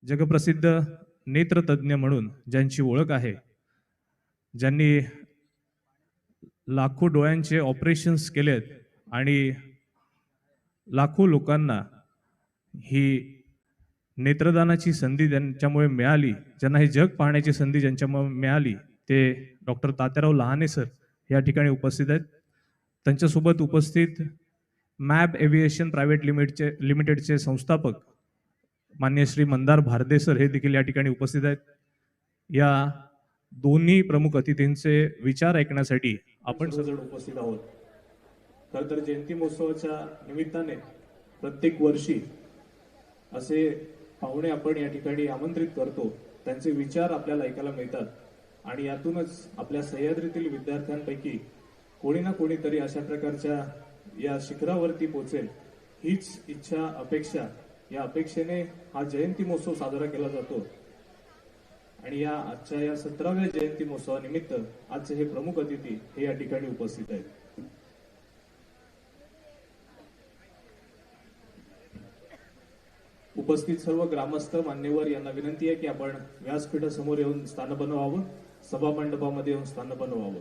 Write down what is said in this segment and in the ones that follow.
जगप्रसिद्ध नेत्रतज्ञ म्हणून ज्यांची ओळख आहे, ज्यांनी लाखो डोळ्यांचे ऑपरेशन्स केलेत आणि लाखो लोकांना ही नेत्रदानाची संधी ज्यांच्यामुळे मिळाली, ज्यांना हे जग पाहण्याची संधी ज्यांच्यामुळे मिळाली, ते डॉक्टर तात्याराव लहाने सर या ठिकाणी उपस्थित आहेत. त्यांच्यासोबत उपस्थित मॅब एव्हिएशन प्रायव्हेट लिमिटेडचे संस्थापक मान्य श्री मंदार भारदे सर हे देखील या ठिकाणी उपस्थित आहेत. या दोन्ही प्रमुख अतिथींचे विचार ऐकण्यासाठी आपण सर्वजण उपस्थित आहोत. खरं तर जयंती महोत्सवाच्या निमित्ताने प्रत्येक वर्षी असे पाहुणे आपण या ठिकाणी आमंत्रित करतो. त्यांचे विचार आपल्याला ऐकायला मिळतात आणि यातूनच आपल्या सह्याद्रीतील विद्यार्थ्यांपैकी कोणी ना कोणीतरी अशा प्रकारच्या या शिखरावरती पोहोचेल, हीच इच्छा, अपेक्षा, या अपेक्षेने हा जयंती महोत्सव साजरा केला जातो. आणि या आजच्या या 17व्या जयंती महोत्सवानिमित्त आजचे हे प्रमुख अतिथी हे या ठिकाणी उपस्थित आहेत. उपस्थित सर्व ग्रामस्थ मान्यवर यांना विनंती आहे की आपण व्यासपीठासमोर येऊन स्थान बनवावं, सभा मंडपामध्ये येऊन स्थान बनवावं.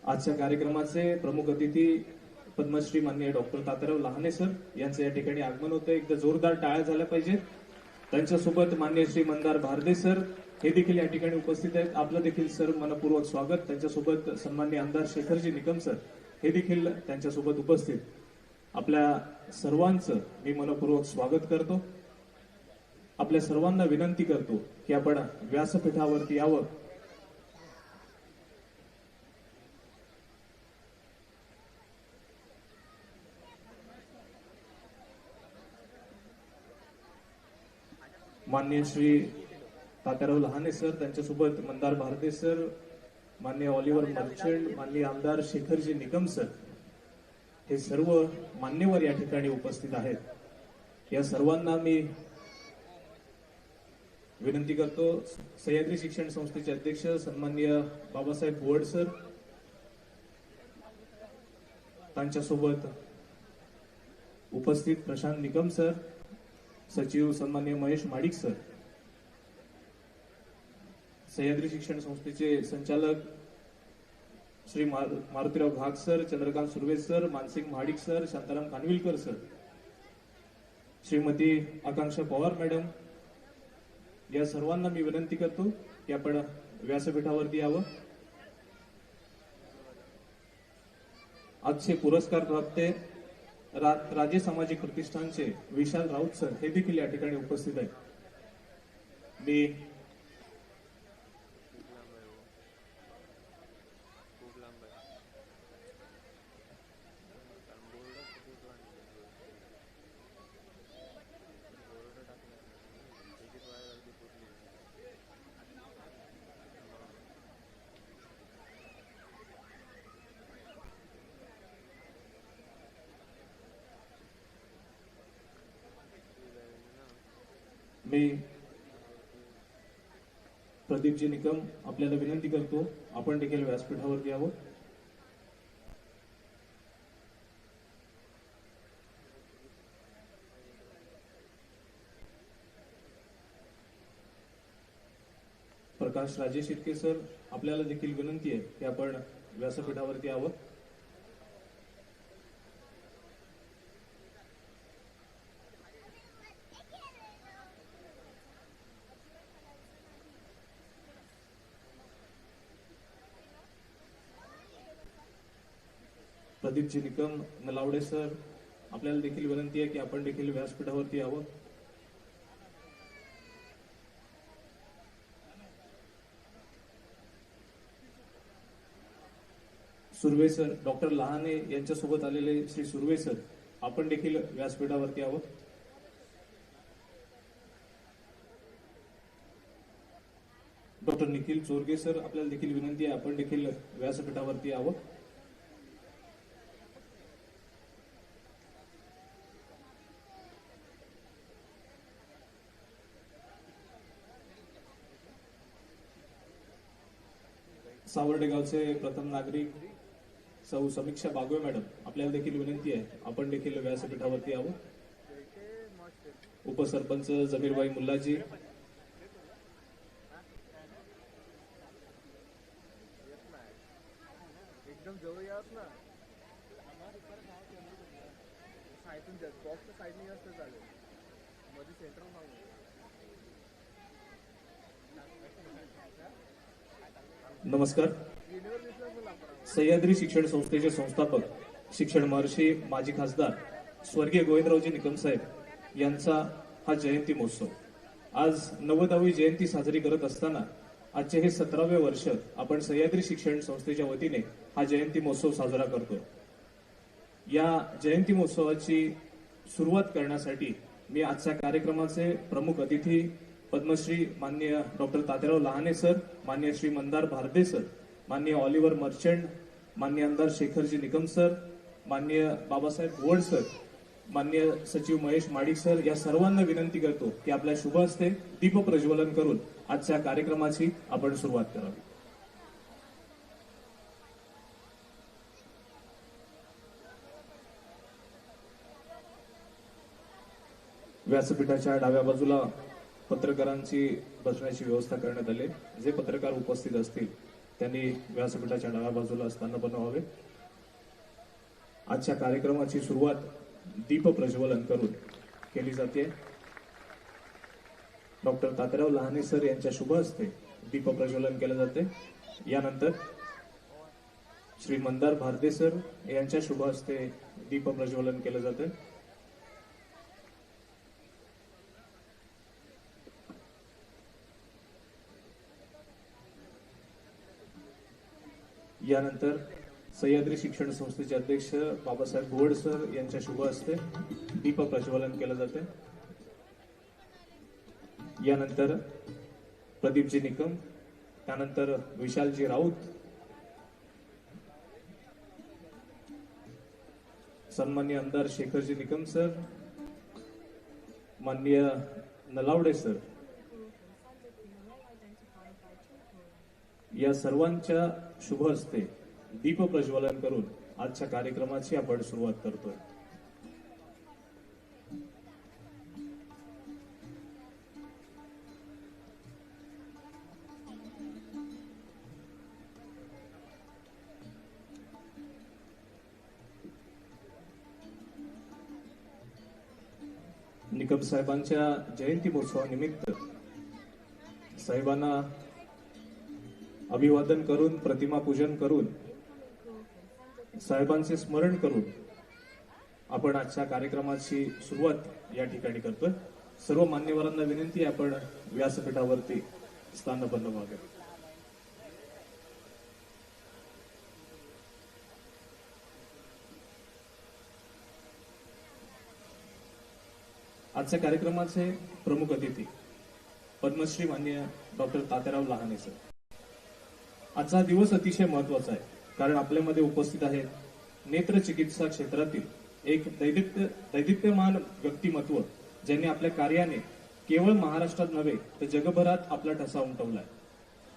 आजच्या कार्यक्रमाचे प्रमुख अतिथी पद्मश्री माननीय डॉक्टर तात्याराव लहाने सर यांचं या ठिकाणी आगमन होतं. एकदा जोरदार टाळ्या झाल्या पाहिजेत. त्यांच्यासोबत माननीय श्री मंदार भारदे सर हे देखील या ठिकाणी उपस्थित आहेत. आपलं देखील सर मनपूर्वक स्वागत. त्यांच्यासोबत सन्माननीय आमदार शेखरजी निकम सर हे देखील त्यांच्यासोबत उपस्थित. आपल्या सर्वांचं मी मनपूर्वक स्वागत करतो. आपल्या सर्वांना विनंती करतो की आपण व्यासपीठावरती यावं. माननीय श्री तात्याराव लहाने सर, त्यांच्यासोबत मंदार भारदे सर, माननीय ऑलिव्हर मर्चंट, माननीय आमदार शेखरजी निकम सर हे सर्व मान्यवर या ठिकाणी उपस्थित आहेत. या सर्वांना मी विनंती करतो. सह्याद्री शिक्षण संस्थेचे अध्यक्ष सन्माननीय बाबासाहेब बोवड सर, त्यांच्यासोबत उपस्थित प्रशांत निकम सर, सचिव सन्माननीय महेश माडिक सर, सह्याद्री शिक्षण संस्थेचे संचालक Shri Marutirao Ghag sir, Chandrakant Surve sir, Mansing Mahadik sir, Shantaram Kanvilkar sir, Shrimati Akanksha Pawar madam, या सर्वांना मी विनंती करतो की आपण व्यासपीठावरती यावं. आजचे पुरस्कार प्राप्त राजे सामाजिक प्रतिष्ठानचे विशाल राऊत सर हे देखील या ठिकाणी उपस्थित आहेत. मी प्रदीपजी निकम आपल्याला विनंती करतो आपण देखील व्यासपीठावर यावं. प्रकाश राजेश शिर्के सर, आपल्याला देखील विनंती आहे की आपण व्यासपीठावरती यावं. प्रदीपजी निकम नलावडे सर, आपल्याला देखील विनंती आहे की आपण देखील व्यासपीठावरती यावं. सुर्वे सर, डॉक्टर लहाने यांच्यासोबत आलेले श्री सुर्वे सर, आपण देखील व्यासपीठावरती यावं. डॉक्टर निखिल चोरगे सर, आपल्याला देखील विनंती आहे आपण देखील व्यासपीठावरती यावं. सावर्डे गावचे प्रथम नागरिक सौ समीक्षा बागवे मॅडम, आपल्याला देखील विनंती आहे आपण देखील व्यासपीठावरती यावं. उपसरपंच जमीरबाई मुल्लाजी, एकदम जवळ याच ना. साईडून बॉक्सच्या साईडने असतं चालेल, मध्ये सेंटर नमस्कार. सह्याद्री शिक्षण संस्थेचे संस्थापक शिक्षण महर्षी माजी खासदार स्वर्गीय गोविंदरावजी निकम साहेब यांचा हा जयंती महोत्सव. आज 90वी जयंती साजरी करत असताना आजचे हे 17वे वर्ष आपण सह्याद्री शिक्षण संस्थेच्या वतीने हा जयंती महोत्सव साजरा करतो. या जयंती महोत्सवाची सुरुवात करण्यासाठी मी आजच्या कार्यक्रमाचे प्रमुख अतिथी पद्मश्री माननीय डॉक्टर तात्याराव लहाने सर, माननीय श्री मंदार भारदे सर, माननीय ऑलिव्हर मर्चंट, माननीय आमदार शेखरजी निकम सर, माननीय बाबासाहेब घोड सर, माननीय सचिव महेश माडिक सर या सर्वांना विनंती करतो की आपल्या शुभ हस्ते दीप प्रज्वलन करून आजच्या कार्यक्रमाची आपण सुरुवात करावी. व्यासपीठाच्या डाव्या बाजूला पत्रकारांची बसण्याची व्यवस्था करण्यात आली. जे पत्रकार उपस्थित असतील त्यांनी व्यासपीठाच्या डाव्या बाजूला स्थान बनवावे. आजच्या कार्यक्रमाची सुरुवात दीप प्रज्वलन करून केली जाते. डॉक्टर तात्याराव लहाने सर यांच्या शुभ हस्ते दीप प्रज्वलन केले जाते. यानंतर श्री मंदार भारदे सर यांच्या शुभ हस्ते दीप प्रज्वलन केले जाते. यानंतर सह्याद्री शिक्षण संस्थेचे अध्यक्ष बाबासाहेब घोड सर यांच्या शुभ हस्ते दीप प्रज्वलन केलं जाते. यानंतर प्रदीपजी निकम, त्यानंतर विशालजी राऊत, सन्माननीय आमदार शेखरजी निकम सर, माननीय नलावडे सर या सर्वांच्या शुभ हस्ते दीप प्रज्वलन करून आजच्या कार्यक्रमाची आपण सुरुवात करतोय. निकम साहेबांच्या जयंती महोत्सवानिमित्त साहेबांना अभिवादन करून, प्रतिमा पूजन करून, साहेबांचे स्मरण करून आपण आजच्या कार्यक्रमाची सुरुवात या ठिकाणी करतोय. सर्व मान्यवरांना विनंती आहे आपण व्यासपीठावरती स्थान बनवावे. आजच्या कार्यक्रमाचे प्रमुख अतिथी पद्मश्री माननीय डॉक्टर तात्याराव लहाने सर. आजचा दिवस अतिशय महत्वाचा आहे कारण आपल्यामध्ये उपस्थित आहेत नेत्र चिकित्सा क्षेत्रातील एक दैदिप्यमान व्यक्तिमत्व ज्यांनी आपल्या कार्याने केवळ महाराष्ट्रात नव्हे तर जगभरात आपला ठसा उमटवलाय.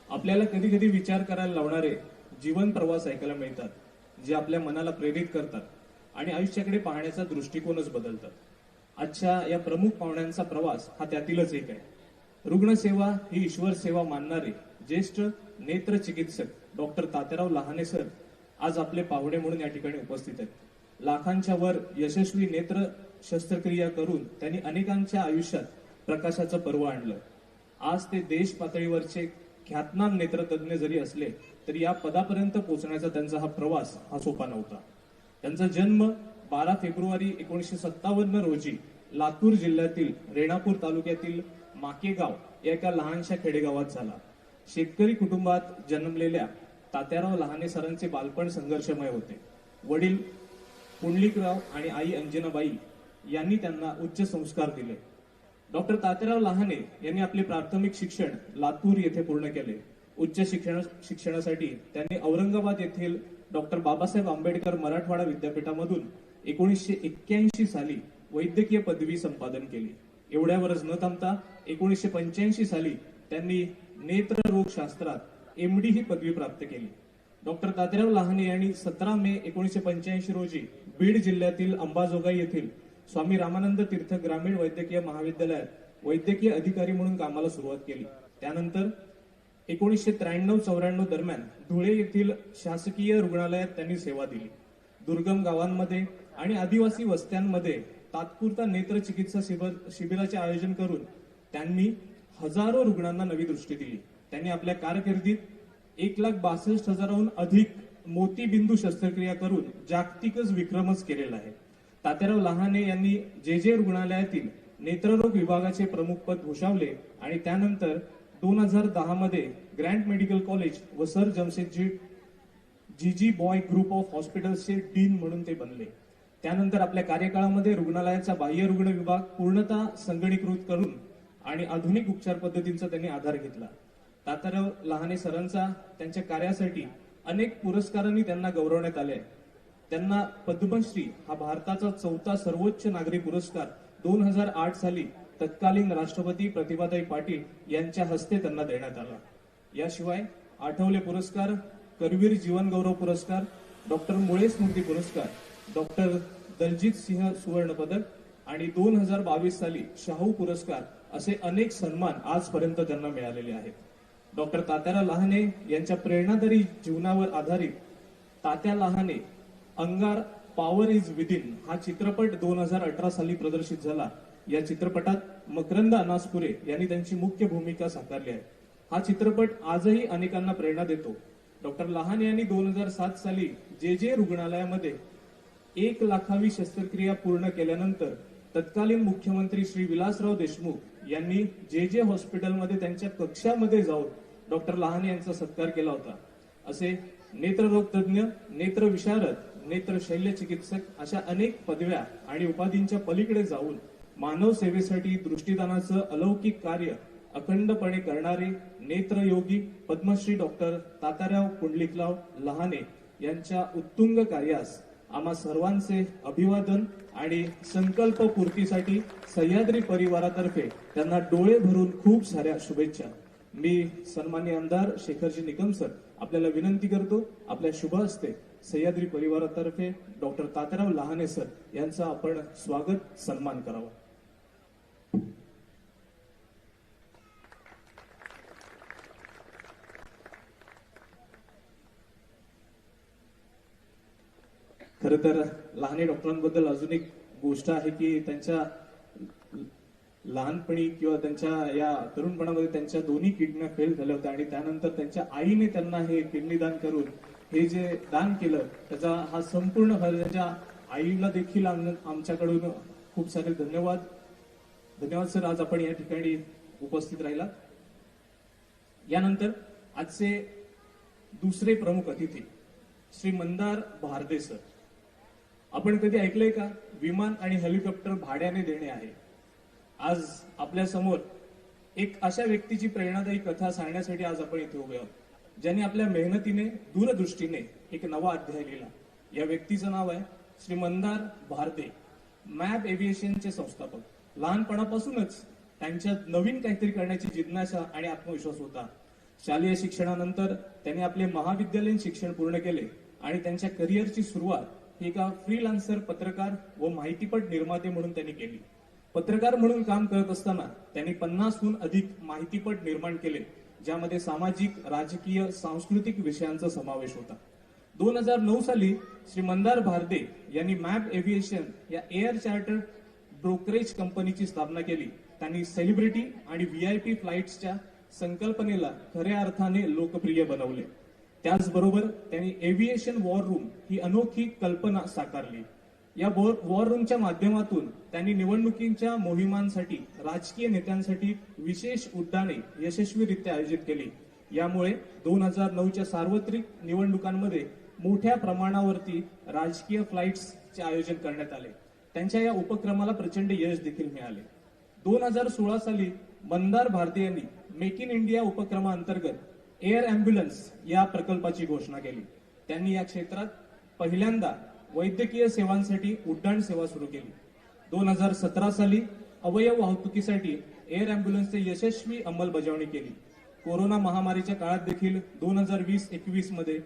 आपल्याला कधी कधी विचार करायला लावणारे जीवन प्रवास ऐकायला मिळतात जे आपल्या मनाला प्रेरित करतात आणि आयुष्याकडे पाहण्याचा दृष्टिकोनच बदलतात. आजच्या या प्रमुख पाहुण्यांचा प्रवास हा त्यातीलच एक आहे. रुग्णसेवा ही ईश्वर सेवा मानणारे ज्येष्ठ नेत्र चिकित्सक डॉक्टर तात्याराव लहाने सर आज आपले पाहुणे म्हणून या ठिकाणी उपस्थित आहेत. लाखांच्या वर यशस्वी नेत्र शस्त्रक्रिया करून त्यांनी अनेकांच्या आयुष्यात प्रकाशाचं पर्व आणलं. आज ते देश पातळीवरचे ख्यातनाम नेत्रतज्ञ जरी असले तरी या पदापर्यंत पोहोचण्याचा त्यांचा हा प्रवास हा सोपा नव्हता. त्यांचा जन्म 12 फेब्रुवारी 1957 रोजी लातूर जिल्ह्यातील रेणापूर तालुक्यातील माकेगाव या एका लहानशा खेडेगावात झाला. शेतकरी कुटुंबात जन्मलेल्या तात्याराव लहाने सरांचे बालपण संघर्षमय होते. वडील पुंडलिकराव आणि आई अंजनाबाई यांनी त्यांना उच्च संस्कार दिले. डॉक्टर तात्याराव लहाने यांनी आपले प्राथमिक शिक्षण लातूर येथे पूर्ण केले. उच्च शिक्षणासाठी त्यांनी औरंगाबाद येथील डॉक्टर बाबासाहेब आंबेडकर मराठवाडा विद्यापीठामधून 1981 साली वैद्यकीय पदवी संपादन केली. एवढ्यावरच न थांबता 1985 साली त्यांनी नेत्ररोग शास्त्रात MD ही पदवी प्राप्त केली. डॉक्टर तात्याराव लहाने यांनी 17 मे 1985 रोजी बीड जिल्ह्यातील अंबाजोगाई येथील स्वामी रामानंद तीर्थ ग्रामीण वैद्यकीय महाविद्यालयात वैद्यकीय अधिकारी म्हणून कामाला सुरुवात केली. त्यानंतर 1993-94 दरम्यान धुळे येथील शासकीय रुग्णालयात त्यांनी सेवा दिली. दुर्गम गावांमध्ये आणि आदिवासी वस्त्यांमध्ये तात्पुरता नेत्र चिकित्सा शिबिराचे आयोजन करून त्यांनी हजारो रुग्णांना नवी दृष्टी दिली. त्यांनी आपल्या कारकिर्दीत 1,62,000हून अधिक मोतीबिंदू शस्त्रक्रिया करून जागतिकच विक्रमच केलेला आहे. तात्याराव लहाने यांनी जे रुग्णालयातील नेत्ररोग विभागाचे प्रमुख पद भूषवले आणि त्यानंतर 2010 मध्ये ग्रँड मेडिकल कॉलेज व सर जमशेदजी जीजी बॉय ग्रुप ऑफ हॉस्पिटल्सचे डीन म्हणून ते बनले. त्यानंतर आपल्या कार्यकाळामध्ये रुग्णालयाचा बाह्य रुग्ण विभाग पूर्णतः संगणकीकृत करून आणि आधुनिक उपचार पद्धतींचा त्यांनी आधार घेतला. तात्याराव लहाने सरांचा त्यांच्या कार्यासाठी अनेक पुरस्कारांनी त्यांना गौरवण्यात आले. त्यांना पद्मश्री हा भारताचा 4था सर्वोच्च नागरी पुरस्कार 2008 साली तत्कालीन राष्ट्रपती प्रतिभाताई पाटील यांच्या हस्ते त्यांना देण्यात आला. याशिवाय आठवले पुरस्कार, करवीर जीवन गौरव पुरस्कार, डॉक्टर मुळे स्मृती पुरस्कार, डॉक्टर दलजीत सिंह सुवर्ण पदक आणि 2022 साली शाहू पुरस्कार असे अनेक सन्मान आजपर्यंत त्यांना मिळालेले आहेत. डॉक्टर तात्याराव लहाने यांच्या प्रेरणादायी जीवनावर आधारित तात्या लहाने अंगार पॉवर इज विदिन हा चित्रपट 2018 साली प्रदर्शित झाला. या चित्रपटात मकरंद अनासपुरे यांनी त्यांची मुख्य भूमिका साकारली आहे. हा चित्रपट आजही अनेकांना प्रेरणा देतो. डॉक्टर लहाने यांनी 2007 साली जे रुग्णालयामध्ये 1 लाखावी शस्त्रक्रिया पूर्ण केल्यानंतर तत्कालीन मुख्यमंत्री श्री विलासराव देशमुख यांनी जे हॉस्पिटलमध्ये त्यांच्या कक्षामध्ये जाऊन डॉक्टर लहाने यांचा सत्कार केला होता. असे नेत्ररोग तज्ज्ञ, नेत्र विशारद, नेत्र शल्य चिकित्सक अशा अनेक पदव्या आणि उपाधींच्या पलीकडे जाऊन मानव सेवेसाठी दृष्टीदानाचं अलौकिक कार्य अखंडपणे करणारे नेत्रयोगी पद्मश्री डॉक्टर तात्याराव पुंडलिकराव लहाने यांच्या उत्तुंग कार्यास आम्हा सर्वांचे अभिवादन आणि संकल्प पूर्तीसाठी सह्याद्री परिवारातर्फे त्यांना डोळे भरून खूप साऱ्या शुभेच्छा. मी सन्माननीय आमदार शेखरजी निकम सर आपल्याला विनंती करतो, आपल्या शुभ हस्ते सह्याद्री परिवारातर्फे डॉक्टर तात्याराव लहाने सर यांचा आपण स्वागत सन्मान करावा. खर तर लहाने डॉक्टरांबद्दल अजून एक गोष्ट आहे की त्यांच्या लहानपणी किंवा त्यांच्या या तरुणपणामध्ये त्यांच्या दोन्ही किडन्या फेल झाल्या होत्या आणि त्यानंतर त्यांच्या आईने त्यांना हे किडनी दान करून हे जे दान केलं त्याचा हा संपूर्ण खर्च त्यांच्या आईला देखील आमच्याकडून खूप सारे धन्यवाद. धन्यवाद सर, आज आपण या ठिकाणी उपस्थित राहिला. यानंतर आजचे दुसरे प्रमुख अतिथी श्री मंदार भारदे सर. आपण कधी ऐकलंय का विमान आणि हेलिकॉप्टर भाड्याने देणे आहे? आज आपल्या समोर एक अशा व्यक्तीची प्रेरणादायी कथा सांगण्यासाठी आज आपण इथे उभे आहोत, ज्यांनी आपल्या मेहनतीने दूरदृष्टीने एक नवा अध्याय लिहिला. या व्यक्तीचं नाव आहे श्री मंदार भारदे, मॅप एव्हिएशनचे संस्थापक. लहानपणापासूनच त्यांच्यात नवीन काहीतरी करण्याची जिज्ञासा आणि आत्मविश्वास होता. शालेय शिक्षणानंतर त्यांनी आपले महाविद्यालयीन शिक्षण पूर्ण केले आणि त्यांच्या करिअरची सुरुवात एका फ्रीलान्सर पत्रकार व माहितीपट निर्माते म्हणून त्यांनी केली. पत्रकार म्हणून काम करत असताना त्यांनी 50हून अधिक माहितीपट निर्माण केले, ज्यामध्ये सामाजिक, राजकीय, सांस्कृतिक विषयांचा समावेश होता. 2009 साली श्री मंदार भारदे यांनी मॅप एव्हिएशन या एअर चार्टर ब्रोकरेज कंपनीची स्थापना केली. त्यांनी सेलिब्रिटी आणि VIP फ्लाइट्सच्या संकल्पनेला खऱ्या अर्थाने लोकप्रिय बनवले. त्याचबरोबर त्यांनी एव्हिएशन वॉर रूम ही अनोखी कल्पना साकारली. या वॉर रूमच्या माध्यमातून त्यांनी निवडणुकीच्या मोहिमांसाठी, राजकीय नेत्यांसाठी विशेष उड्डाणे यशस्वीरित्या आयोजित केली. यामुळे 2009च्या सार्वत्रिक निवडणुकांमध्ये मोठ्या प्रमाणावरती राजकीय फ्लाइट्सचे आयोजन करण्यात आले. त्यांच्या या उपक्रमाला प्रचंड यश देखील मिळाले. 2016 साली मंदार भारदे यांनी मेक इन इंडिया उपक्रमाअंतर्गत एअर अँब्युलन्स या प्रकल्पाची घोषणा केली. त्यांनी या क्षेत्रात पहिल्यांदा वैद्यकीय सेवांसाठी उड्डाण सेवा सुरू केली. 2017 साली अवयव वाहतुकीसाठी एअर अँब्युलन्सचे यशस्वी अंमलबजावणी केली. कोरोना महामारीच्या काळात देखील 2020-21 मध्ये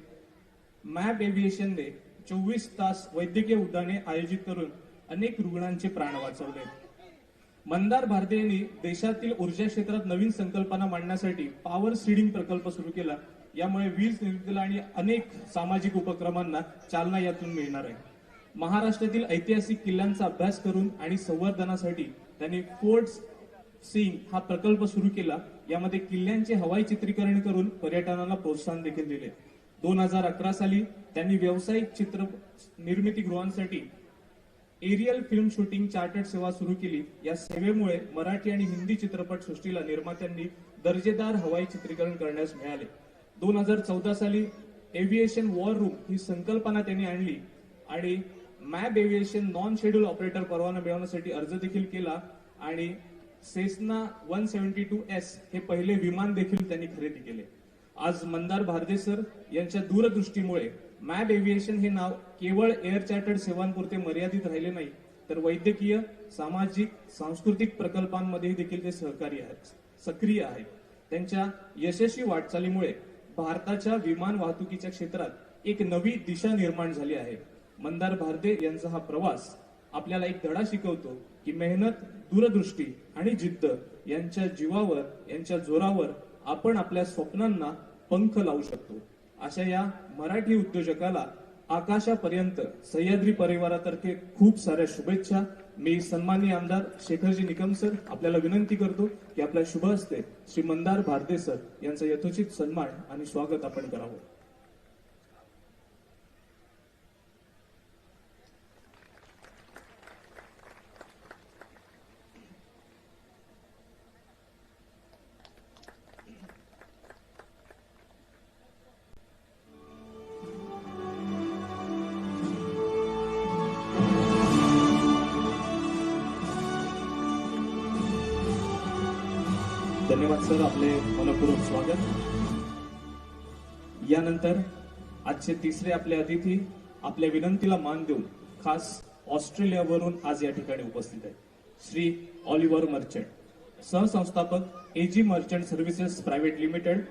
मॅप एव्हिएशनने 24 तास वैद्यकीय उड्डाणे आयोजित करून अनेक रुग्णांचे प्राण वाचवले. मंदार भारदे यांनी देशातील ऊर्जा क्षेत्रात नवीन संकल्पना मांडण्यासाठी पॉवर सीडिंग प्रकल्प सुरू केला. यामुळे वीज निर्मितीला आणि अनेक सामाजिक उपक्रमांना चालना यातून मिळणार आहे. महाराष्ट्रातील ऐतिहासिक किल्ल्यांचा अभ्यास करून आणि संवर्धनासाठी त्यांनी फोर्ट्स सिंग हा प्रकल्प सुरू केला. यामध्ये किल्ल्यांचे हवाई चित्रीकरण करून पर्यटनाला प्रोत्साहन देखील दिले. 2011 साली त्यांनी व्यावसायिक चित्र निर्मिती गृहांसाठी एरियल फिल्म शूटिंग चार्टर्ड सेवा सुरू केली. या सेवेमुळे मराठी आणि हिंदी चित्रपट सृष्टीला निर्मात्यांनी दर्जेदार हवाई चित्रीकरण करण्यास मिळाले. 2014 साली एव्हिएशन वॉर रूम ही संकल्पना त्यांनी आणली आणि map aviation non schedule operator परवाना मिळवण्यासाठी अर्ज देखील केला आणि सेस्ना 172S हे पहिले विमान देखील त्यांनी खरेदी केले. आज मंदार भारदे सर यांच्या दूरदृष्टीमुळे मॅप एव्हिएशन हे नाव केवळ एअर चार्टर्ड सेवांपुरते मर्यादित राहिले नाही, तर वैद्यकीय, सामाजिक, सांस्कृतिक प्रकल्पांमध्ये देखील ते सक्रिय आहेत. त्यांच्या यशस्वी वाटचालीमुळे भारताच्या विमान वाहतुकीच्या क्षेत्रात एक नवी दिशा निर्माण झाली आहे. मंदार भारदे यांचा हा प्रवास आपल्याला एक धडा शिकवतो की मेहनत, दूरदृष्टी आणि जिद्द यांच्या जीवावर, यांच्या जोरावर आपण आपल्या स्वप्नांना पंख लावू शकतो. अशा या मराठी उद्योजकाला आकाशापर्यंत सह्याद्री परिवारातर्फे खूप साऱ्या शुभेच्छा. मी सन्माननीय आमदार शेखरजी निकम सर आपल्याला विनंती करतो की आपल्या शुभ हस्ते श्री मंदार भारदे सर यांचा यथोचित सन्मान आणि स्वागत आपण करावं. धन्यवाद सर, आपले मनपूर्वक स्वागत. यानंतर आजचे तिसरे आपले अतिथी आपल्या विनंतीला मान देऊन खास ऑस्ट्रेलियावरून आज या ठिकाणी उपस्थित आहेत. श्री ऑलिव्हर मर्चंट, सहसंस्थापक AG Merchant services private limited,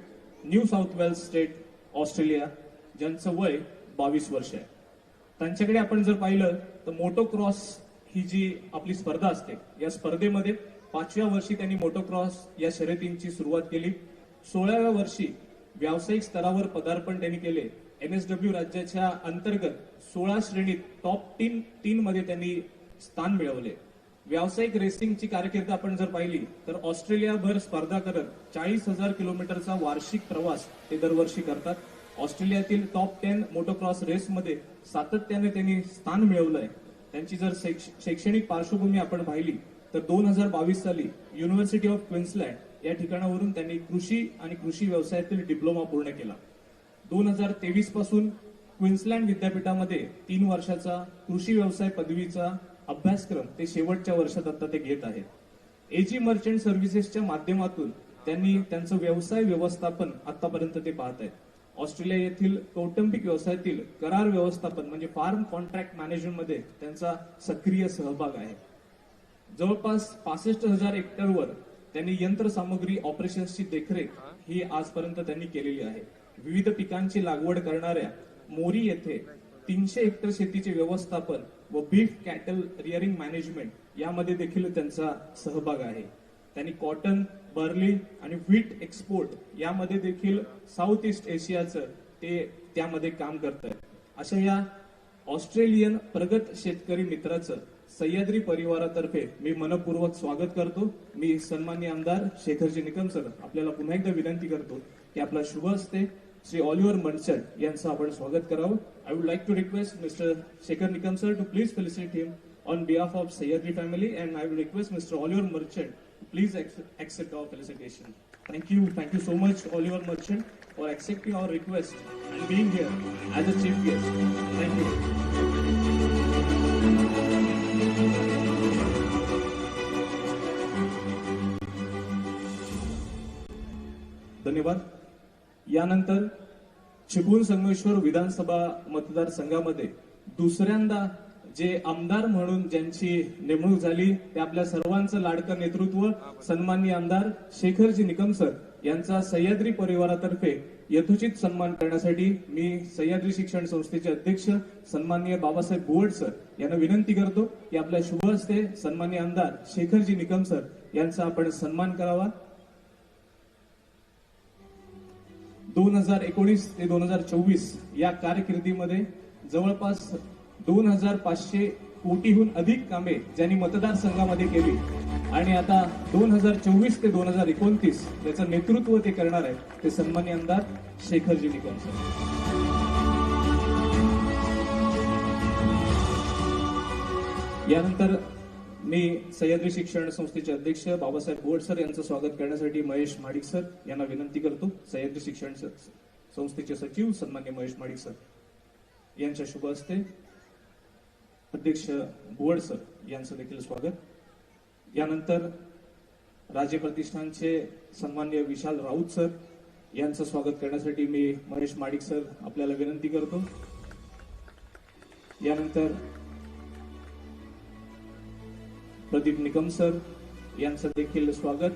New South Wales state, Australia, ज्यांचं वय 22 वर्ष आहे. त्यांच्याकडे आपण जर पाहिलं तर मोटोक्रॉस ही जी आपली स्पर्धा असते, या स्पर्धेमध्ये 5व्या वर्षी त्यांनी मोटोक्रॉस या शर्यतींची सुरुवात केली. 16व्या वर्षी व्यावसायिक स्तरावर पदार्पण त्यांनी केले. NSW राज्याच्या अंतर्गत 16 श्रेणीत टॉप 3 मध्ये त्यांनी स्थान मिळवले. व्यावसायिक रेसिंगची कारकीर्द आपण जर पाहिली तर ऑस्ट्रेलियाभर स्पर्धा करत 40,000 किलोमीटरचा वार्षिक प्रवास ते दरवर्षी करतात. ऑस्ट्रेलियातील टॉप 10 मोटोक्रॉस रेसमध्ये सातत्याने त्यांनी स्थान मिळवलंय. त्यांची जर शैक्षणिक पार्श्वभूमी आपण पाहिली तर 2022 साली युनिव्हर्सिटी ऑफ क्वीन्सलँड या ठिकाणावरून त्यांनी कृषी आणि कृषी व्यवसायातील डिप्लोमा पूर्ण केला. 2023 पासून क्वीन्सलँड विद्यापीठामध्ये 3 वर्षाचा कृषी व्यवसाय पदवीचा अभ्यासक्रम ते शेवटच्या वर्षात आता ते घेत आहेत. एजी मर्चंट सर्व्हिसेसच्या माध्यमातून त्यांनी त्यांचं व्यवसाय व्यवस्थापन आतापर्यंत ते पाहत आहेत. ऑस्ट्रेलिया येथील कौटुंबिक व्यवसायातील करार व्यवस्थापन म्हणजे फार्म कॉन्ट्रॅक्ट मॅनेजमेंटमध्ये त्यांचा सक्रिय सहभाग आहे. जवळपास 65,000 हेक्टरवर त्यांनी यंत्रसामुग्री ऑपरेशन्सची देखरेख ही आजपर्यंत त्यांनी केलेली आहे. विविध पिकांची लागवड करणाऱ्या मोरी येथे 300 हेक्टर शेतीचे व्यवस्थापन व बीफ कॅटल रिअरिंग मॅनेजमेंट यामध्ये देखील त्यांचा सहभाग आहे. त्यांनी कॉटन, बर्ली आणि व्हीट एक्सपोर्ट यामध्ये देखील साऊथ ईस्ट एशियाचं ते त्यामध्ये काम करत आहेत. अशा या ऑस्ट्रेलियन प्रगत शेतकरी मित्राचं सह्याद्री परिवारातर्फे मी मनपूर्वक स्वागत करतो. मी सन्माननीय आमदार शेखरजी निकम सर आपल्याला पुन्हा एकदा विनंती करतो की आपला शुभ हस्ते श्री ऑलिव्हर मर्चंट यांचं आपण स्वागत करावं. I would like to request mister Shekhar Nikam sir to please felicitate him on behalf of Sahyadri family and I would request mister Oliver Merchant please accept our felicitation. Thank you so much Oliver Merchant for accepting our request and being here as a chief guest. Thank you. धन्यवाद. यानंतर चिपळूण संगमेश्वर विधानसभा मतदारसंघामध्ये दुसऱ्यांदा जे आमदार म्हणून ज्यांची नेमणूक झाली ते आपल्या सर्वांचं लाडकं नेतृत्व सन्माननीय आमदार शेखरजी निकम सर यांचा सह्याद्री परिवारातर्फे यथोचित सन्मान करण्यासाठी मी सह्याद्री शिक्षण संस्थेचे अध्यक्ष सन्माननीय बाबासाहेब बोवड सर यांना विनंती करतो की आपल्या शुभ हस्ते सन्माननीय आमदार शेखरजी निकम सर यांचा आपण सन्मान करावा. 2019 ते 2024 या कारकिर्दीमध्ये जवळपास 2500 कोटीहून अधिक कामे ज्यांनी मतदारसंघामध्ये केली आणि आता 2024 ते 2029 याचं नेतृत्व ते करणार आहे ते सन्माननीय आमदार शेखरजी निकम सर. यानंतर मी सह्याद्री शिक्षण संस्थेचे अध्यक्ष बाबासाहेब बोवड सर यांचं स्वागत करण्यासाठी महेश माडिक सर यांना विनंती करतो. सह्याद्री शिक्षण संस्थेचे सचिव सन्मान्य महेश माडिक सर यांच्या शुभ हस्ते अध्यक्ष बोवड सर यांचं देखील स्वागत. यानंतर राज्य प्रतिष्ठानचे सन्मान्य विशाल राऊत सर यांचं स्वागत करण्यासाठी मी महेश माडिक सर आपल्याला विनंती करतो. यानंतर प्रदीप निकम सर यांचं देखील स्वागत.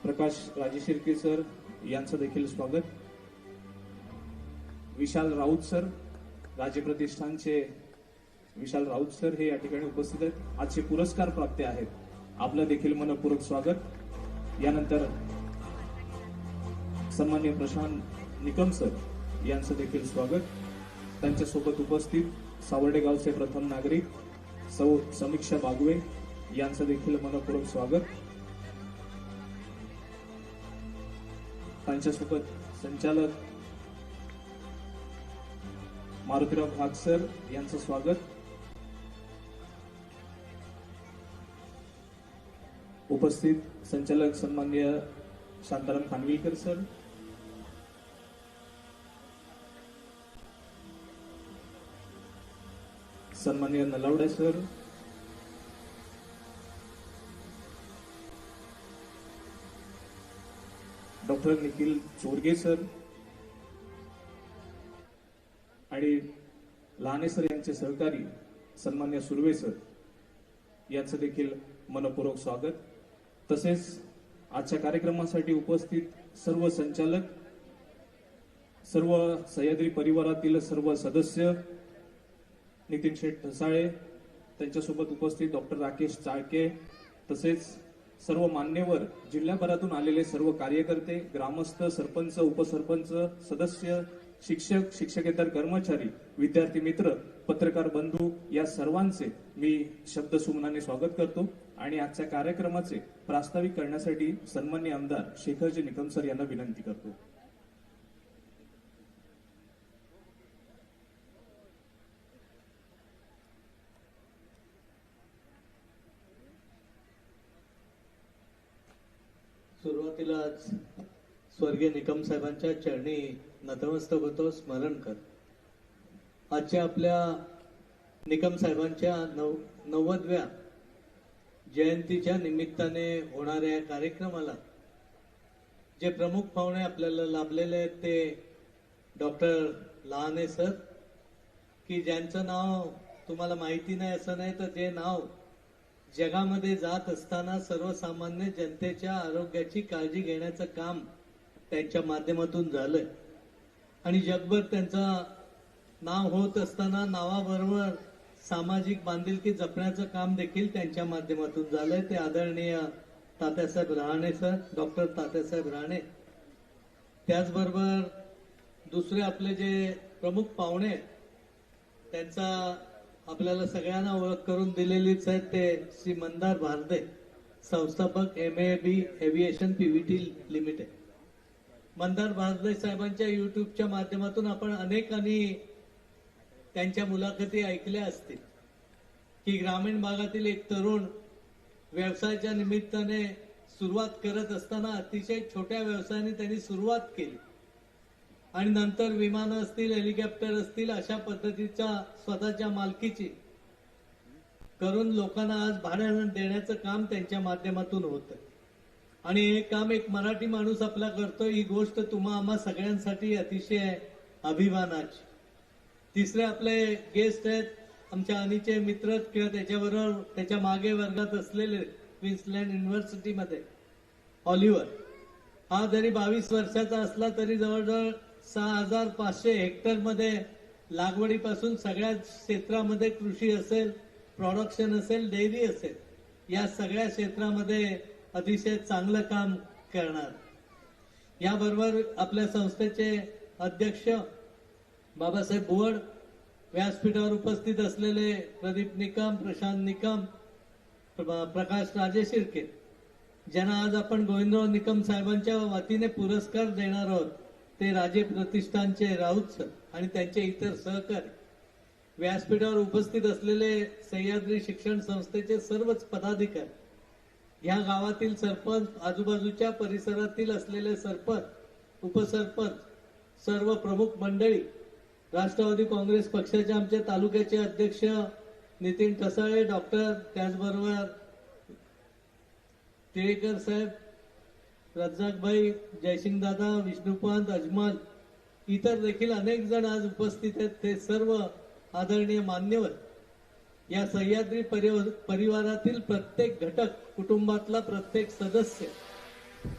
प्रकाश राजेशिर्के सर यांचं देखील स्वागत. विशाल राऊत सर राज्य प्रतिष्ठानचे विशाल राऊत सर हे या ठिकाणी उपस्थित आहेत. आजचे पुरस्कार प्राप्त आहेत. आपलं देखील मनपूर्वक स्वागत. यानंतर सन्माननीय प्रशांत निकम सर यांचं देखील स्वागत. त्यांच्यासोबत उपस्थित सावर्डे गावचे प्रथम नागरिक सौ समीक्षा बागवे यांचं देखील मनपूर्वक स्वागत. त्यांच्यासोबत संचालक मारुतीराव भाग सर यांचं स्वागत. उपस्थित संचालक सन्माननीय शांताराम खानविलकर सर, सन्माननीय Nalawade sir, doctor Nikhil Chorge sir आणि लहाने सर यांचे सहकारी सन्मान्य सुर्वे सर यांचं देखील मनपूर्वक स्वागत. तसेच आजच्या कार्यक्रमासाठी उपस्थित सर्व संचालक, सर्व सह्याद्री परिवारातील सर्व सदस्य, नितीन शेठ ढसाळे, त्यांच्यासोबत उपस्थित डॉक्टर राकेश चाळके, तसेच सर्व मान्यवर, जिल्ह्याभरातून आलेले सर्व कार्यकर्ते, ग्रामस्थ, सरपंच, उपसरपंच, सदस्य, शिक्षक, शिक्षकेतर कर्मचारी, विद्यार्थी मित्र, पत्रकार बंधू या सर्वांचे मी शब्दसुमनाने स्वागत करतो आणि आजच्या कार्यक्रमाचे प्रास्ताविक करण्यासाठी सन्माननीय आमदार शेखरजी निकम सर यांना विनंती करतो. सुरुवातीलाच स्वर्गीय निकम साहेबांच्या चरणी नतमस्तक होतो, स्मरण कर. आजच्या आपल्या निकम साहेबांच्या 90व्या जयंतीच्या निमित्ताने होणाऱ्या या कार्यक्रमाला जे प्रमुख पाहुणे आपल्याला लाभलेले आहेत ते डॉक्टर लहाने सर, की ज्यांचं नाव तुम्हाला माहिती नाही असं नाही, तर जे नाव जगामध्ये जात असताना सर्वसामान्य जनतेच्या आरोग्याची काळजी घेण्याचं काम त्यांच्या माध्यमातून झालंय आणि जगभर त्यांचं नाव होत असताना नावाबरोबर सामाजिक बांधिलकी जपण्याचं काम देखील त्यांच्या माध्यमातून झालंय. ते आदरणीय तात्यासाहेब राहणे सर, डॉक्टर तात्यासाहेब राहणे. त्याचबरोबर दुसरे आपले जे प्रमुख पाहुणे, त्यांचा आपल्याला सगळ्यांना ओळख करून दिलेलीच आहे, ते श्री मंदार भारदे, संस्थापक MAB aviation PVT limited. Mandar Bharde साहेबांच्या युट्यूबच्या माध्यमातून आपण अनेकांनी त्यांच्या मुलाखती ऐकल्या असतील की ग्रामीण भागातील एक तरुण व्यवसायाच्या निमित्ताने सुरुवात करत असताना अतिशय छोट्या व्यवसायाने त्यांनी सुरुवात केली आणि नंतर विमानं असतील, हेलिकॉप्टर असतील, अशा पद्धतीच्या स्वतःच्या मालकीची करून लोकांना आज भाड्याने देण्याचं काम त्यांच्या माध्यमातून होतं आणि हे काम एक मराठी माणूस आपला करतो. ही गोष्ट तुम्हा आम्हा सगळ्यांसाठी अतिशय अभिमानाची. तिसरे आपले गेस्ट आहेत आमच्या अनिचे मित्र किंवा त्याच्याबरोबर त्याच्या मागे वर्गात असलेले क्वीन्सलँड युनिव्हर्सिटीमध्ये ऑलिव्हर हा जरी 22 वर्षाचा असला तरी जवळजवळ 6,500 हेक्टरमध्ये लागवडीपासून सगळ्या क्षेत्रामध्ये कृषी असेल, प्रोडक्शन असेल, डेअरी असेल, या सगळ्या क्षेत्रामध्ये अतिशय चांगलं काम करणार. याबरोबर आपल्या संस्थेचे अध्यक्ष बाबासाहेब बुवड, व्यासपीठावर उपस्थित असलेले प्रदीप निकम, प्रशांत निकम, प्रकाश राजे शिर्के, ज्यांना आज आपण गोविंदराव निकम साहेबांच्या वतीने पुरस्कार देणार आहोत, ते राजे प्रतिष्ठानचे राऊत सर आणि त्यांचे इतर सहकारी, व्यासपीठावर उपस्थित असलेले सह्याद्री शिक्षण संस्थेचे सर्वच पदाधिकारी, या गावातील सरपंच, आजूबाजूच्या परिसरातील असलेले सरपंच, उपसरपंच, सर्व प्रमुख मंडळी, राष्ट्रवादी काँग्रेस पक्षाचे आमचे तालुक्याचे अध्यक्ष नितीन ठसाळे डॉक्टर, त्याचबरोबर टिळेकर साहेब, रज्जाकभाई, जयसिंग दादा, विष्णुपंत, अजमल, इतर देखील अनेक जण आज उपस्थित आहेत. ते सर्व आदरणीय मान्यवर, या सह्याद्री परिवारातील प्रत्येक घटक, कुटुंबातला प्रत्येक सदस्य,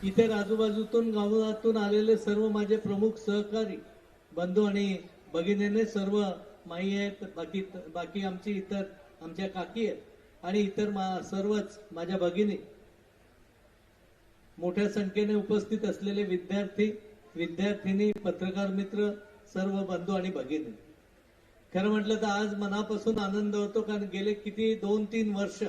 इतर आजूबाजूतून गावातून आलेले सर्व माझे प्रमुख सहकारी, बंधू आणि भगिनीने, सर्व माई आहेत, बाकी आमची इतर आमच्या काकी आहेत आणि इतर सर्वच माझ्या भगिनी, मोठ्या संख्येने उपस्थित असलेले विद्यार्थी, विद्यार्थिनी, पत्रकार मित्र, सर्व बंधू आणि भगिनी, खरं म्हटलं तर आज मनापासून आनंद होतो. कारण गेले किती 2-3 वर्ष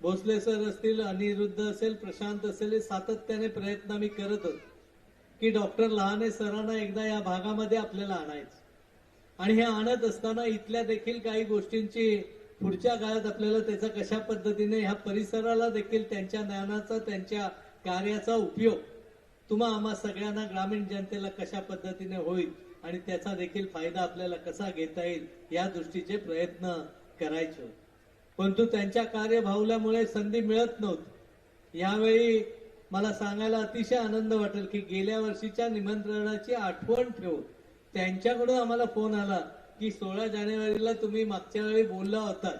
भोसले सर असतील, अनिरुद्ध असेल, प्रशांत असेल, सातत्याने प्रयत्न आम्ही करत होतो की डॉक्टर लहाने सरांना एकदा या भागामध्ये आपल्याला आणायचं. आणि हे आणत असताना इथल्या देखील काही गोष्टींची पुढच्या काळात आपल्याला त्याचा कशा पद्धतीने ह्या परिसराला देखील त्यांच्या ज्ञानाचा, त्यांच्या कार्याचा उपयोग आम्हा सगळ्यांना, ग्रामीण जनतेला कशा पद्धतीने होईल आणि त्याचा देखील फायदा आपल्याला कसा घेता येईल, या दृष्टीचे प्रयत्न करायचे होते. परंतु त्यांच्या कार्यभावल्यामुळे संधी मिळत नव्हती. यावेळी मला सांगायला अतिशय आनंद वाटेल की गेल्या वर्षीच्या निमंत्रणाची आठवण ठेवून त्यांच्याकडून आम्हाला फोन आला की 16 जानेवारीला तुम्ही मागच्या वेळी बोलला होता,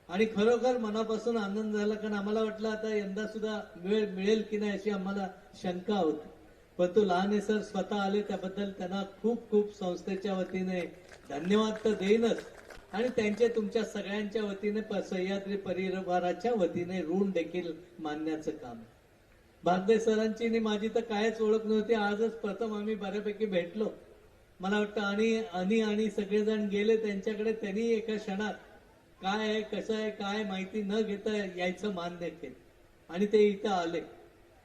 आणि खरोखर मनापासून आनंद झाला. कारण आम्हाला वाटलं आता यंदा सुद्धा वेळ मिळेल की नाही अशी आम्हाला शंका होती. परंतु लहाने सर स्वतः आले, त्याबद्दल त्यांना खूप खूप संस्थेच्या वतीने धन्यवाद तर देईनच, आणि त्यांचे तुमच्या सगळ्यांच्या वतीने सह्याद्री परिवाराच्या वतीने ऋण देखील मानण्याचं काम. भारदे सरांची आणि माझी तर कायच ओळख नव्हती. आजच प्रथम आम्ही बऱ्यापैकी भेटलो. मला वाटतं आणि सगळेजण गेले त्यांच्याकडे. त्यांनी एका क्षणात काय आहे, कसं आहे, काय माहिती न घेता यायचं मान्य केलं आणि ते इथं आले.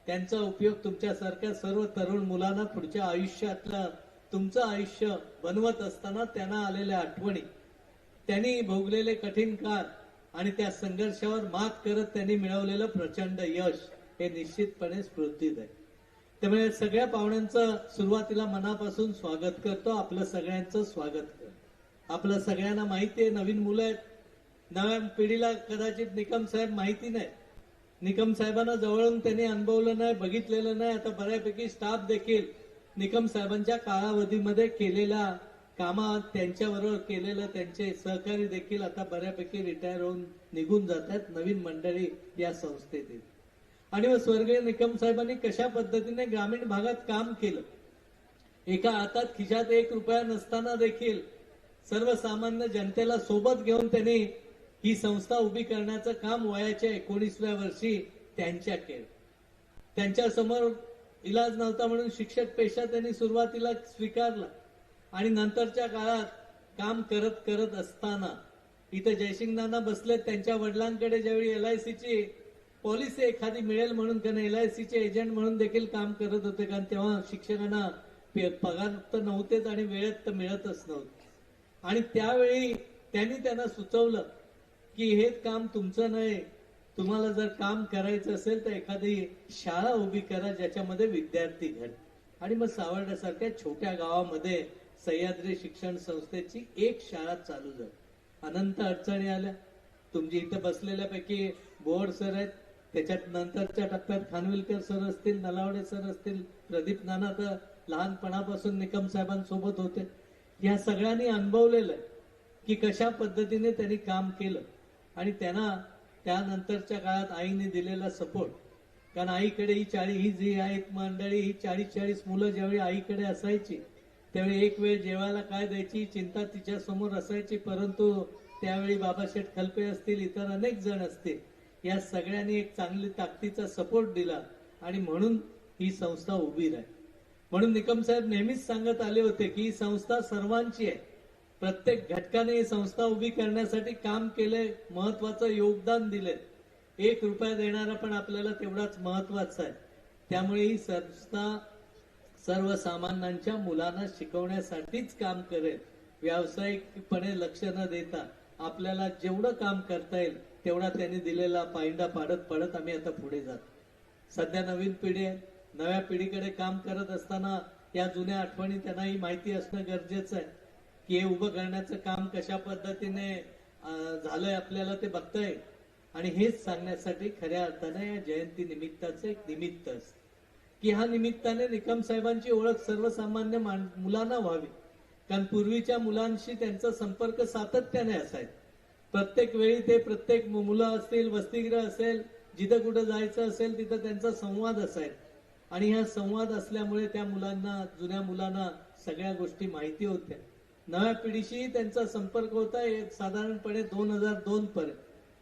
त्यांचा उपयोग तुमच्यासारख्या सर्व तरुण मुलांना पुढच्या आयुष्यातलं तुमचं आयुष्य बनवत असताना त्यांना आलेल्या आठवणी, त्यांनी भोगलेले कठीण काळ आणि त्या संघर्षावर मात करत त्यांनी मिळवलेलं प्रचंड यश हे निश्चितपणे स्फूर्तीत आहे. त्यामुळे सगळ्या पाहुण्यांचं सुरुवातीला मनापासून स्वागत करतो. आपलं सगळ्यांचं स्वागत करतो. आपलं सगळ्यांना माहिती आहे, नवीन मुलं आहेत, नव्या पिढीला कदाचित निकम साहेब माहिती नाही. निकम साहेबांना जवळून त्यांनी अनुभवलं नाही, बघितलेलं नाही. आता बऱ्यापैकी स्टाफ देखील निकम साहेबांच्या कालावधीमध्ये केलेल्या कामात, त्यांच्याबरोबर केलेलं त्यांचे सहकारी देखील आता बऱ्यापैकी रिटायर होऊन निघून जातात. नवीन मंडळी या संस्थेतील. आणि मग स्वर्गीय निकम साहेबांनी कशा पद्धतीने ग्रामीण भागात काम केलं, एका हातात खिशात 1 रुपया नसताना देखील सर्वसामान्य जनतेला सोबत घेऊन त्यांनी ही संस्था उभी करण्याचं काम वयाच्या 19व्या वर्षी त्यांच्या केलं. त्यांच्या समोर इलाज नव्हता म्हणून शिक्षक पेशा त्यांनी सुरुवातीला स्वीकारला आणि नंतरच्या काळात काम करत करत असताना इथं जयसिंग नाना बसलेत. त्यांच्या वडिलांकडे ज्यावेळी LICची पॉलिसी एखादी मिळेल म्हणून त्यांना LICचे एजंट म्हणून देखील काम करत होते. कारण तेव्हा शिक्षकांना पगार तर नव्हतेच आणि वेळेत तर मिळतच नव्हते. आणि त्यावेळी त्यांना सुचवलं की हे काम तुमचं नाही, तुम्हाला जर काम करायचं असेल तर एखादी शाळा उभी करा ज्याच्यामध्ये विद्यार्थी घड. आणि मग सावर्ड्यासारख्या छोट्या गावामध्ये सह्याद्री शिक्षण संस्थेची एक शाळा चालू झाली. अनंत अडचणी आल्या. तुमची इथं बसलेल्यापैकी बोर्ड सर आहेत, त्याच्यात नंतरच्या टप्प्यात खानविलकर सर असतील, नलावडे सर असतील, प्रदीप नाना तर लहानपणापासून निकम साहेबांसोबत होते. या सगळ्यांनी अनुभवलेलं आहे की कशा पद्धतीने त्यांनी काम केलं आणि त्यांना त्यानंतरच्या काळात आईने दिलेला सपोर्ट, कारण आईकडे ही जी आहेत मंडळी, ही 40 मुलं ज्यावेळी आईकडे असायची त्यावेळी एक वेळ जेवायला काय द्यायची चिंता तिच्या समोर असायची, परंतु त्यावेळी बाबाशेठ खलपे असतील, इतर अनेक जण असतील, या सगळ्यांनी एक चांगली ताकदीचा सपोर्ट दिला आणि म्हणून ही संस्था उभी राहील. म्हणून निकम साहेब नेहमीच सांगत आले होते की ही संस्था सर्वांची आहे. प्रत्येक घटकाने ही संस्था उभी करण्यासाठी काम केले, महत्वाचं योगदान दिले. 1 रुपया देणारा पण आपल्याला तेवढाच महत्वाचा आहे. त्यामुळे ही संस्था सर्वसामान्यांच्या मुलांना शिकवण्यासाठीच काम करेल. व्यावसायिकपणे लक्ष न देता आपल्याला जेवढं काम करता येईल तेवढा त्यांनी दिलेला पायंडा पाडत आम्ही आता पुढे जातो. सध्या नवीन पिढी आहे. नव्या पिढीकडे काम करत असताना या जुन्या आठवणी त्यांनाही माहिती असणं गरजेचं आहे की हे उभं करण्याचं काम कशा पद्धतीने झालंय आपल्याला ते बघता येईल. आणि हेच सांगण्यासाठी खऱ्या अर्थाने या जयंती निमित्ताचं एक निमित्त असतं की ह्या निमित्ताने निकम साहेबांची ओळख सर्वसामान्य मुलांना व्हावी. कारण पूर्वीच्या मुलांशी त्यांचा संपर्क सातत्याने असायचा. प्रत्येक वेळी ते प्रत्येक मुलं असतील, वसतिगृह असेल, जिथं कुठं जायचं असेल तिथं त्यांचा संवाद असायचा. आणि हा संवाद असल्यामुळे त्या मुलांना, जुन्या मुलांना सगळ्या गोष्टी माहिती होत्या. नव्या पिढीशी त्यांचा संपर्क होता साधारणपणे 2002 पर्यंत.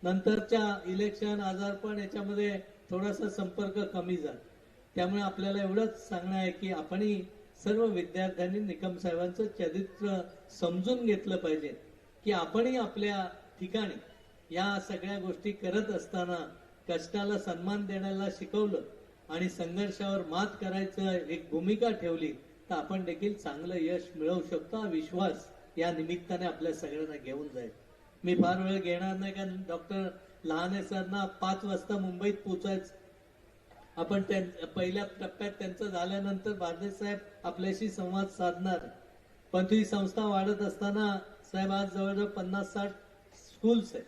नंतरच्या इलेक्शन, आजारपण याच्यामध्ये थोडासा संपर्क कमी झाला. त्यामुळे आपल्याला एवढंच सांगणं आहे की आपणही सर्व विद्यार्थ्यांनी निकम साहेबांचं चरित्र समजून घेतलं पाहिजे की आपणही आपल्या ठिकाणी या सगळ्या गोष्टी करत असताना कष्टाला सन्मान देण्याला शिकवलं आणि संघर्षावर मात करायचं एक भूमिका ठेवली तर आपण देखील चांगलं यश मिळवू शकतो. हा विश्वास या निमित्ताने आपल्या सगळ्यांना घेऊन जाईल. मी फार वेळ घेणार नाही कारण डॉक्टर लहाने सरना 5 वाजता मुंबईत पोहोचायचं. आपण पहिल्या टप्प्यात त्यांचं झाल्यानंतर भारदेश साहेब आपल्याशी संवाद साधणार. पण ही संस्था वाढत असताना साहेब आज जवळजवळ 50-60 स्कूल्स आहेत.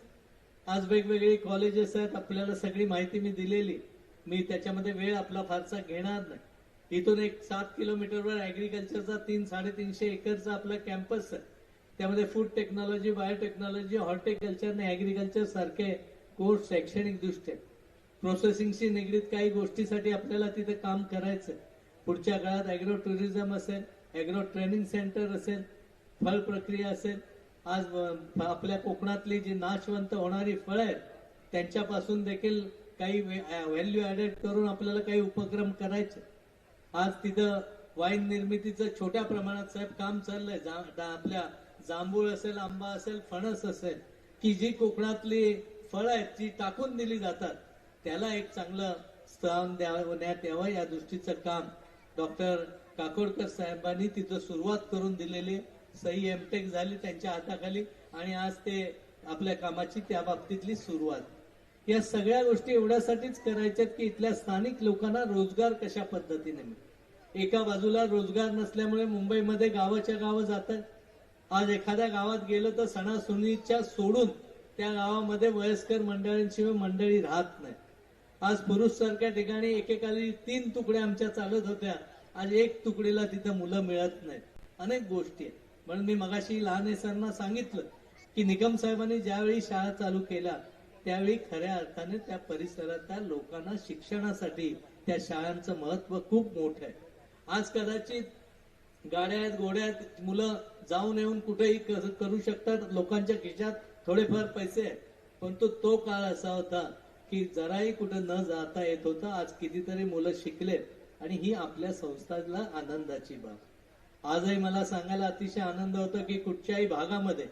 आज वेगवेगळी कॉलेजेस आहेत. आपल्याला सगळी माहिती मी दिलेली. मी त्याच्यामध्ये वेळ आपला फारसा घेणार नाही. इथून एक 7 किलोमीटरवर ऍग्रिकल्चरचा 300-350 एकरचा आपला कॅम्पस आहे. त्यामध्ये फूड टेक्नॉलॉजी, बायोटेक्नॉलॉजी, हॉर्टिकल्चर आणि ऍग्रिकल्चर सारखे कोर्स शैक्षणिक दृष्ट्या, प्रोसेसिंगशी निगडीत काही गोष्टीसाठी आपल्याला तिथे काम करायचं. पुढच्या काळात ऍग्रो टुरिझम असेल, ऍग्रो ट्रेनिंग सेंटर असेल, फळ प्रक्रिया असेल. आज आपल्या कोकणातली जी नाशवंत होणारी फळं आहेत त्यांच्यापासून देखील काही व्हॅल्यू ऍडेड करून आपल्याला काही उपक्रम करायचे. आज तिथं वाईन निर्मितीचं छोट्या प्रमाणात साहेब काम चाललंय. आपल्या जांभूळ असेल, आंबा असेल, फणस असेल की जी कोकणातली फळं आहेत जी टाकून दिली जातात त्याला एक चांगलं स्थान देण्यात यावं या दृष्टीचं काम डॉक्टर काकोडकर साहेबांनी तिथं सुरुवात करून दिलेली. सही एमटेक झाली त्यांच्या हाताखाली आणि आज ते आपल्या कामाची त्या बाबतीतली सुरुवात. या सगळ्या गोष्टी एवढ्यासाठीच करायच्यात की इथल्या स्थानिक लोकांना रोजगार कशा पद्धतीने मिळेल. एका बाजूला रोजगार नसल्यामुळे मुंबईमध्ये गावाच्या गावं जातात. आज एखाद्या गावात गेलं तर सणासुदीच्या सोडून त्या गावामध्ये वयस्कर मंडळींशिवाय मंडळी राहत नाही. आज पुरुष सारख्या ठिकाणी एकेकाळी 3 तुकड्या आमच्या चालत होत्या. आज 1 तुकडीला तिथं मुलं मिळत नाहीत. अनेक गोष्टी आहेत. म्हणून मी मगाशी लहाने सरना सांगितलं की निकम साहेबांनी ज्यावेळी शाळा चालू केल्या त्यावेळी खऱ्या अर्थाने त्या परिसरातल्या लोकांना शिक्षणासाठी त्या शाळांचं महत्व खूप मोठं आहे. आज कदाचित गाड्यात गोड्यात मुलं जाऊन येऊन कुठेही करू शकतात. लोकांच्या खिशात थोडेफार पैसे आहेत. पण तो काळ असा होता की जराही कुठं न जाता येत होतं. आज कितीतरी मुलं शिकलेत आणि ही आपल्या संस्थेला आनंदाची बाब. आजही मला सांगायला अतिशय आनंद होतो की कुठच्याही भागामध्ये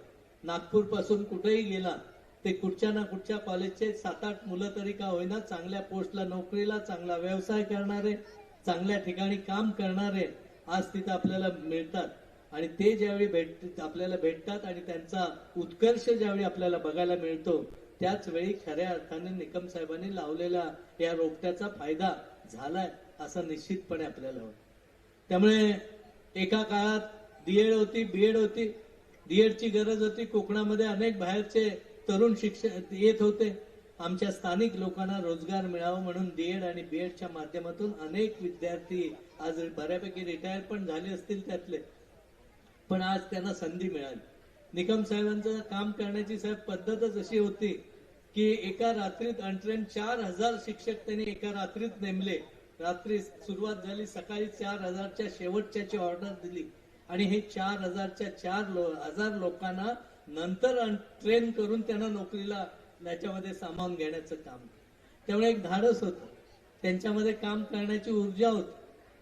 नागपूर पासून कुठेही गेला ते कुठच्या ना कुठच्या कॉलेजचे 7-8 मुलं तरी का होईना चांगल्या पोस्टला नोकरीला, चांगला व्यवसाय करणारे, चांगल्या ठिकाणी काम करणारे आज तिथं आपल्याला मिळतात. आणि ते ज्यावेळी आपल्याला भेटतात आणि त्यांचा उत्कर्ष ज्यावेळी आपल्याला बघायला मिळतो त्याच वेळी खऱ्या अर्थाने निकम साहेबांनी लावलेला या रोपट्याचा फायदा झालाय असं निश्चितपणे आपल्याला वाटतं. त्यामुळे एका काळात डीएड होती, बीएड होती, डीएडची गरज होती. कोकणामध्ये अनेक बाहेरचे तरुण शिक्षक येत होते. आमच्या स्थानिक लोकांना रोजगार मिळावा म्हणून डीएड आणि बीएडच्या माध्यमातून अनेक विद्यार्थी आज बऱ्यापैकी रिटायर पण झाले असतील त्यातले, पण आज त्यांना संधी मिळाली. निकम साहेबांचं काम करण्याची साहेब पद्धतच अशी होती की एका रात्रीत अनट्रेन 4,000 शिक्षक त्यांनी एका रात्रीत नेमले. रात्री सुरुवात झाली, सकाळी 4,000च्या शेवटच्याची ऑर्डर दिली आणि हे 4,000 लोकांना नंतर ट्रेन करून त्यांना नोकरीला याच्यामध्ये सामावून घेण्याचं काम. त्यामुळे एक धाडस होतं, त्यांच्यामध्ये काम करण्याची ऊर्जा होती.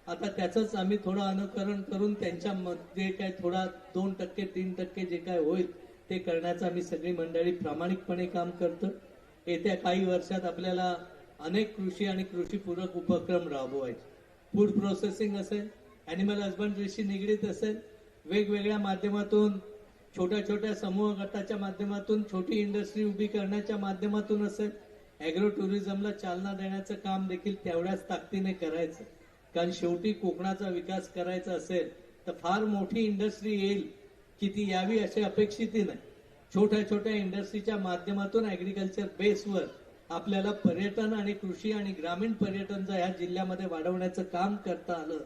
आता त्याचंच आम्ही थोडं अनुकरण करून त्यांच्यामध्ये काय थोडा 2% 3% जे काय होईल ते करण्याचं आम्ही सगळी मंडळी प्रामाणिकपणे काम करतो. येत्या काही वर्षात आपल्याला अनेक कृषी आणि कृषीपूरक उपक्रम राबवायचे. फूड प्रोसेसिंग असेल, अॅनिमल हजबंड्रीशी निगडीत असेल, वेगवेगळ्या माध्यमातून छोट्या छोट्या समूह गटाच्या माध्यमातून छोटी इंडस्ट्री उभी करण्याच्या माध्यमातून असेल, ॲग्रो टुरिझमला चालना देण्याचं काम देखील तेवढ्याच ताकदीने करायचं. कारण शेवटी कोकणाचा विकास करायचा असेल तर फार मोठी इंडस्ट्री येईल की ती यावी अशी अपेक्षितही नाही. छोट्या छोट्या इंडस्ट्रीच्या माध्यमातून ऍग्रिकल्चर बेसवर आपल्याला पर्यटन आणि कृषी आणि ग्रामीण पर्यटन जर ह्या जिल्ह्यामध्ये वाढवण्याचं काम करता आलं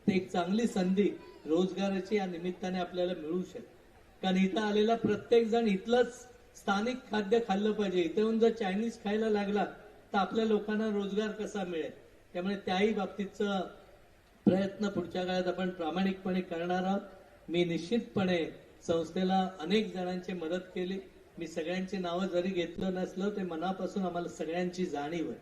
तर एक चांगली संधी रोजगाराची या निमित्ताने आपल्याला मिळू शकते. कारण इथं आलेला प्रत्येक जण इथलंच स्थानिक खाद्य खाल्लं पाहिजे. इथे येऊन जर चायनीज खायला लागला तर आपल्या लोकांना रोजगार कसा मिळेल. त्यामुळे त्याही बाबतीतचा प्रयत्न पुढच्या काळात आपण प्रामाणिकपणे करणार आहोत. मी निश्चितपणे संस्थेला अनेक जणांची मदत केली. मी सगळ्यांची नावं जरी घेतलं नसलं ते मनापासून आम्हाला सगळ्यांची जाणीव आहे.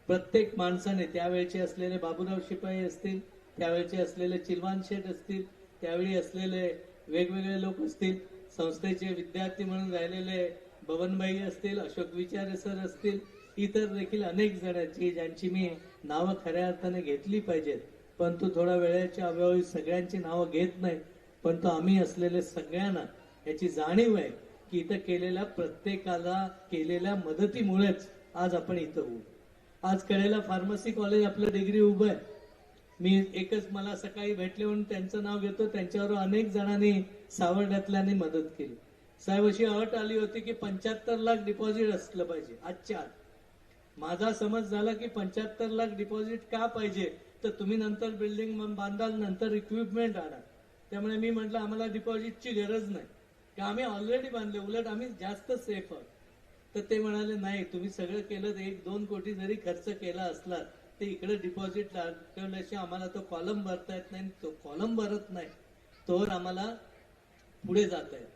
प्रत्येक माणसाने त्यावेळचे असलेले बाबूराव शिपाई असतील, त्यावेळचे असलेले चिलवान शेठ असतील, त्यावेळी असलेले वेगवेगळे लोक असतील, संस्थेचे विद्यार्थी म्हणून राहिलेले बबनबाई असतील, अशोक विचारे सर असतील, इतर देखील अनेक जण आहेत ज्यांची मी नावं खऱ्या अर्थाने घेतली पाहिजेत. परंतु थोडा वेळेच्या अभावी सगळ्यांची नावं घेत नाही. परंतु आम्ही असलेले सगळ्यांना याची जाणीव आहे की इथं केलेल्या प्रत्येकाला केलेल्या मदतीमुळेच आज आपण इथं होऊ. आज कडेला फार्मसी कॉलेज आपलं डिग्री उभं आहे. मी एकच मला सकाळी भेटले म्हणून त्यांचं नाव घेतो. त्यांच्यावर अनेक जणांनी सावर्ड्यातल्यानी मदत केली. साहेब अशी अट आली होती की 75 लाख डिपॉझिट असलं पाहिजे आजच्या आज. माझा समज झाला की 75 लाख डिपॉझिट का पाहिजे तर तुम्ही नंतर बिल्डिंग बांधाल, नंतर इक्विपमेंट आणा. त्यामुळे मी म्हटलं आम्हाला डिपॉझिटची गरज नाही की आम्ही ऑलरेडी बांधले, उलट आम्ही जास्त सेफ आहोत. तर ते म्हणाले नाही, तुम्ही सगळं केलं तर 1-2 कोटी जरी खर्च केला असला ते इकडे डिपॉझिट ठेवल्याशिवाय आम्हाला तो कॉलम भरता येत नाही. तो कॉलम भरत नाही तोवर आम्हाला पुढे जाता येत.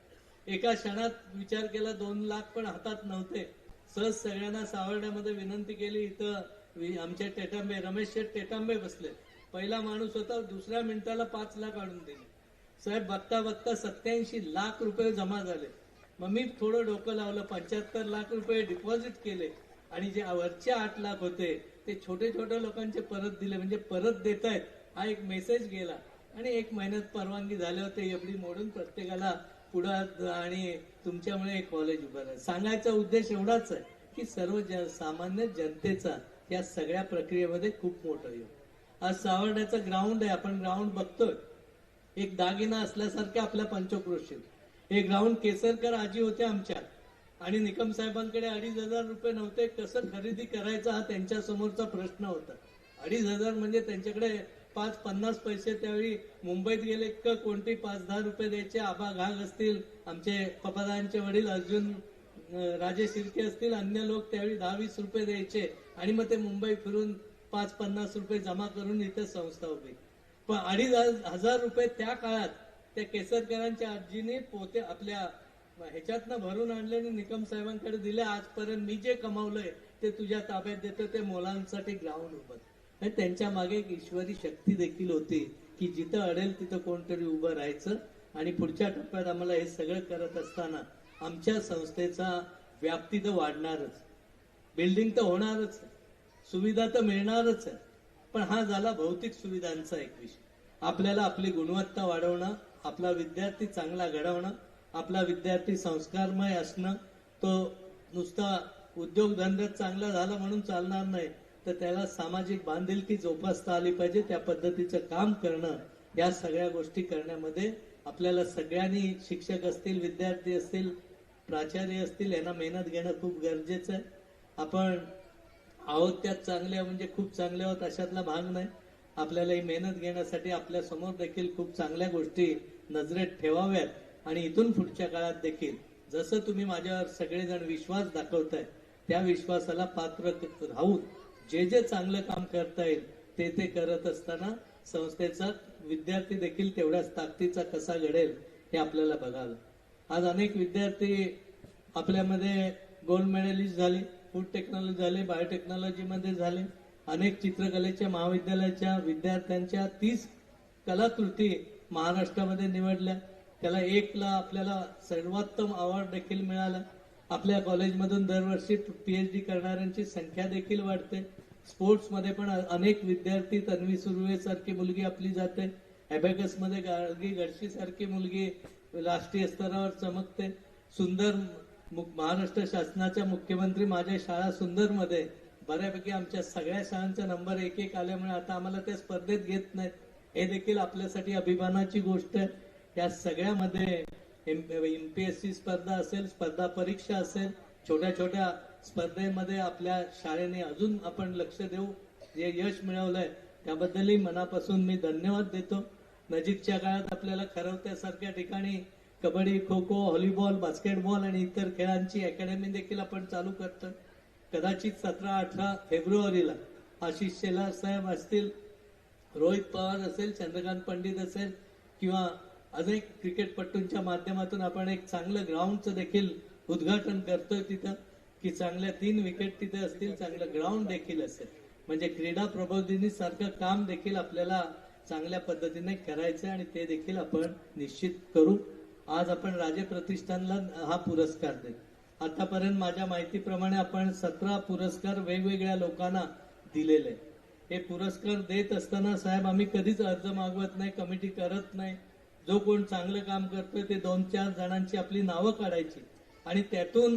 एका क्षणात विचार केला 2 लाख पण हातात नव्हते. सहज सगळ्यांना सावर्ड्यामध्ये विनंती केली. इथं आमचे टेटांबे रमेश शेठ टेटांबे बसले. पहिला माणूस होता, दुसऱ्या मिनिटाला 5 लाख आणून दिले. साहेब बघता बघता 87 लाख रुपये जमा झाले. मग मी थोडं डोकं लावलं, 75 लाख रुपये डिपॉझिट केले आणि जे वरचे 8 लाख होते ते छोटे छोटे लोकांचे परत दिले. म्हणजे परत देतायत हा एक मेसेज गेला आणि 1 महिन्यात परवानगी झाले होते. एफडी मोडून प्रत्येकाला पुढे आणि तुमच्यामुळे एक कॉलेज उभं राहील. सांगायचा उद्देश एवढाच आहे की सर्व सामान्य जनतेचा या सगळ्या प्रक्रियेमध्ये खूप मोठं योग. आज सावर्ड्याचं ग्राउंड आहे, आपण ग्राउंड बघतोय. एक दागिना असल्यासारखे आपल्या पंचक्रोशीत हे ग्राउंड केसरकर आजी होते आमच्या आणि निकम साहेबांकडे 2,500 रुपये नव्हते. कसं खरेदी करायचा हा त्यांच्या समोरचा प्रश्न होता. 2,500 म्हणजे त्यांच्याकडे 5-50 पैसे. त्यावेळी मुंबईत गेले का कोणते 5-10 रुपये द्यायचे. आबा घाग असतील, आमचे पपादांचे वडील अर्जुन राजे शिर्के असतील, अन्य लोक त्यावेळी 10-20 रुपये द्यायचे आणि मग ते मुंबई फिरून 5-50 रुपये जमा करून इथे संस्था उभी. पण 2,500 रुपये त्या काळात त्या केसरकरांच्या आजीने पोते आपल्या ह्याच्यातनं भरून आणले आणि निकम साहेबांकडे दिले. आजपर्यंत मी जे कमावलंय ते तुझ्या ताब्यात देतो. ते मुलांसाठी ग्राउंड उभं. त्यांच्या मागे एक ईश्वरी शक्ती देखील होती की जिथं अडेल तिथं कोणतरी उभं राहायचं. आणि पुढच्या टप्प्यात आम्हाला हे सगळं करत असताना आमच्या संस्थेचा व्याप्ती तर वाढणारच, बिल्डिंग तर होणारच, सुविधा तर मिळणारच आहे. पण हा झाला भौतिक सुविधांचा एक विषय. आपल्याला आपली गुणवत्ता वाढवणं, आपला विद्यार्थी चांगला घडवणं, आपला विद्यार्थी संस्कारमय असणं. तो नुसता उद्योगधंद्यात चांगला झाला म्हणून चालणार नाही, तर त्याला सामाजिक बांधिलकी जोपासता आली पाहिजे. त्या पद्धतीचं काम करणं, या सगळ्या गोष्टी करण्यामध्ये आपल्याला सगळ्यांनी, शिक्षक असतील, विद्यार्थी असतील, प्राचार्य असतील, यांना मेहनत घेणं खूप गरजेचं आहे. आपण आहोत त्यात चांगले म्हणजे खूप चांगले आहोत अशातला भाग नाही. आपल्याला ही मेहनत घेण्यासाठी आपल्या समोर देखील खूप चांगल्या गोष्टी नजरेत ठेवाव्यात आणि इथून पुढच्या काळात देखील जसं तुम्ही माझ्यावर सगळेजण विश्वास दाखवताय त्या विश्वासाला पात्र राहून जे जे चांगलं काम करता येईल ते करत असताना संस्थेचा विद्यार्थी देखील तेवढ्याच ताकदीचा कसा घडेल हे आपल्याला बघायला. आज अनेक विद्यार्थी आपल्यामध्ये गोल्ड मेडलिस्ट झाले, फूड टेक्नॉलॉजी झाले, बायोटेक्नॉलॉजीमध्ये झाले. अनेक चित्रकलेच्या महाविद्यालयाच्या विद्यार्थ्यांच्या 30 कलाकृती महाराष्ट्रामध्ये निवडल्या. त्याला एकला आपल्याला सर्वोत्तम अवॉर्ड देखील मिळाला. आपल्या कॉलेजमधून दरवर्षी PhD करणाऱ्यांची संख्या देखील वाढते. स्पोर्ट्समध्ये पण अनेक विद्यार्थी, तन्वी सुर्वे सारखी मुलगी आपली जाते, अबॅकस मध्ये गार्गी गडशी सारखी मुलगी राष्ट्रीय स्तरावर चमकते. सुंदर महाराष्ट्र शासनाच्या मुख्यमंत्री माझ्या शाळा सुंदर मध्ये बऱ्यापैकी आमच्या सगळ्या शाळांचा नंबर 1-1 आल्यामुळे आता आम्हाला त्या स्पर्धेत घेत नाहीत. हे देखील आपल्यासाठी अभिमानाची गोष्ट आहे. या सगळ्यामध्ये MPSC स्पर्धा असेल, स्पर्धा परीक्षा असेल, छोट्या छोट्या स्पर्धेमध्ये आपल्या शाळेने अजून आपण लक्ष देऊ. जे यश मिळवलंय त्याबद्दलही मनापासून मी धन्यवाद देतो. नजीकच्या काळात आपल्याला खरवत्यासारख्या ठिकाणी कबड्डी, खो खो, व्हॉलीबॉल, बास्केटबॉल आणि इतर खेळांची अकॅडमी देखील आपण चालू करतो. कदाचित 17-18 फेब्रुवारीला आशिष शेलार साहेब असतील, रोहित पवार असेल, चंद्रकांत पंडित असेल किंवा अनेक क्रिकेटपटूंच्या माध्यमातून आपण एक चांगलं ग्राउंडचं देखील उद्घाटन करतोय तिथं, की चांगल्या 3 विकेट तिथे असतील, चांगलं ग्राउंड देखील असेल. म्हणजे क्रीडा प्रबोधिनी सारखं काम देखील आपल्याला चांगल्या पद्धतीने करायचं आणि ते देखील आपण निश्चित करू. आज आपण राजे प्रतिष्ठानला हा पुरस्कार देऊ. आतापर्यंत माझ्या माहितीप्रमाणे आपण 17 पुरस्कार वेगवेगळ्या लोकांना दिलेले. हे पुरस्कार देत असताना साहेब आम्ही कधीच अर्ज मागवत नाही, कमिटी करत नाही. जो कोण चांगलं काम करतोय ते 2-4 जणांची आपली नावं काढायची आणि त्यातून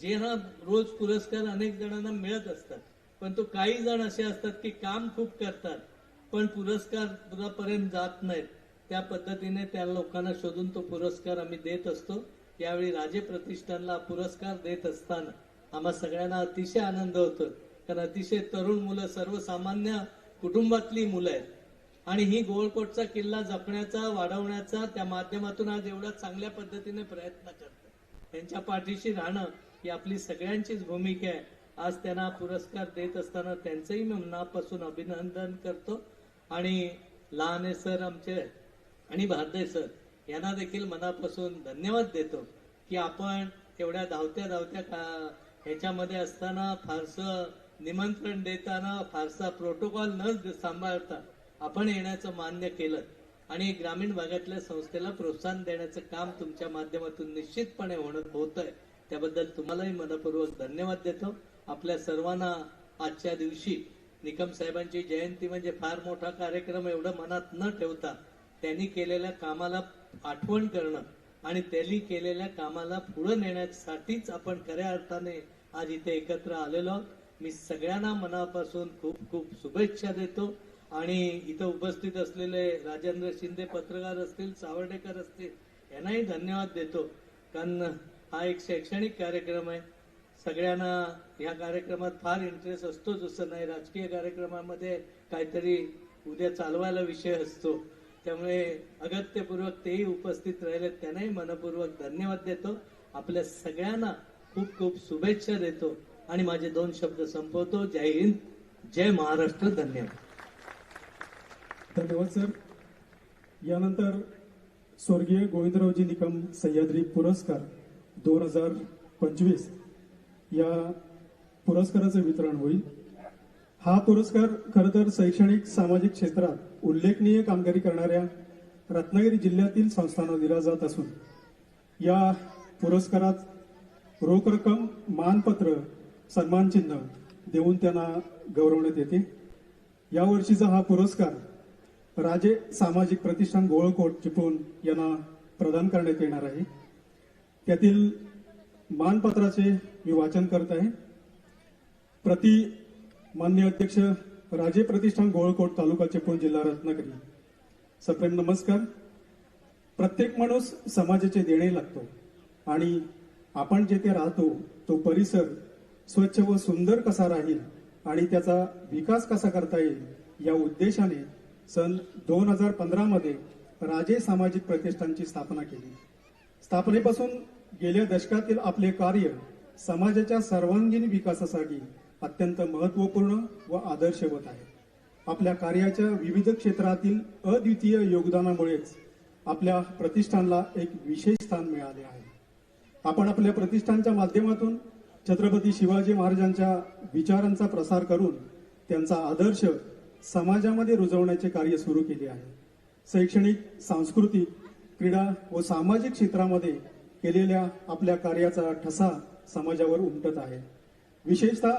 जे हा रोज पुरस्कार अनेक जणांना मिळत असतात, पण तो काही जण असे असतात की काम खूप करतात पण पुरस्कार पर्यंत जात नाहीत. त्या पद्धतीने त्या लोकांना शोधून तो पुरस्कार आम्ही देत असतो. यावेळी राजे प्रतिष्ठानला पुरस्कार देत असताना आम्हा सगळ्यांना अतिशय आनंद होतो, कारण अतिशय तरुण मुलं, सर्वसामान्य कुटुंबातली मुलं आहेत आणि ही गोळकोटचा किल्ला जपण्याचा, वाढवण्याचा त्या माध्यमातून आज एवढ्या चांगल्या पद्धतीने प्रयत्न करतात. त्यांच्या पाठीशी राहणं ही आपली सगळ्यांचीच भूमिका आहे. आज त्यांना पुरस्कार देत असताना त्यांचंही मी मनापासून अभिनंदन करतो आणि लहाने सर आमचे आणि भारदे सर यांना देखील मनापासून धन्यवाद देतो की आपण एवढ्या धावत्या ह्याच्यामध्ये असताना, फारसं निमंत्रण देताना, फारसा प्रोटोकॉल न सांभाळता आपण येण्याचं मान्य केलं आणि ग्रामीण भागातल्या संस्थेला प्रोत्साहन देण्याचं काम तुमच्या माध्यमातून निश्चितपणे होत आहे. त्याबद्दल तुम्हालाही मनपूर्वक धन्यवाद देतो. आपल्या सर्वांना आजच्या दिवशी निकम साहेबांची जयंती म्हणजे फार मोठा कार्यक्रम एवढं मनात न ठेवता त्यांनी केलेल्या कामाला आठवण करणं आणि त्यांनी केलेल्या कामाला पुढे नेण्यासाठीच आपण खऱ्या अर्थाने आज इथे एकत्र आलेलो आहोत. मी सगळ्यांना मनापासून खूप खूप शुभेच्छा देतो आणि इथं उपस्थित असलेले राजेंद्र शिंदे पत्रकार असतील, सावर्डेकर असतील यांनाही धन्यवाद देतो, कारण हा एक शैक्षणिक कार्यक्रम आहे. सगळ्यांना या कार्यक्रमात फार इंटरेस्ट असतोच असं नाही. राजकीय कार्यक्रमामध्ये काहीतरी उद्या चालवायला विषय असतो, त्यामुळे अगत्यपूर्वक तेही उपस्थित राहिले, त्यांनाही मनपूर्वक धन्यवाद देतो. आपल्या सगळ्यांना खूप खूप शुभेच्छा देतो आणि माझे 2 शब्द संपवतो. जय हिंद, जय महाराष्ट्र. धन्यवाद. धन्यवाद सर. यानंतर स्वर्गीय गोविंदरावजी निकम सह्याद्री पुरस्कार 2025 या पुरस्काराचे वितरण होईल. हा पुरस्कार खरं तर शैक्षणिक सामाजिक क्षेत्रात उल्लेखनीय कामगिरी करणाऱ्या रत्नागिरी जिल्ह्यातील संस्थांना दिला जात असून या पुरस्कारात रोख रक्कम, मानपत्र, सन्मानचिन्ह देऊन त्यांना गौरवण्यात येते. यावर्षीचा हा पुरस्कार राजे सामाजिक प्रतिष्ठान गोळकोट चिपळूण यांना प्रदान करण्यात येणार आहे. त्यातील मानपत्राचे मी वाचन करत आहे. प्रति मान्य अध्यक्ष राजे प्रतिष्ठान गोळकोट तालुका चिपळूण जिल्हा रत्नागिरी. सप्रेम नमस्कार. प्रत्येक माणूस समाजाचे देणे लागतो आणि आपण जेथे राहतो तो परिसर स्वच्छ व सुंदर कसा राहील आणि त्याचा विकास कसा करता येईल या उद्देशाने सन 2015 मध्ये राजे सामाजिक प्रतिष्ठानची स्थापना केली. स्थापनेपासून गेल्या दशकातील आपले कार्य समाजाच्या सर्वांगीण विकासासाठी अत्यंत महत्त्वपूर्ण व आदर्शवत आहे. आपल्या कार्याच्या विविध क्षेत्रातील अद्वितीय योगदानामुळेच आपल्या प्रतिष्ठानला एक विशेष स्थान मिळाले आहे. आपण आपल्या प्रतिष्ठानच्या माध्यमातून छत्रपती शिवाजी महाराजांच्या विचारांचा प्रसार करून त्यांचा आदर्श समाजामध्ये रुजवण्याचे कार्य सुरू केले आहे. शैक्षणिक, सांस्कृतिक, क्रीडा व सामाजिक क्षेत्रामध्ये केलेल्या आपल्या कार्याचा ठसा समाजावर उमटत आहे. विशेषतः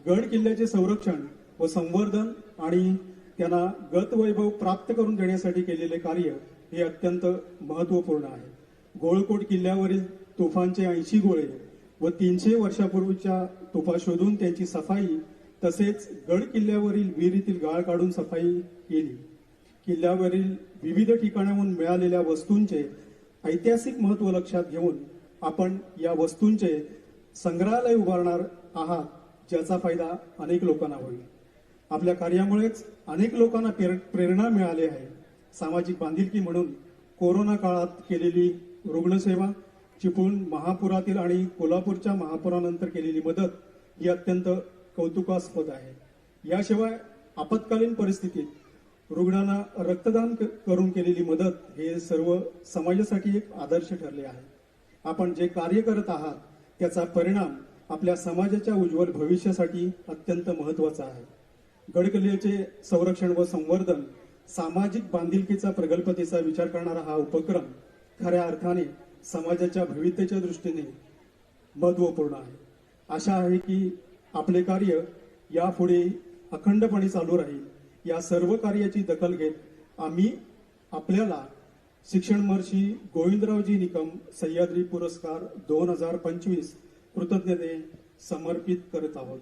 गड किल्ल्याचे संरक्षण व संवर्धन आणि त्यांना गतवैभव प्राप्त करून देण्यासाठी केलेले कार्य हे अत्यंत महत्त्वपूर्ण आहे. गोळकोट किल्ल्यावरील तोफांचे 80 गोळे व 300 वर्षापूर्वीच्या तोफा शोधून त्यांची सफाई, तसेच गड किल्ल्यावरील विहिरीतील गाळ काढून सफाई केली. किल्ल्यावरील विविध ठिकाणाहून मिळालेल्या वस्तूंचे ऐतिहासिक महत्त्व लक्षात घेऊन आपण या वस्तूंचे संग्रहालय उभारणार आहात, ज्याचा फायदा अनेक लोकांना होईल. आपल्या कार्यामुळेच अनेक लोकांना प्रेरणा मिळाली आहे. सामाजिक बांधिलकी म्हणून कोरोना काळात केलेली रुग्णसेवा, चिपळूण महापुरातील आणि कोल्हापूरच्या महापुरानंतर केलेली मदत ही अत्यंत कौतुकास्पद आहे. याशिवाय आपत्कालीन परिस्थितीत रुग्णांना रक्तदान करून केलेली मदत हे सर्व समाजासाठी एक आदर्श ठरले आहे. आपण जे कार्य करत आहात त्याचा परिणाम आपल्या समाजाच्या उज्ज्वल भविष्यासाठी अत्यंत महत्त्वाचा आहे. गडकिल्ल्याचे संरक्षण व संवर्धन, सामाजिक बांधिलकीचा प्रगल्भतेचा विचार करणारा हा उपक्रम खऱ्या अर्थाने समाजाच्या भविष्याच्या दृष्टीने महत्त्वपूर्ण आहे. आशा आहे की आपले कार्य यापुढे अखंडपणे चालू राहील. या सर्व कार्याची दखल घेत आम्ही आपल्याला शिक्षण महर्षी गोविंदरावजी निकम सह्याद्री पुरस्कार 2025 कृतज्ञते समर्पित करत आहोत.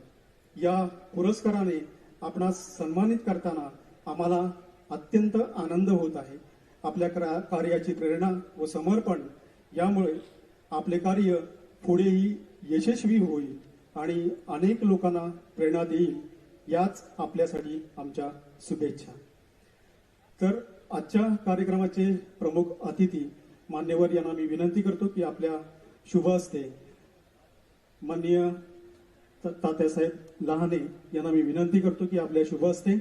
या पुरस्काराने आपणास सन्मानित करताना आम्हाला अत्यंत आनंद होत आहे. आपल्या कार्याची प्रेरणा व समर्पण यामुळे आपले कार्य पुढेही यशस्वी होईल आणि अनेक लोकांना प्रेरणा देईल. याच आपल्यासाठी आमच्या शुभेच्छा. तर आजच्या कार्यक्रमाचे प्रमुख अतिथी मान्यवर यांना मी विनंती करतो की आपल्या शुभ हस्ते माननीय तात्यासाहेब लहाने यांना मी विनंती करतो की आपल्या शुभ हस्ते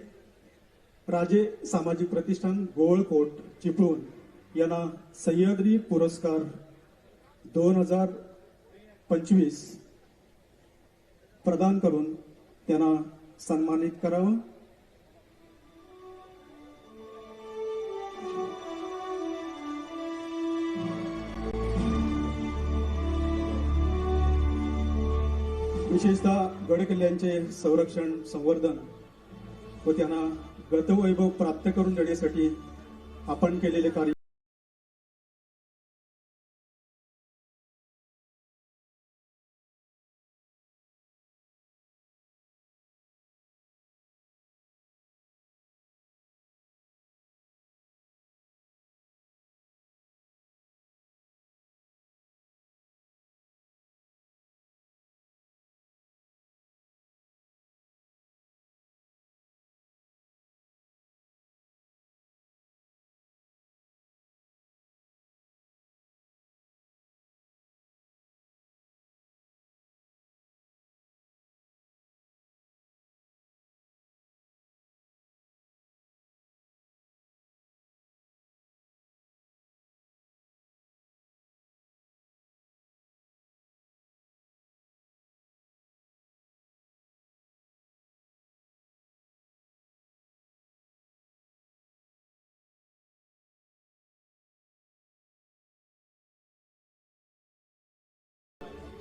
राजे सामाजिक प्रतिष्ठान गोळकोट चिपळूण यांना सह्याद्री पुरस्कार 2025 प्रदान करून त्यांना सन्मानित करावं. विशेषतः गडकिल्ल्यांचे संरक्षण, संवर्धन व त्यांना गतवैभव प्राप्त करून देण्यासाठी आपण केलेले कार्य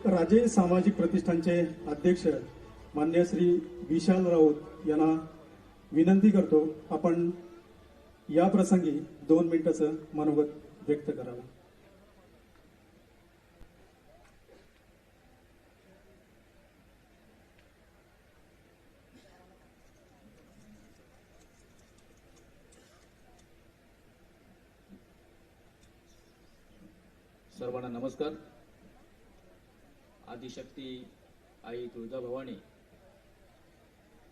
राजे सामाजिक प्रतिष्ठानचे अध्यक्ष मान्य श्री विशाल राऊत यांना विनंती करतो आपण या प्रसंगी 2 मिनिटाचं मनोगत व्यक्त करावं. सर्वांना नमस्कार. आदिशक्ती आई तुळजाभवानी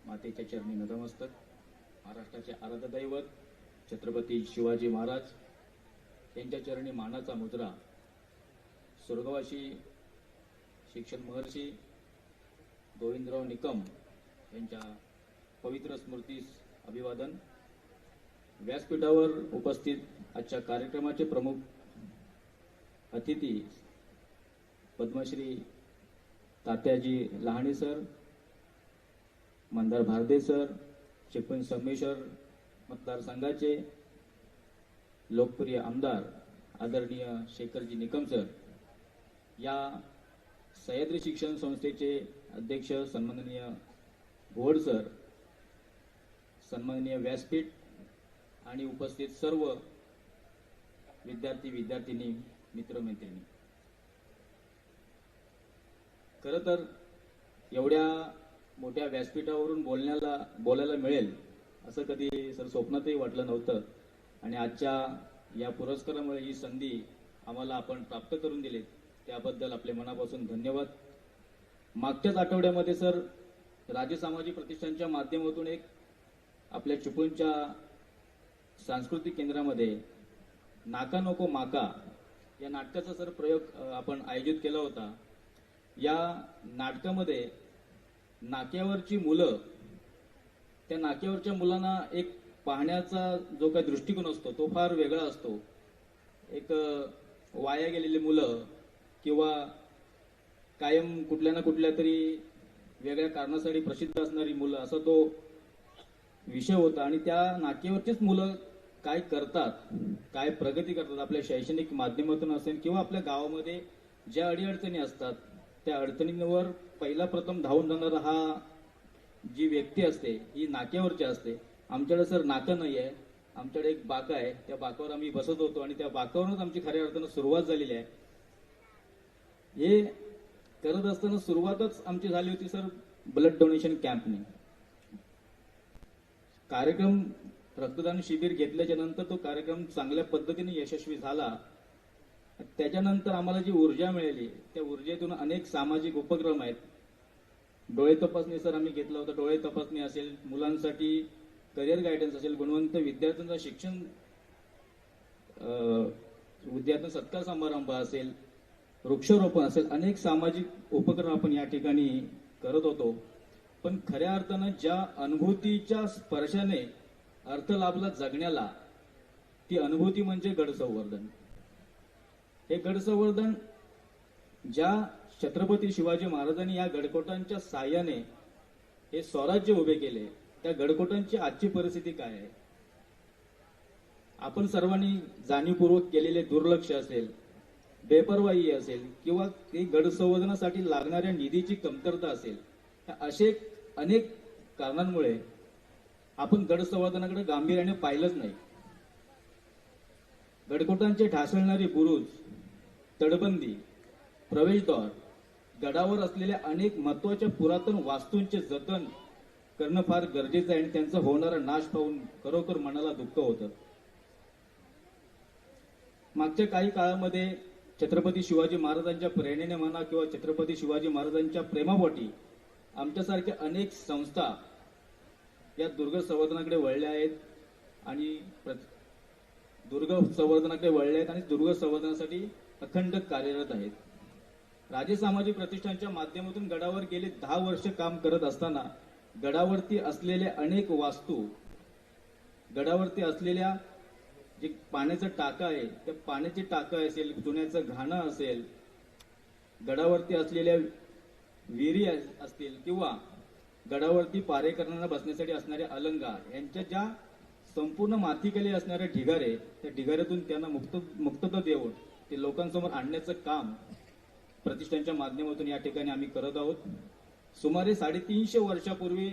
मातेच्या चरणी नतमस्तक. महाराष्ट्राचे आराध्य दैवत छत्रपती शिवाजी महाराज यांच्या चरणी मानाचा मुद्रा. स्वर्गवासी शिक्षण महर्षी गोविंदराव निकम यांच्या पवित्र स्मृतीस अभिवादन. व्यासपीठावर उपस्थित आजच्या कार्यक्रमाचे प्रमुख अतिथी पद्मश्री तात्याजी लहाणे सर, मंदार भारदे सर, चिपळूण संगमेश्वर मतदारसंघाचे लोकप्रिय आमदार आदरणीय शेखरजी निकम सर, या सह्याद्री शिक्षण संस्थेचे अध्यक्ष सन्माननीय भोड सर, सन्माननीय व्यासपीठ आणि उपस्थित सर्व विद्यार्थी विद्यार्थिनी, मित्रमैत्रिणी. खरं तर एवढ्या मोठ्या व्यासपीठावरून बोलायला मिळेल असं कधी सर स्वप्नातही वाटलं नव्हतं. आणि आजच्या या पुरस्कारामुळे ही संधी आम्हाला आपण प्राप्त करून दिली, त्याबद्दल आपले मनापासून धन्यवाद. मागच्याच आठवड्यामध्ये सर राज्य सामाजिक प्रतिष्ठानच्या माध्यमातून एक आपल्या चिपळूणच्या सांस्कृतिक केंद्रामध्ये नाका नको माका या नाटकाचा सर प्रयोग आपण आयोजित केला होता. या नाटकामध्ये नाक्यावरची मुलं, त्या नाक्यावरच्या मुलांना एक पाहण्याचा जो काही दृष्टिकोन असतो तो फार वेगळा असतो. एक वाया गेलेली मुलं किंवा कायम कुठल्या ना कुठल्या तरी वेगळ्या कारणासाठी प्रसिद्ध असणारी मुलं, असा तो विषय होता. आणि त्या नाक्यावरचीच मुलं काय करतात, काय प्रगती करतात आपल्या शैक्षणिक माध्यमातून असेल किंवा आपल्या गावामध्ये ज्या अडीअडचणी असतात त्या अडचणींवर पहिला प्रथम धावून जाणारा हा जी व्यक्ती असते ही नाक्यावरची असते. आमच्याकडे सर नाकं नाही आहे, आमच्याकडे एक बाका आहे. त्या बाकावर आम्ही बसत होतो आणि त्या बाकावरूनच आमची खऱ्या अर्थानं सुरुवात झालेली आहे. हे करत असताना सुरुवातच आमची झाली होती सर ब्लड डोनेशन कॅम्पने. कार्यक्रम रक्तदान शिबिर घेतल्याच्या नंतर तो कार्यक्रम चांगल्या पद्धतीने यशस्वी झाला. त्याच्यानंतर आम्हाला जी ऊर्जा मिळाली त्या ऊर्जेतून अनेक सामाजिक उपक्रम आहेत. डोळे तपासणी सर आम्ही घेतला होता. डोळे तपासणी असेल, मुलांसाठी करिअर गायडन्स असेल, गुणवंत विद्यार्थ्यांचं शिक्षण, विद्यार्थी सत्कार समारंभ असेल, वृक्षारोपण असेल, अनेक सामाजिक उपक्रम आपण या ठिकाणी करत होतो. पण खऱ्या अर्थानं ज्या अनुभूतीच्या स्पर्शाने अर्थ लाभला जगण्याला, ती अनुभूती म्हणजे गडसंवर्धन. हे गडसंवर्धन ज्या छत्रपती शिवाजी महाराजांनी या गडकोटांच्या साह्याने हे स्वराज्य उभे केले, त्या गडकोटांची आजची परिस्थिती काय आहे? आपण सर्वांनी जाणीवपूर्वक केलेले दुर्लक्ष असेल, बेपरवाई असेल किंवा ते गडसंवर्धनासाठी लागणाऱ्या निधीची कमतरता असेल, असे अनेक कारणांमुळे आपण गडसंवर्धनाकडे गांभीर्याने पाहिलंच नाही. गडकोटांचे ढासळणारी बुरुज, तटबंदी, प्रवेशद्वार, गडावर असलेल्या अनेक महत्वाच्या पुरातन वास्तूंचे जतन करणं फार गरजेचं आहे आणि त्यांचा होणारा नाश पाहून खरोखर मनाला दुःख होतं. मागच्या काही काळामध्ये छत्रपती शिवाजी महाराजांच्या प्रेरणेने म्हणा किंवा छत्रपती शिवाजी महाराजांच्या प्रेमापोटी आमच्यासारख्या अनेक संस्था या दुर्ग संवर्धनाकडे वळल्या आहेत आणि दुर्ग संवर्धनाकडे वळले आहेत आणि दुर्ग संवर्धनासाठी अखंड कार्यरत आहेत. राज्य सामाजिक प्रतिष्ठानच्या माध्यमातून गडावर गेले 10 वर्ष काम करत असताना गडावरती असलेल्या अनेक वास्तू, गडावरती असलेल्या जे पाण्याचं टाका आहे त्या पाण्याची टाका असेल, जुन्याचं घाणं असेल, गडावरती असलेल्या विहिरी असतील किंवा गडावरती पारेकरांना बसण्यासाठी असणारे अलंकार, यांच्या ज्या संपूर्ण मातीखाली असणारे ढिगारे, त्या ढिगाऱ्यातून त्यांना मुक्तता देऊन ते लोकांसमोर आणण्याचं काम प्रतिष्ठानच्या माध्यमातून या ठिकाणी आम्ही करत आहोत. सुमारे 350 वर्षापूर्वी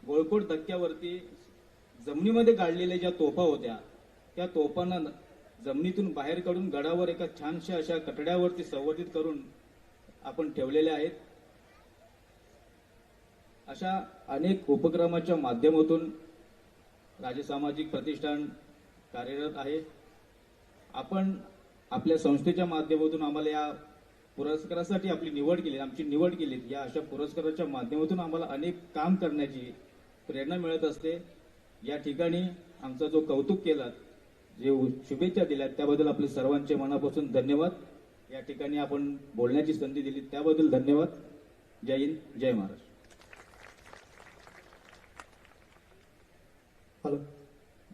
गोळकोट धक्क्यावरती जमिनीमध्ये गाडलेल्या ज्या तोफा होत्या, त्या तोफांना जमिनीतून बाहेर काढून गडावर एका छानशा अशा कठड्यावरती संवर्धित करून आपण ठेवलेल्या आहेत. अशा अनेक उपक्रमाच्या माध्यमातून राज्य सामाजिक प्रतिष्ठान कार्यरत आहे. आपण आपल्या संस्थेच्या माध्यमातून आम्हाला या पुरस्कारासाठी आपली निवड केली, आमची निवड केली. या अशा पुरस्काराच्या माध्यमातून आम्हाला अनेक काम करण्याची प्रेरणा मिळत असते. या ठिकाणी आमचा जो कौतुक केला, जे शुभेच्छा दिल्यात त्याबद्दल आपले सर्वांचे मनापासून धन्यवाद. या ठिकाणी आपण बोलण्याची संधी दिली त्याबद्दल धन्यवाद. जय हिंद, जय महाराष्ट्र. हॅलो,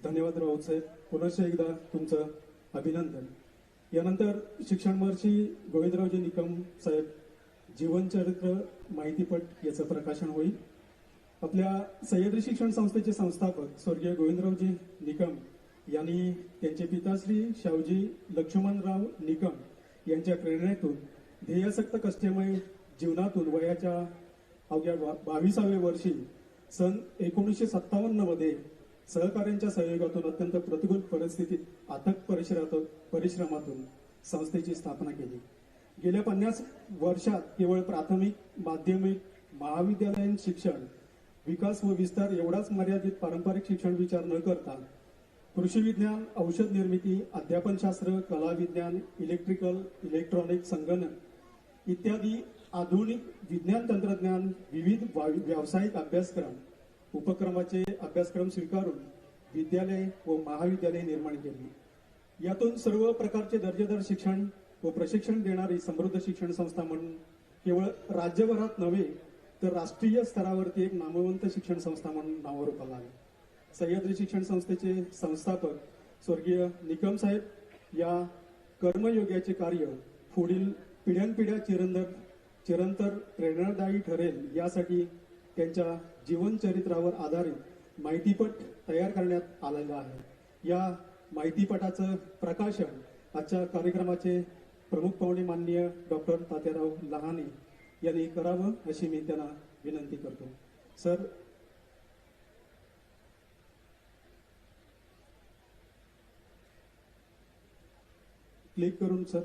धन्यवाद राऊत साहेब. पुनश्च एकदा तुमचं अभिनंदन. यानंतर शिक्षण महर्षी गोविंदरावजी निकम साहेब जीवनचरित्र माहितीपट याचं प्रकाशन होईल. आपल्या सह्याद्री शिक्षण संस्थेचे संस्थापक स्वर्गीय गोविंदरावजी निकम यांनी त्यांचे पिताश्री शाहूजी लक्ष्मणराव निकम यांच्या प्रेरणेतून ध्येयासक्त कष्टमय जीवनातून वयाच्या अवघ्या 22व्या वर्षी सन 1957 मध्ये सहकाऱ्यांच्या सहयोगातून अत्यंत प्रतिकूल परिस्थितीत अथक परिश्रमातून संस्थेची स्थापना केली. गेल्या 50 वर्षात केवळ प्राथमिक, माध्यमिक, महाविद्यालयीन शिक्षण, विकास व विस्तार एवढाच मर्यादित पारंपरिक शिक्षण विचार न करता कृषी विज्ञान, औषध निर्मिती, अध्यापनशास्त्र, कला विज्ञान, इलेक्ट्रिकल, इलेक्ट्रॉनिक, संगणक इत्यादी आधुनिक विज्ञान तंत्रज्ञान विविध व्यावसायिक उपक्रमाचे अभ्यासक्रम स्वीकारून विद्यालय व महाविद्यालय निर्माण केली. यातून सर्व प्रकारचे दर्जेदार शिक्षण व प्रशिक्षण देणारी समृद्ध शिक्षण संस्था म्हणून केवळ राज्यभरात नव्हे तर राष्ट्रीय स्तरावरती एक नामवंत शिक्षण संस्था म्हणून नावारूपाला आली. सह्याद्री शिक्षण संस्थेचे संस्थापक स्वर्गीय निकम साहेब या कर्मयोग्याचे कार्य पुढील पिढ्यानपिढ्या चिरंतर प्रेरणादायी ठरेल यासाठी त्यांच्या जीवनचरित्रावर आधारित माहितीपट तयार करण्यात आलेला आहे. या माहितीपटाचं प्रकाशन आजच्या कार्यक्रमाचे प्रमुख पाहुणे माननीय डॉक्टर तात्याराव लहाने यांनी करावं अशी मी त्यांना विनंती करतो. सर, क्लिक करून सर.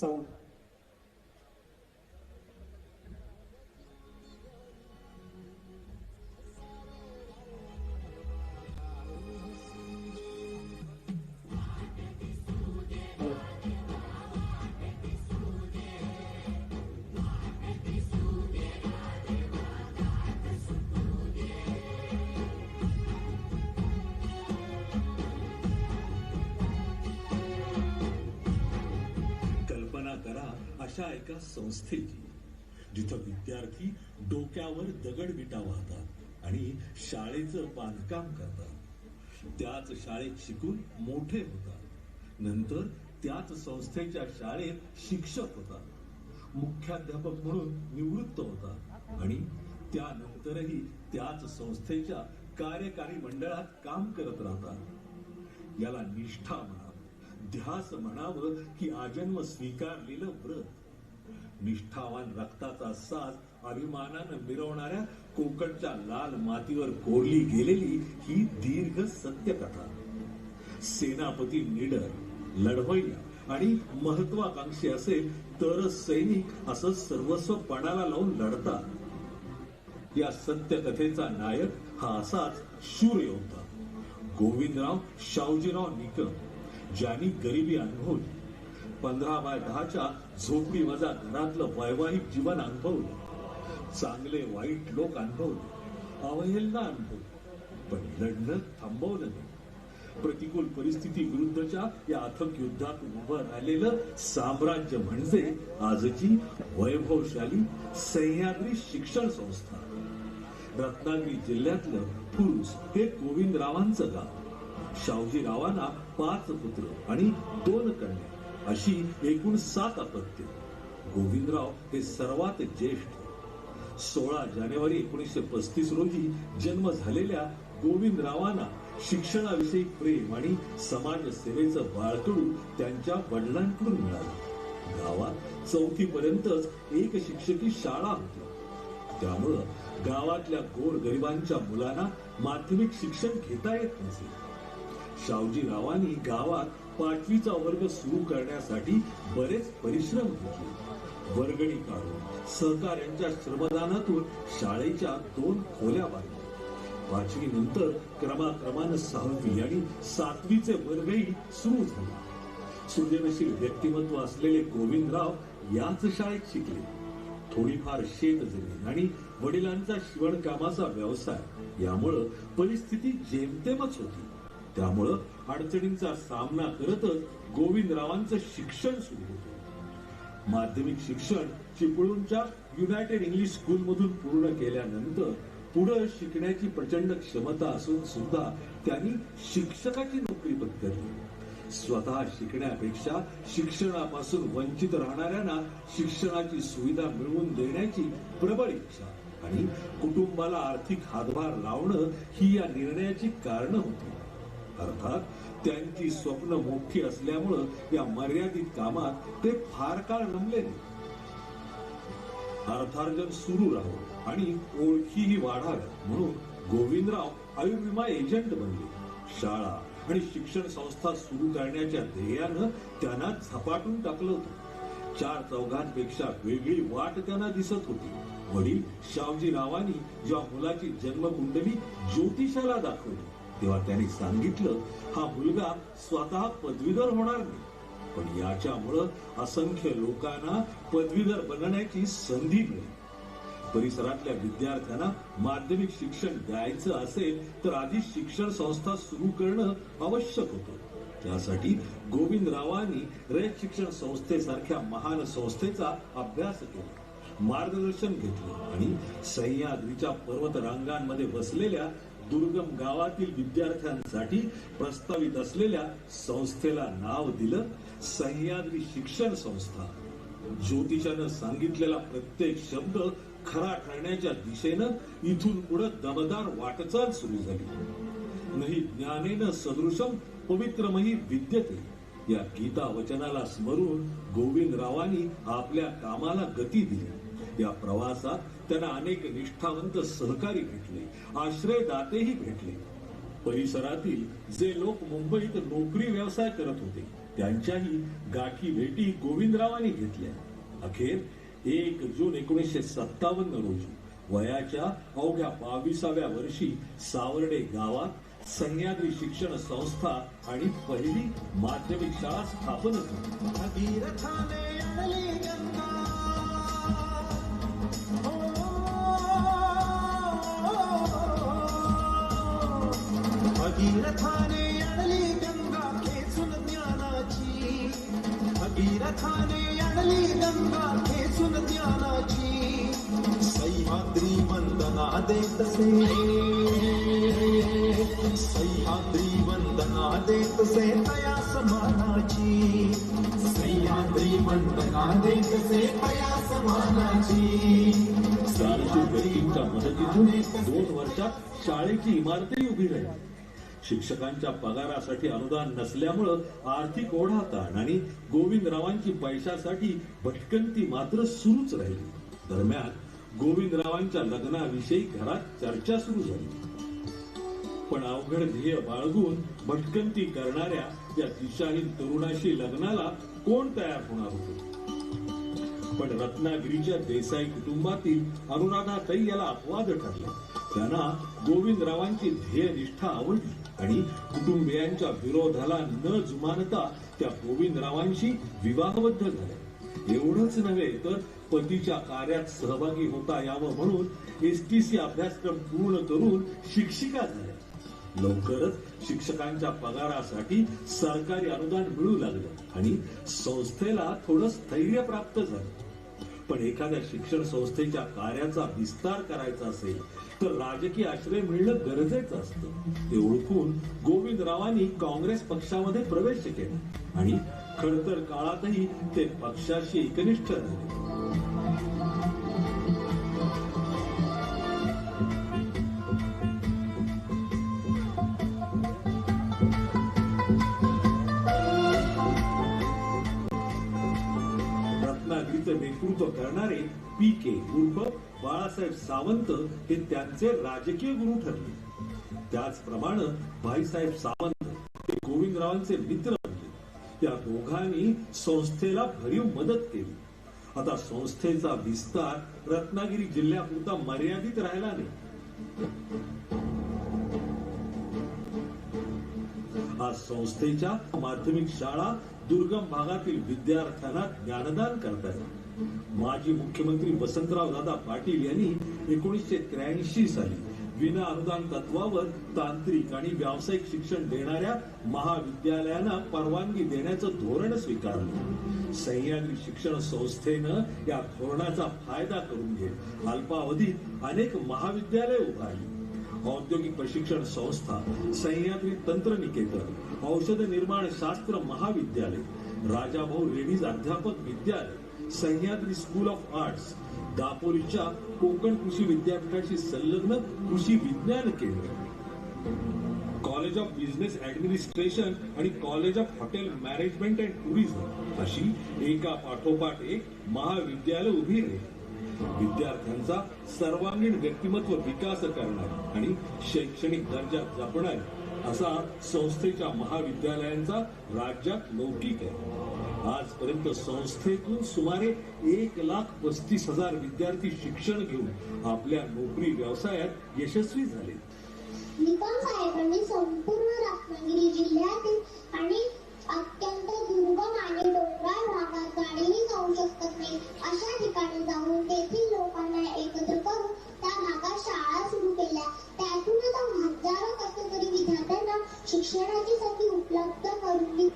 साऊंड. करा अशा एका संस्थेची जिथं विद्यार्थी डोक्यावर दगडविटा वाहतात आणि शाळेचं बांधकाम करतात. त्याच शाळेत शिकून मोठे होतात. नंतर त्याच संस्थेच्या शाळेत शिक्षक होतात. मुख्याध्यापक म्हणून निवृत्त होतात आणि त्यानंतरही त्याच संस्थेच्या कार्यकारी मंडळात काम करत राहतात. याला निष्ठा म्हणावं, ध्यास म्हणावं की आजन्म स्वीकारलेलं व्रत. निष्ठावान रक्ताचा साज अभिमानानं मिरवणाऱ्या कोकणच्या लाल मातीवर कोरली गेलेली ही दीर्घ सत्यकथा. सेनापती निडर, लढवय्या आणि महत्वाकांक्षी असेल तर सैनिक असं सर्वस्व पणाला लावून लढतात. या सत्यकथेचा नायक हा असाच शूर योद्धा गोविंदराव शाहूजीराव निकम, ज्यांनी गरिबी अनुभवली, 15x10च्या झोपडी वजा घरातलं वैवाहिक जीवन अनुभवलं, चांगले वाईट लोक अनुभवले, अवहेलना अनुभवली, पण लढणं थांबवलं नाही. प्रतिकूल परिस्थिती विरुद्धच्या या अथक युद्धात उभं राहिलेलं साम्राज्य म्हणजे आजची वैभवशाली सह्याद्री शिक्षण संस्था. रत्नागिरी जिल्ह्यातलं फुरुस हे गोविंदरावांचं गाव. शाहूजीरावांना 5 पुत्र आणि 2 कन्या अशी एकूण 7 अपत्य. गोविंदराव हे सर्वात ज्येष्ठ. 16 जानेवारी 1935 रोजी जन्म झालेल्या गोविंदरावांना शिक्षणाविषयी प्रेम आणि समाजसेवेचं बाळकडू त्यांच्या वडिलांकडून मिळालं. गावात 4थी पर्यंतच एक शिक्षकी शाळा होती. त्यामुळं गावातल्या गोरगरिबांच्या मुलांना माध्यमिक शिक्षण घेता येत नसे. शाहूजीरावांनी गावात 5वीचा वर्ग सुरू करण्यासाठी बरेच परिश्रम घेतले. वर्गणी काढून सहकार्यांच्या श्रमदानातून शाळेच्या 2 खोल्या बांधल्या. 5वी नंतर क्रमाक्रमानं 6वी आणि 7वीचे वर्गही सुरू झाले. सृजनशील व्यक्तिमत्व असलेले गोविंदराव याच शाळेत शिकले. थोडीफार शेतजमीन आणि वडिलांचा शिवणकामाचा व्यवसाय यामुळं परिस्थिती जेमतेमच होती. त्यामुळं अडचणींचा सामना करतच गोविंदरावांचं शिक्षण सुरू होतं. माध्यमिक शिक्षण चिपळूणच्या युनायटेड इंग्लिश स्कूल मधून पूर्ण केल्यानंतर पुढे शिकण्याची प्रचंड क्षमता असून सुद्धा त्यांनी शिक्षकाची नोकरी पत्करली. स्वतः शिकण्यापेक्षा शिक्षणापासून वंचित राहणाऱ्यांना शिक्षणाची सुविधा मिळवून देण्याची प्रबळ इच्छा आणि कुटुंबाला आर्थिक हातभार लावणं ही या निर्णयाची कारण होती. अर्थात त्यांची स्वप्न मोठी असल्यामुळं या मर्यादित कामात ते फार काळ रमले नाही. अर्थार्जन सुरू राहावं आणि ओळखीही वाढाव्यात म्हणून गोविंदराव आयुर्विमा एजंट बनले. शाळा आणि शिक्षण संस्था सुरू करण्याच्या ध्येयानं त्यांना झपाटून टाकलं होतं. 4 चौघांपेक्षा वेगळी वाट त्यांना दिसत होती. वडील शावजीरावांनी जेव्हा मुलाची जन्मकुंडली ज्योतिषाला दाखवली तेव्हा त्यांनी सांगितलं, हा मुलगा स्वतः पदवीधर होणार नाही, पण याच्यामुळं असंख्य लोकांना पदवीधर बनण्याची संधी मिळेल. परिसरातल्या विद्यार्थ्यांना माध्यमिक शिक्षण द्यायचं असेल तर आधी शिक्षण संस्था सुरू करणं आवश्यक होतं. त्यासाठी गोविंदरावांनी रयत शिक्षण संस्थेसारख्या महान संस्थेचा अभ्यास केला, मार्गदर्शन घेतलं आणि सह्याद्रीच्या पर्वत रांगांमध्ये बसलेल्या दुर्गम गावातील विद्यार्थ्यांसाठी प्रस्तावित असलेल्या संस्थेला नाव दिलं सह्याद्री शिक्षण संस्था. ज्योतिषानं सांगितलेला प्रत्येक शब्द खरा ठरण्याच्या दिशेनं इथून पुढे दमदार वाटचाल सुरू झाली. नाही ज्ञानेन सदृशम पवित्रमही विद्यते या गीता वचनाला स्मरून गोविंदरावांनी आपल्या कामाला गती दिली. या प्रवासात त्यांना अनेक निष्ठावंत सहकारी भेटले, आश्रयदातेही भेटले. परिसरातील जे लोक मुंबईत नोकरी व्यवसाय करत होते त्यांच्याही गाठी भेटी गोविंदरावांनी घेतल्या. अखेर 1 जून 1957 रोजी वयाच्या अवघ्या 22व्या वर्षी सावर्डे गावात सह्याद्री शिक्षण संस्था आणि पहिली माध्यमिक शाळा स्थापन झाली. भगीरथाने आणली गंगा खेचून ज्ञानाची, भगीरथाने आणली गंगा खेचून ज्ञानाची. सह्याद्री वंदना देतसे, सह्याद्री वंदना देतसे तया समानाची, सह्याद्री वंदना देतसे तया समानाची. व्यक्तींच्या मदतीतून 2 वर्षात शाळेची इमारतही उभी राहिली. शिक्षकांच्या पगारासाठी अनुदान नसल्यामुळं आर्थिक ओढाताण आणि गोविंदरावांची पैशासाठी भटकंती मात्र सुरूच राहिली. दरम्यान गोविंदरावांच्या लग्नाविषयी घरात चर्चा सुरू झाली. पण अवघड ध्येय बाळगून भटकंती करणाऱ्या या दिशाहीन तरुणाशी लग्नाला कोण तयार होणार होते. पण रत्नागिरीच्या देसाई कुटुंबातील अनुराधाताई याला अपवाद ठरला. त्यांना गोविंदरावांची ध्येयनिष्ठा आवडली आणि कुटुंबियांच्या विरोधाला न जुमानता त्या गोविंदरावांशी विवाहबद्ध झाल्या. एवढंच नव्हे तर पतीच्या कार्यात सहभागी होता यावं म्हणून STC अभ्यासक्रम पूर्ण करून शिक्षिका झाल्या. लवकरच शिक्षकांच्या पगारासाठी सरकारी अनुदान मिळू लागलं आणि संस्थेला थोडं स्थैर्य प्राप्त झालं. पण एखाद्या शिक्षण संस्थेच्या कार्याचा विस्तार करायचा असेल तर राजकीय आश्रय मिळणं गरजेचं असतं. ते ओळखून गोविंदरावांनी काँग्रेस पक्षामध्ये प्रवेश केला आणि खडतर काळातही ते पक्षाशी एकनिष्ठ राहिले. रत्नागिरीचं नेतृत्व करणारे PK उर्फ बाळासाहेब सावंत हे त्यांचे राजकीय गुरु ठरले. त्याचप्रमाणे भाईसाहेब सावंत हे गोविंदरावांचे मित्र बनले. त्या दोघांनी संस्थेला भरीव मदत केली. आता संस्थेचा विस्तार रत्नागिरी जिल्ह्यापुरता मर्यादित राहिला नाही. आज संस्थेच्या माध्यमिक शाळा दुर्गम भागातील विद्यार्थ्यांना ज्ञानदान करतात. माजी मुख्यमंत्री वसंतराव दादा पाटील यांनी 1983 साली विना अनुदान तत्वावर तांत्रिक आणि व्यावसायिक शिक्षण देणाऱ्या महाविद्यालयांना परवानगी देण्याचं धोरण स्वीकारलं. सह्याद्री शिक्षण संस्थेनं या धोरणाचा फायदा करून घेत अल्पावधीत अनेक महाविद्यालय उभारली. औद्योगिक प्रशिक्षण संस्था, सह्याद्री तंत्रनिकेतन, औषध निर्माण शास्त्र महाविद्यालय, राजाभाऊ रेड्डीज अध्यापक विद्यालय, सह्याद्री स्कूल ऑफ आर्ट्स, दापोलीच्या कोकण कृषी विद्यापीठाशी संलग्न कृषी विज्ञान केंद्र, कॉलेज ऑफ बिझनेस ऍडमिनिस्ट्रेशन आणि college of hotel management and tourism अशी एका पाठोपाठ एक महाविद्यालय उभी राहिली. विद्यार्थ्यांचा सर्वांगीण व्यक्तिमत्व विकास करणारी आणि शैक्षणिक दर्जा जपणारी असा संस्थेच्या महाविद्यालयांचा राज्यात लौकिक आहे. आजपर्यंत संस्थेतून सुमारे 1,35,000 विद्यार्थी शिक्षण घेऊन आपल्या नोकरी व्यवसायात यशस्वी झाले. निकम साहेबांनी संपूर्ण रत्नागिरी जिल्ह्यातील आणि अत्यंत दुर्गम आणि डोंगराळ भागात गाडीने जाऊ शकत नाही अशा ठिकाणी जाऊन तेथील लोकांना एकत्र करून त्या भागात शाळा सुरू केल्या. त्यातूनच हजारो कष्टकरी विद्यार्थ्यांना शिक्षणाची संधी उपलब्ध करून दिली.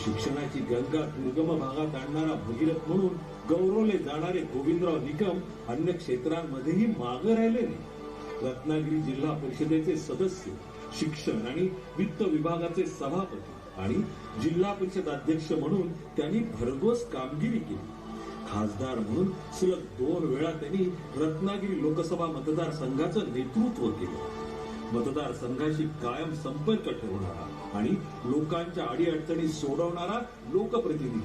शिक्षणाची गंगा दुर्गम भागात आणणारा भगीरथ म्हणून गौरवले जाणारे गोविंदराव निकम अन्य क्षेत्रांमध्येही मागे राहिले नाही. रत्नागिरी जिल्हा परिषदेचे सदस्य, शिक्षण आणि वित्त विभागाचे सभापती आणि जिल्हा परिषद अध्यक्ष म्हणून त्यांनी भरघोस कामगिरी केली. खासदार म्हणून सलग 2 वेळा त्यांनी रत्नागिरी लोकसभा मतदारसंघाचं नेतृत्व केलं. मतदारसंघाशी कायम संपर्क ठेवणारा आणि लोकांच्या अडीअडचणी सोडवणारा लोकप्रतिनिधी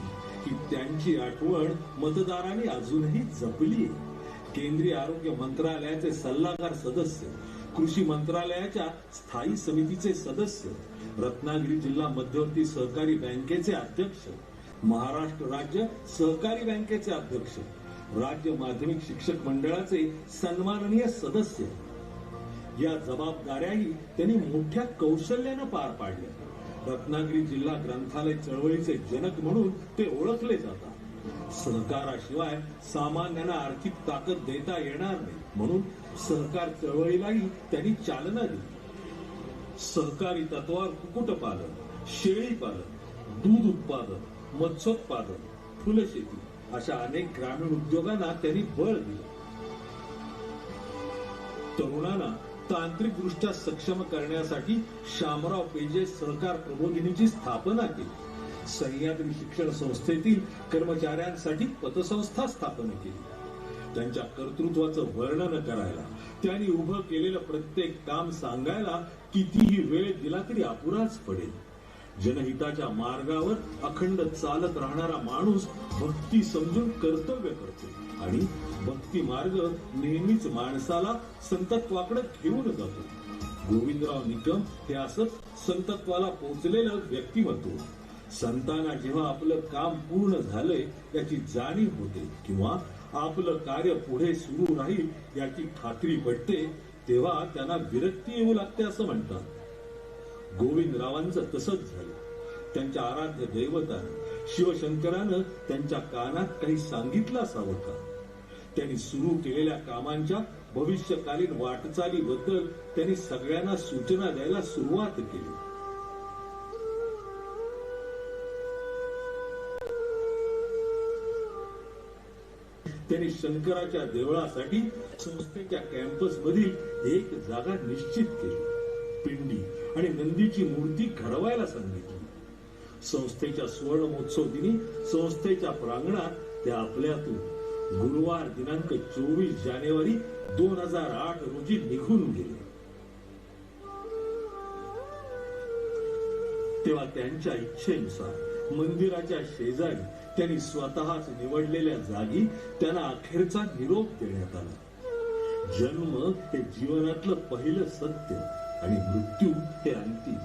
ही त्यांची आठवण मतदारांनी अजूनही जपली आहे. केंद्रीय आरोग्य मंत्रालयाचे सल्लागार सदस्य, कृषी मंत्रालयाच्या स्थायी समितीचे सदस्य, रत्नागिरी जिल्हा मध्यवर्ती सहकारी बँकेचे अध्यक्ष, महाराष्ट्र राज्य सहकारी बँकेचे अध्यक्ष, राज्य माध्यमिक शिक्षक मंडळाचे सन्माननीय सदस्य या जबाबदाऱ्याही त्यांनी मोठ्या कौशल्यानं पार पाडल्या. रत्नागिरी जिल्हा ग्रंथालय चळवळीचे जनक म्हणून ते ओळखले जातात. सहकाराशिवाय सामान्यांना आर्थिक ताकद देता येणार नाही म्हणून सहकार चळवळीलाही त्यांनी चालना दिली. सहकारी तत्वावर कुक्कुटपालन, शेळीपालन, दूध उत्पादन, मत्स्योत्पादन, फुलशेती अशा अनेक ग्रामीण उद्योगांना त्यांनी बळ दिले. तरुणांना तांत्रिकदृष्ट्या सक्षम करण्यासाठी शामराव पेजे सहकार प्रबोधिनीची स्थापना केली. सह्याद्री शिक्षण संस्थेतील कर्मचाऱ्यांसाठी पतसंस्था स्थापन केली. त्यांच्या कर्तृत्वाचं वर्णन करायला, त्यांनी उभं केलेलं प्रत्येक काम सांगायला कितीही वेळ दिला तरी अपुराच पडेल. जनहिताच्या मार्गावर अखंड चालत राहणारा माणूस भक्ती समजून कर्तव्य करतो आणि भक्ती मार्ग नेहमीच माणसाला संतत्वाकडे घेऊन जातो. गोविंदराव निकम हे असंच संतत्वाला पोहोचलेलं व्यक्तिमत्व. संतांना जेव्हा आपलं काम पूर्ण झालंय याची जाणीव होते किंवा आपलं कार्य पुढे सुरू राहील याची खात्री पटते तेव्हा त्यांना विरक्ती येऊ लागते असं म्हणतात. गोविंदरावांचं तसंच झालं. त्यांच्या आराध्य दैवतानं शिवशंकरानं त्यांच्या कानात काही सांगितलं असावं का? त्यांनी सुरू केलेल्या कामांच्या भविष्यकालीन वाटचालीबद्दल त्यांनी सगळ्यांना सूचना द्यायला सुरुवात केली. त्यांनी शंकराच्या देवळासाठी संस्थेच्या कॅम्पस मधील एक जागा निश्चित केली. पिंडी आणि नंदीची मूर्ती घडवायला सांगितली. संस्थेच्या सुवर्ण महोत्सव दिनी संस्थेच्या प्रांगणात त्या आपल्यातून गुरुवार दिनांक 24 जानेवारी 2008 रोजी निघून गेले. तेव्हा त्यांच्या इच्छेनुसार मंदिराच्या शेजारी त्यांनी स्वतःच निवडलेल्या जागी त्यांना अखेरचा निरोप देण्यात आला. जन्म हे जीवनातलं पहिलं सत्य आणि मृत्यू हे अंतिम.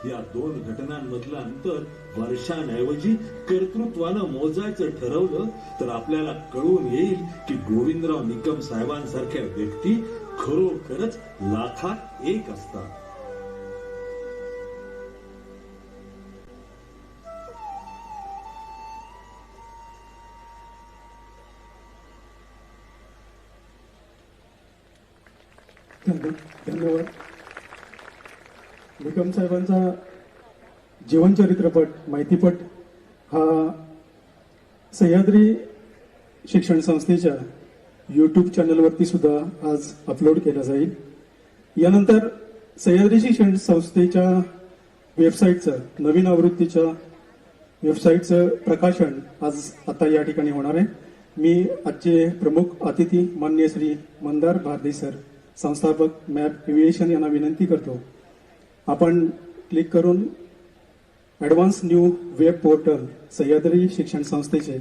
या 2 घटनांमधलं अंतर वर्षांऐवजी कर्तृत्वानं मोजायचं ठरवलं तर आपल्याला कळून येईल की गोविंदराव निकम साहेबांसारख्या व्यक्ती खरोखरच लाखात एक असतात. धन्यवाद. निकम साहेबांचा जीवनचरित्रपट माहितीपट हा सह्याद्री शिक्षण संस्थेच्या यूट्यूब चॅनलवरती सुद्धा आज अपलोड केला जाईल. यानंतर सह्याद्री शिक्षण संस्थेच्या वेबसाईटचं नवीन आवृत्तीच्या वेबसाईटचं प्रकाशन आज आता या ठिकाणी होणार आहे. मी आजचे प्रमुख अतिथी माननीय श्री मंदार भारती सर, संस्थापक मॅप एव्हिएशन यांना विनंती करतो, आपण क्लिक करून advance new web portal Sahyadri शिक्षण संस्थेचे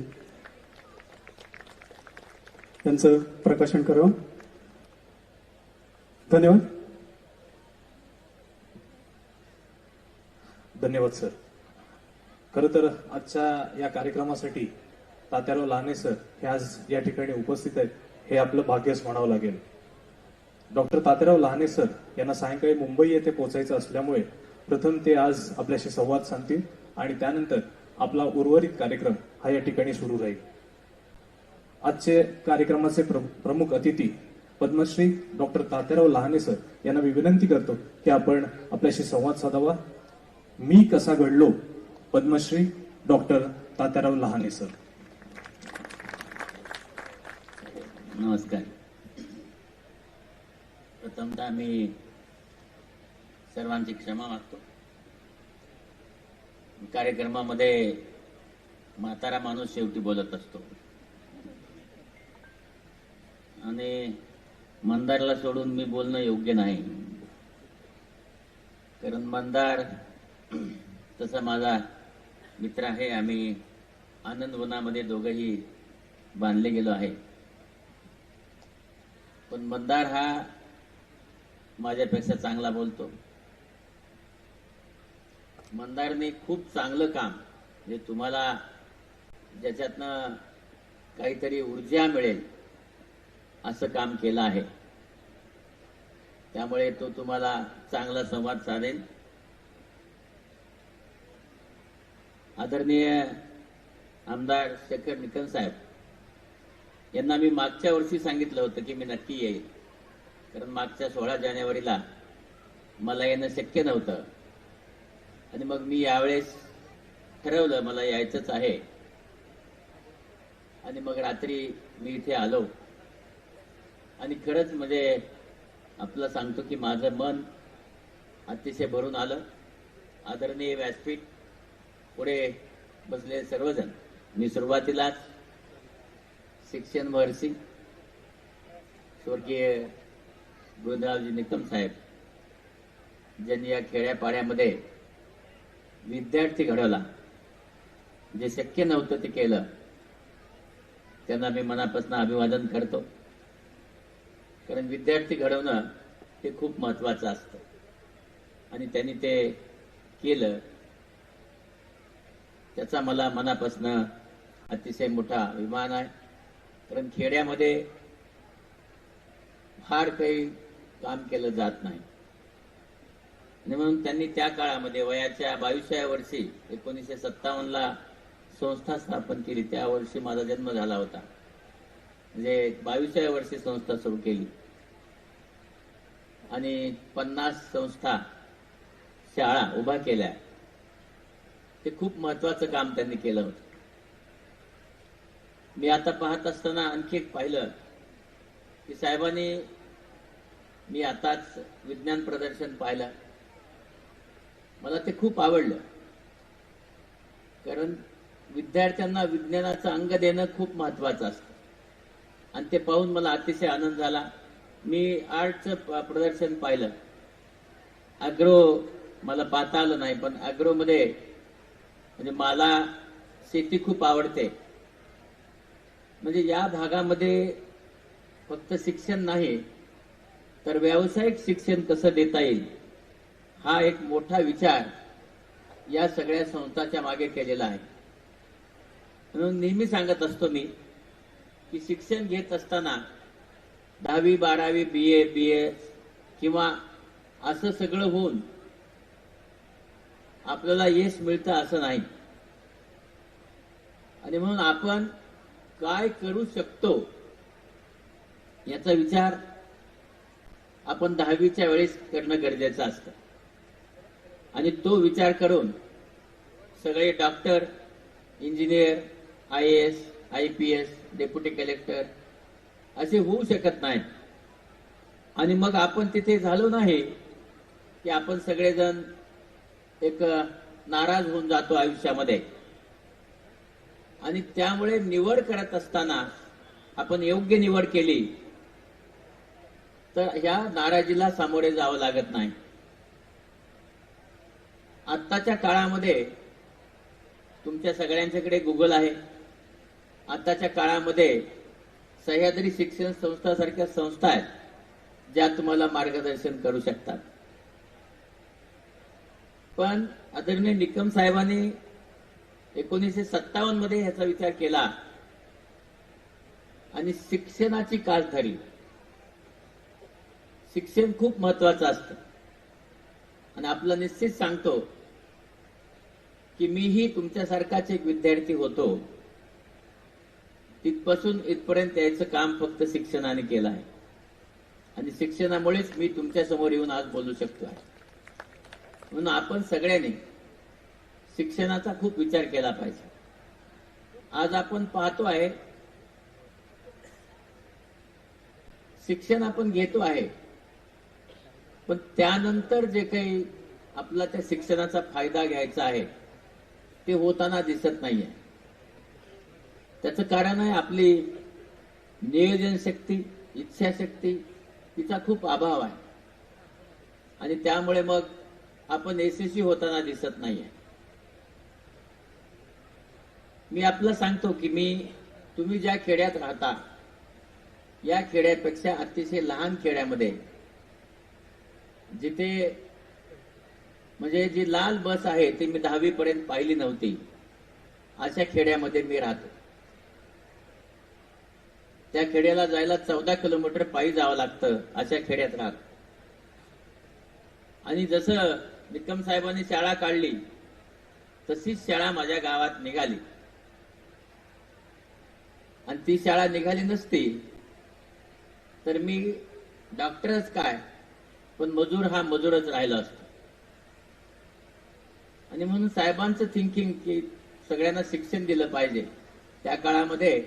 यांचं प्रकाशन करावं. धन्यवाद. धन्यवाद सर. खरं तर आजच्या या कार्यक्रमासाठी तात्याराव लहाने सर हे आज या ठिकाणी उपस्थित आहेत, हे आपलं भाग्यच म्हणावं लागेल. डॉक्टर तात्याराव लहाने सर यांना सायंकाळी मुंबई येथे पोहोचायचं असल्यामुळे प्रथम ते आज आपल्याशी संवाद साधतील आणि त्यानंतर आपला उर्वरित कार्यक्रम हा या ठिकाणी सुरू राहील. आजचे कार्यक्रमाचे प्रमुख अतिथी पद्मश्री डॉक्टर तात्याराव लहाने सर यांना मी विनंती करतो की आपण आपल्याशी संवाद साधावा. मी कसा घडलो, पद्मश्री डॉक्टर तात्याराव लहाने सर. नमस्कार. प्रथमतः मी सर्वांची क्षमा मागतो. कार्यक्रमामध्ये म्हातारा माणूस शेवटी बोलत असतो आणि मंदारला सोडून मी बोलणं योग्य नाही, कारण मंदार तसा माझा मित्र आहे. आम्ही आनंदवनामध्ये दोघंही बांधले गेलो आहे. पण मंदार हा माझ्यापेक्षा चांगला बोलतो. मंदारने खूप चांगलं काम, जे तुम्हाला ज्याच्यातनं काहीतरी ऊर्जा मिळेल असं काम केलं आहे. त्यामुळे तो तुम्हाला चांगला संवाद साधेल. आदरणीय आमदार शेखर निकम साहेब यांना मी मागच्या वर्षी सांगितलं होतं की मी नक्की येईल, कारण मागच्या 16 जानेवारीला मला येणं शक्य नव्हतं आणि मग मी यावेळेस ठरवलं मला यायचंच आहे आणि मग रात्री मी इथे आलो आणि खरंच म्हणजे आपलं सांगतो की माझं मन अतिशय भरून आलं. आदरणीय व्यासपीठ, पुढे बसले सर्वजण, मी सुरुवातीलाच शिक्षण महर्षी स्वर्गीय गोविंदरावजी निकम साहेब ज्यांनी या खेड्यापाड्यामध्ये विद्यार्थी घडवला, जे शक्य नव्हतं ते केलं, त्यांना मी मनापासून अभिवादन करतो. कारण विद्यार्थी घडवणं हे खूप महत्वाचं असतं आणि त्यांनी ते केलं, त्याचा मला मनापासून अतिशय मोठा अभिमान आहे. कारण खेड्यामध्ये फार काही काम केलं जात नाही आणि म्हणून त्यांनी त्या काळामध्ये वयाच्या 22व्या वर्षी 1957ला संस्था स्थापन केली. त्या वर्षी माझा जन्म झाला होता, म्हणजे 22व्या वर्षी संस्था सुरू केली आणि 50 संस्था शाळा उभा केल्या. ते खूप महत्वाचं काम त्यांनी केलं होतं. मी आता पाहत असताना आणखी एक पाहिलं की साहेबांनी, मी आताच विज्ञान प्रदर्शन पाहिलं, मला ते खूप आवडलं. कारण विद्यार्थ्यांना विज्ञानाचं अंग देणं खूप महत्वाचं असतं आणि ते पाहून मला अतिशय आनंद झाला. मी आर्टचं प्रदर्शन पाहिलं. अॅग्रो मला पाहता आलं नाही, पण अॅग्रोमध्ये म्हणजे मला शेती खूप आवडते. म्हणजे या भागामध्ये फक्त शिक्षण नाही तर व्यावसायिक शिक्षण कसं देता येईल हा एक मोठा विचार या सगळ्या संस्थांच्या मागे केलेला आहे. म्हणून नेहमी सांगत असतो मी की शिक्षण घेत असताना 10वी 12वी BA किंवा असं सगळं होऊन आपल्याला यश मिळतं असं नाही. आणि म्हणून आपण काय करू शकतो याचा विचार आपण 10वीच्या वेळेस करणं गरजेचं असतं. आणि तो विचार करून सगळे doctor, engineer, IAS, IPS, deputy collector असे होऊ शकत नाहीत. आणि मग आपण तिथे झालो नाही की आपण सगळेजण एक नाराज होऊन जातो आयुष्यामध्ये. आणि त्यामुळे निवड करत असताना आपण योग्य निवड केली तर ह्या नाराजीला सामोरे जावं लागत नाही. आत्ताच्या काळामध्ये तुमच्या सगळ्यांच्याकडे गुगल आहे. आत्ताच्या काळामध्ये सह्याद्री शिक्षण संस्था सारख्या संस्था आहेत ज्या तुम्हाला मार्गदर्शन करू शकतात. पण आदरणीय निकम साहेबांनी 1957 मध्ये ह्याचा विचार केला आणि शिक्षणाची कास धरली. शिक्षण खूप महत्वाचं असतं. आणि आपलं निश्चित सांगतो की मीही तुमच्यासारखाच एक विद्यार्थी होतो. तिथपासून इथपर्यंत यायचं काम फक्त शिक्षणाने केलं आहे. आणि शिक्षणामुळेच मी तुमच्या समोर येऊन आज बोलू शकतो आहे. म्हणून आपण सगळ्यांनी शिक्षणाचा खूप विचार केला पाहिजे. आज आपण पाहतो आहे शिक्षण आपण घेतो आहे, पण त्यानंतर जे काही आपला त्या शिक्षणाचा फायदा घ्यायचा आहे ते होताना दिसत नाहीये. त्याचं कारण आहे आपली नियोजन शक्ती, इच्छाशक्ती तिचा खूप अभाव आहे. आणि त्यामुळे मग आपण यशस्वी होताना दिसत नाहीये. मी आपलं सांगतो की तुम्ही ज्या खेड्यात राहता या खेड्यापेक्षा अतिशय लहान खेड्यामध्ये जिथे म्हणजे जी लाल बस आहे ती मी 10वी पर्यंत पाहिली नव्हती अशा खेड्यामध्ये मी राहतो. त्या खेड्याला जायला 14 किलोमीटर पायी जावं लागतं अशा खेड्यात राहतो. आणि जसं निकम साहेबांनी शाळा काढली तशीच शाळा माझ्या गावात निघाली. आणि ती शाळा निघाली नसती तर मी डॉक्टरच काय पण मजूर हा मजूरच राहिला असतो. आणि म्हणून साहेबांचं थिंकिंग की सगळ्यांना शिक्षण दिलं पाहिजे. त्या काळामध्ये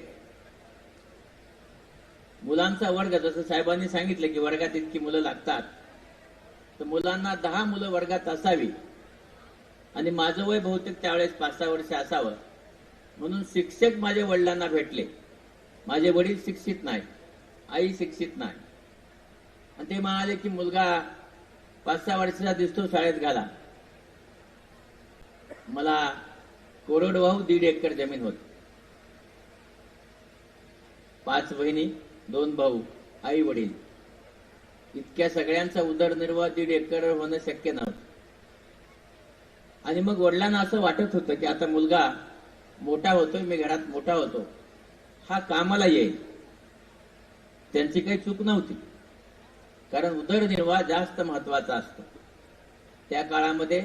मुलांचा वर्ग जसं साहेबांनी सांगितलं की वर्गात इतकी मुलं लागतात तर मुलांना 10 मुलं वर्गात असावी. आणि माझं वय बहुतेक त्यावेळेस 5-6 वर्ष असावं. म्हणून शिक्षक माझ्या वडिलांना भेटले. माझे वडील शिक्षित नाहीत, आई शिक्षित नाही. आणि ते म्हणाले की मुलगा 5-6 वर्षाचा दिसतो, शाळेत घाला. मला कोरडवाहू 1.5 एकर जमीन होती. 5 बहिणी, 2 भाऊ, आई वडील. इतक्या सगळ्यांचा उदरनिर्वाह 1.5 एकर होणं शक्य नव्हतं. आणि मग वडिलांना असं वाटत होतं की आता मुलगा मोठा होतोय, मी घरात मोठा होतो, हा कामाला येईल. त्यांची काही चूक नव्हती, कारण उदरनिर्वाह जास्त महत्वाचा असतो. त्या काळामध्ये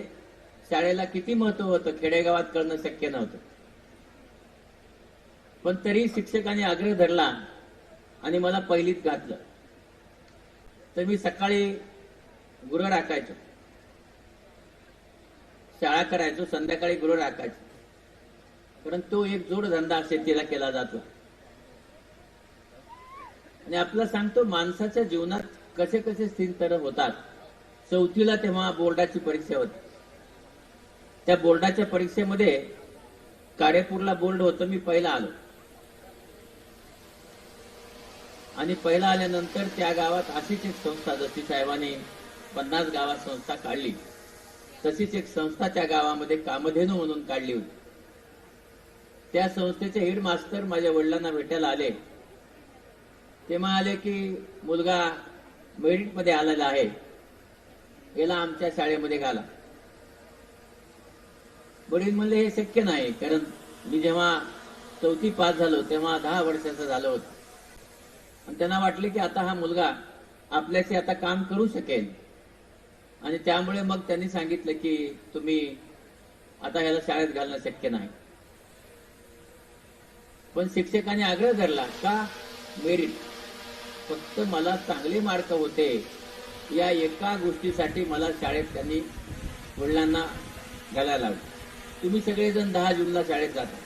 शाळेला किती महत्व होतं खेडेगावात कळणं शक्य नव्हतं. पण तरी शिक्षकांनी आग्रह धरला आणि मला पहिलीत घातलं. तर मी सकाळी गुरं राखायचो, शाळा करायचो, संध्याकाळी गुरं राखायचो. परंतु तो एक जोडधंदा शेतीला केला जातो. आणि आपलं सांगतो माणसाच्या जीवनात कसे कसे स्थिर होतात. 4थीला तेव्हा बोर्डाची परीक्षा होती. त्या बोर्डाच्या परीक्षेमध्ये कारेपूरला बोर्ड होतं, मी पहिला आलो. आणि पहिला आल्यानंतर त्या गावात अशीच एक संस्था, जशी साहेबांनी 50 गावात संस्था काढली तशीच एक संस्था त्या गावामध्ये कामधेनू म्हणून काढली होती. त्या संस्थेचे हेडमास्टर माझ्या वडिलांना भेटायला आले. ते म्हणाले की मुलगा मेरिटमध्ये आलेला आहे, याला आमच्या शाळेमध्ये घाला. वडील म्हणले हे शक्य नाही, कारण मी जेव्हा 4थी पास झालो तेव्हा 10 वर्षाचा झालो होतो. आणि त्यांना वाटले की आता हा मुलगा आपल्याशी आता काम करू शकेल. आणि त्यामुळे मग त्यांनी सांगितलं की तुम्ही आता ह्याला शाळेत घालणं शक्य नाही. पण शिक्षकांनी आग्रह धरला का मेरिट, फक्त मला चांगले मार्क होते या एका गोष्टीसाठी मला शाळेत त्यांनी वडिलांना घालायला लावलं. तुम्ही सगळेजण 10 जूनला शाळेत जाता,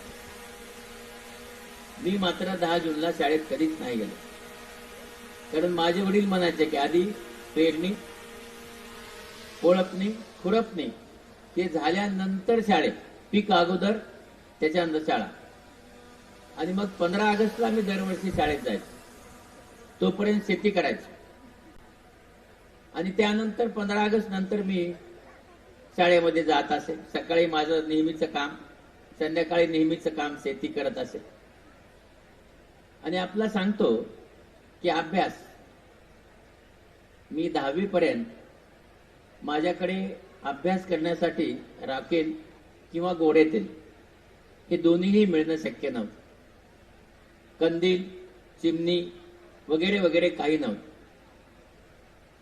मी मात्र 10 जूनला शाळेत कधीच नाही गेलो. कारण माझे वडील म्हणायचे की आधी पेरणी, कोळपणी, खुरपणी हे झाल्यानंतर शाळेत, पीक अगोदर त्याच्यानंतर शाळा. आणि मग 15 ऑगस्टला मी दरवर्षी शाळेत जायचो, तोपर्यंत शेती करायची. आणि त्यानंतर 15 ऑगस्ट नंतर मी शाळेमध्ये जात असे. सकाळी माझं नेहमीचं काम, संध्याकाळी नेहमीचं काम शेती करत असे. आणि आपला सांगतो की अभ्यास, मी 10वी पर्यंत माझ्याकडे अभ्यास करण्यासाठी राखेल किंवा गोडे तेल हे दोन्हीही मिळणं शक्य नव्हतं. कंदील, चिमणी वगैरे वगैरे काही नव्हतं.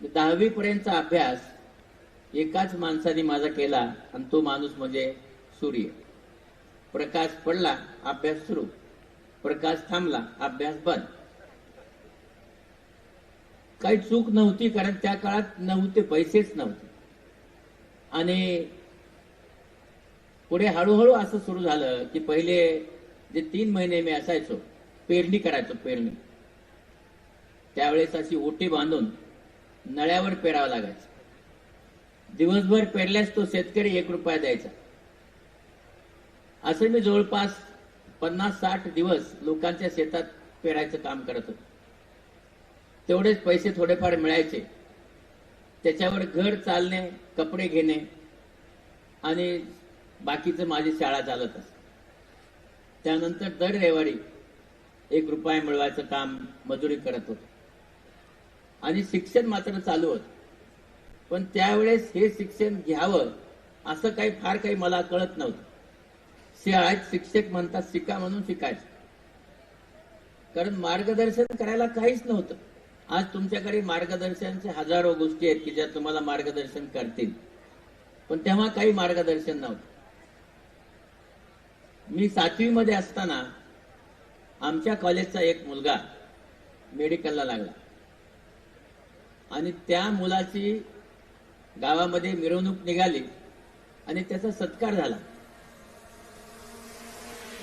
10वी पर्यंतचा अभ्यास एकाच माणसाने माझा केला आणि तो माणूस म्हणजे सूर्य. प्रकाश पडला, अभ्यास सुरू. प्रकाश थांबला, अभ्यास बंद. काही चूक नव्हती, कारण त्या काळात नव्हते, पैसेच नव्हते. आणि पुढे हळूहळू असं सुरू झालं की पहिले जे 3 महिने मी असायचो, पेरणी करायचो. पेरणी त्यावेळेस अशी ओटी बांधून नळ्यावर पेरावं लागायचं. दिवसभर पेरल्यास तो शेतकरी 1 रुपया द्यायचा. असं मी जवळपास 50-60 दिवस लोकांच्या शेतात पेरायचं काम करत होतो. तेवढेच पैसे थोडेफार मिळायचे. त्याच्यावर घर चालणे, कपडे घेणे आणि बाकीचं माझी शाळा चालत असते. त्यानंतर दर रविवारी 1 रुपया मिळवायचं काम मजुरी करत होतो. आणि शिक्षण मात्र चालू होतं. पण त्यावेळेस हे शिक्षण घ्यावं असं फार काही मला कळत नव्हतं. शाळेत शिक्षक म्हणतात शिका म्हणून शिकायचं, कारण मार्गदर्शन करायला काहीच नव्हतं. आज तुमच्याकडे मार्गदर्शनाचे हजारो गोष्टी आहेत की ज्या तुम्हाला मार्गदर्शन करतील, पण तेव्हा काही मार्गदर्शन नव्हतं. मी 7वी मध्ये असताना आमच्या कॉलेजचा एक मुलगा मेडिकलला लागला आणि त्या मुलाची गावामध्ये मिरवणूक निघाली आणि त्याचा सत्कार झाला.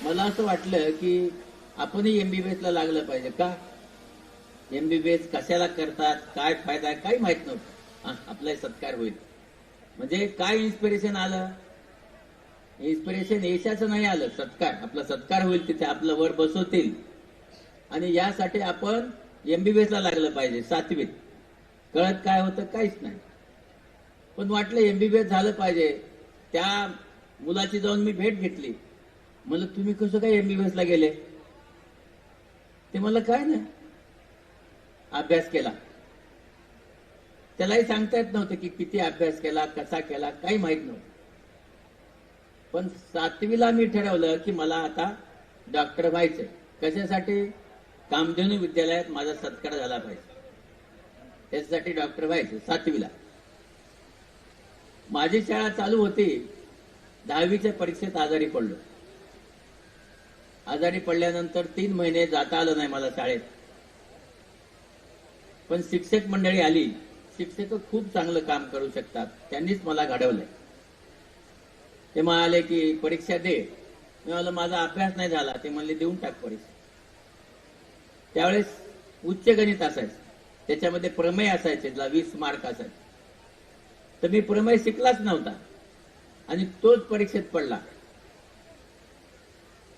मला असं वाटलं की आपणही MBBS ला लागलं पाहिजे. का MBBS कशाला करतात, काय फायदा आहे, काही माहित नव्हतं. आपला सत्कार होईल म्हणजे काय इन्स्पिरेशन आलं. इन्स्पिरेशन यशाचं नाही आलं, सत्कार. आपला सत्कार होईल, तिथे आपलं वर बसवतील आणि यासाठी आपण MBBS ला लागलं पाहिजे. 7वीत कळत काय होतं, काहीच नाही. पण वाटलं MBBS झालं पाहिजे. त्या मुलाची जाऊन मी भेट घेतली. म्हणलं तुम्ही कसं काय MBBS ला गेले? ते म्हणलं काय नाही, अभ्यास केला. त्यालाही सांगता येत नव्हतं की किती अभ्यास केला, कसा केला, काही माहित नव्हतं. पण 7वीला मी ठरवलं की मला आता डॉक्टर व्हायचंय. कशासाठी? कामधेनू विद्यालयात माझा सत्कार झाला पाहिजे, त्याच्यासाठी डॉक्टर व्हायचं. 7वीला माझी शाळा चालू होती. 10वीच्या परीक्षेत आजारी पडलो. आजारी पडल्यानंतर 3 महिने जाता आलं नाही मला शाळेत. पण शिक्षक मंडळी आली. शिक्षक खूप चांगलं काम करू शकतात, त्यांनीच मला घडवलंय. ते म्हणाले की परीक्षा दे. मी म्हणलं माझा अभ्यास नाही झाला. ते म्हणले देऊन टाक परीक्षा. त्यावेळेस उच्च गणित असायचं, त्याच्यामध्ये प्रमेय असायचे, 20 मार्क असायचे. तर मी प्रमेय शिकलाच नव्हता आणि तोच परीक्षेत पडला.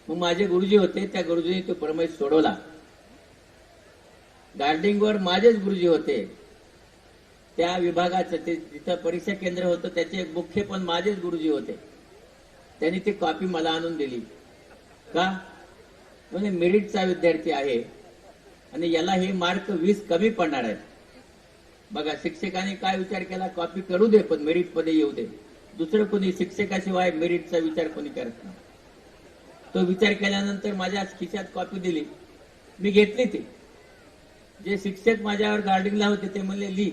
मग माझे गुरुजी होते, त्या गुरुजींनी तो प्रमेय सोडवला. गार्डिंगवर माझेच गुरुजी होते. त्या विभागाचं जिथं परीक्षा केंद्र होतं त्याचे मुख्य पण माझेच गुरुजी होते. त्यांनी ती कॉपी मला आणून दिली. का? म्हणजे मेरिटचा विद्यार्थी आहे आणि याला हे मार्क 20 कमी पडणार आहेत. बघा, शिक्षकाने काय विचार केला, कॉपी करू दे पण मेरिट मध्ये येऊ दे. दुसरं कोणी शिक्षकाशिवाय मेरिटचा विचार कोणी करत नाही. तो विचार केल्यानंतर माझ्या खिशात कॉपी दिली. मी घेतली ती. जे शिक्षक माझ्यावर गार्डिंगला होते ते म्हणले लिही.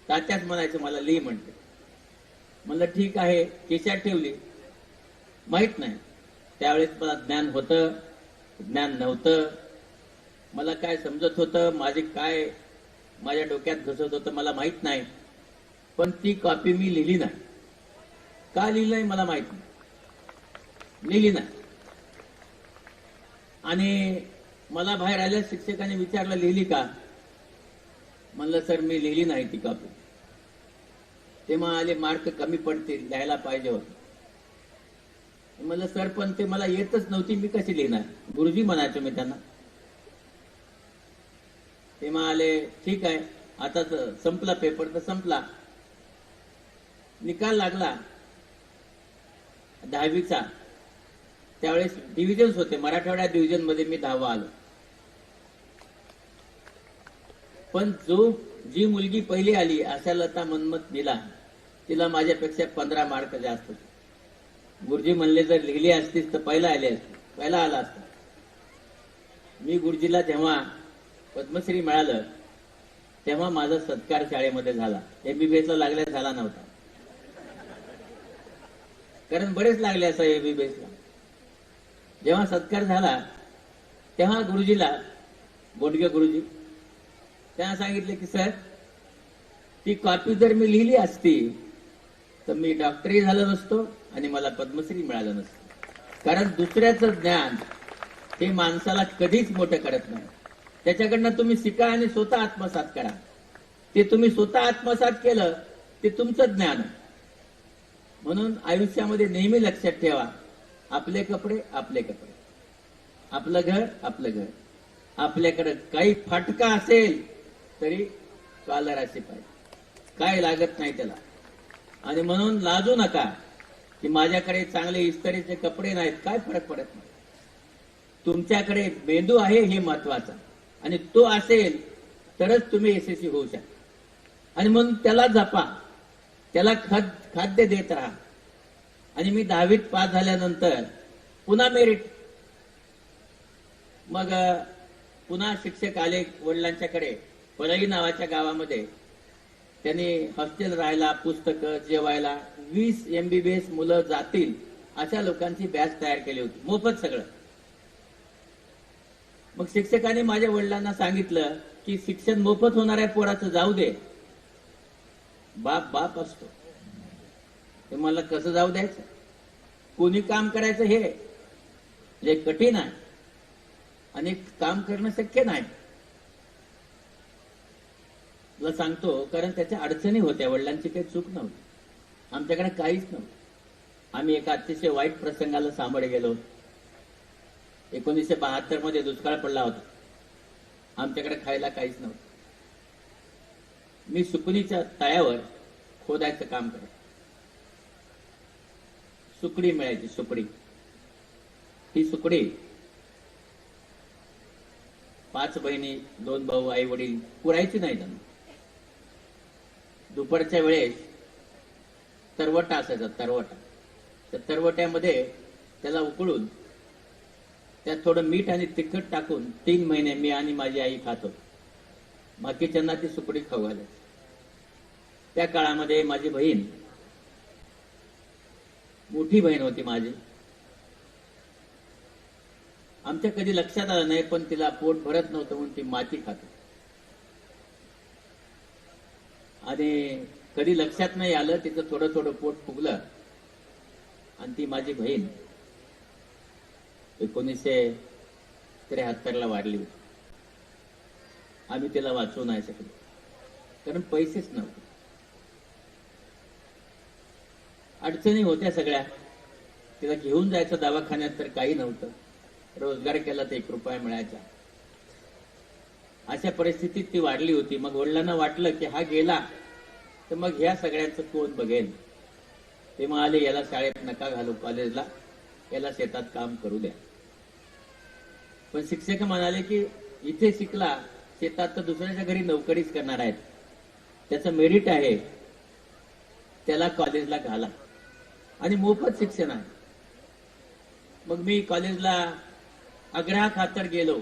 तात्याच म्हणायचं मला, लिही म्हणते. म्हणलं ठीक आहे, खिशात ठेवली. माहित नाही त्यावेळेस मला ज्ञान होतं, ज्ञान नव्हतं, मला काय समजत होतं, माझे काय माझ्या डोक्यात घुसत होतं मला माहित नाही, पण ती कॉपी मी लिहिली नाही. का लिहिली नाही मला माहित नाही, लिहिली नाही. आणि मला बाहेर आल्या शिक्षकाने विचारलं लिहिली का? म्हणलं सर मी लिहिली नाही ती कॉपी. तेव्हा आले मार्क कमी पडतील, द्यायला पाहिजे होत. म्हणलं सर पण ते मला येतच नव्हती, मी कशी लिहिणार? गुरुजी म्हणायचो मी त्यांना. तेव्हा आले ठीक आहे, आता संपला पेपर तर संपला. निकाल लागला 10वीचा. त्यावेळेस डिव्हिजन्स होते, मराठवाडा डिव्हिजन मध्ये मी 10वा आलो. पण जी मुलगी पहिली आली आशा लता मनमत दिला, तिला माझ्यापेक्षा 15 मार्क जास्त होते. गुरुजी म्हणले जर लिहिली असतीस तर पहिला आले असते, पहिला आला असता. मी गुरुजीला जेव्हा पद्मश्री मिळालं तेव्हा माझा सत्कार शाळेमध्ये झाला. MBBS ला लागल्या झाला नव्हता, कारण बरेच लागले असं MBBS ला. जेव्हा सत्कार झाला तेव्हा गुरुजीला, बोंडगे गुरुजी, त्यांना सांगितले की सर ती कॉपी जर मी लिहिली असती तर मी डॉक्टरही झालो नसतो आणि मला पद्मश्री मिळालं नसतं. कारण दुसऱ्याचं ज्ञान हे माणसाला कधीच मोठं करत नाही. त्याच्याकडनं तुम्ही शिका आणि स्वतः आत्मसात करा. ते तुम्ही स्वतः आत्मसात केलं ते तुमचं ज्ञान आहे. म्हणून आयुष्यामध्ये नेहमी लक्षात ठेवा, आपले कपडे आपले कपडे, आपलं घर आपलं घर. आपल्याकडे काही फाटका असेल तरी कॉलर असे पाहिजे, काय लागत नाही त्याला. आणि म्हणून लाजू नका की माझ्याकडे चांगले इस्त्रीचे कपडे नाहीत, काय फरक पडत नाही. तुमच्याकडे मेंदू आहे हे महत्वाचं, आणि तो असेल तरच तुम्ही यशस्वी होऊ शकता. आणि म्हणून त्याला जपा, त्याला खाद्य देत राहा. आणि मी 10वीत पास झाल्यानंतर पुन्हा मेरिट, मग पुन्हा शिक्षक आले वडिलांच्याकडे. परळी नावाच्या गावामध्ये त्यांनी हॉस्टेल राहायला, पुस्तकं, जेवायला 20 MBBS मुलं जातील अशा लोकांची बॅच तयार केली होती, मोफत सगळं. मग शिक्षकांनी माझ्या वडिलांना सांगितलं की शिक्षण मोफत होणाऱ्या पोराचं जाऊ दे, बाप बाप असतो. ते मला कसं जाऊ द्यायचं? कोणी काम करायचं हे कठीण आहे आणि काम करणं शक्य नाही. तुला सांगतो, कारण त्याच्या अडचणी होत्या. वडिलांची काही चूक नव्हती, आमच्याकडे काहीच नव्हतं. आम्ही एका अतिशय वाईट प्रसंगाला सामोरे गेलो. 1972 मध्ये दुष्काळ पडला होता. आमच्याकडे खायला काहीच नव्हतं. मी सुकणीच्या तळ्यावर खोदायचं काम करत. सुकडी मिळायची, सुकडी. ही सुकडी 5 बहिणी, 2 भाऊ, आई वडील, पुरायची नाही त्यांना. दुपारच्या वेळेस तरवटा असायचा, तरवटा. त्या तरवट्यामध्ये त्याला उकळून त्यात थोडं मीठ आणि तिखट टाकून 3 महिने मी आणि माझी आई खातो. बाकीच्यांना ती सुकडी खाऊ घालायची. त्या काळामध्ये माझी बहीण, मोठी बहीण होती माझी, आमच्या कधी लक्षात आलं नाही, पण तिला पोट भरत नव्हतं म्हणून ती माती खाते. आणि कधी लक्षात नाही आलं, तिचं थोडं थोडं पोट फुगलं. आणि ती माझी बहीण 1973 ला वाढली होती. आम्ही तिला वाचवू नाही शकलो, कारण पैसेच नव्हते. अडचणी होत्या सगळ्या. तिला घेऊन जायचं दवाखान्यात तर काही नव्हतं. रोजगार केला तर 1 रुपया मिळायचा. अशा परिस्थितीत ती वाढली होती. मग वडिलांना वाटलं की हा गेला तर मग ह्या सगळ्यांचं कोण बघेल. ते म्हणाले याला शाळेत नका घालू, कॉलेजला, याला शेतात काम करू द्या. पण शिक्षक म्हणाले की इथे शिकला, शेतात तर दुसऱ्याच्या घरी नोकरीच करणार आहेत, त्याचं मेरिट आहे, त्याला कॉलेजला घाला. आणि मोफत शिक्षण आहे. मग मी कॉलेजला आग्रहाखातर गेलो.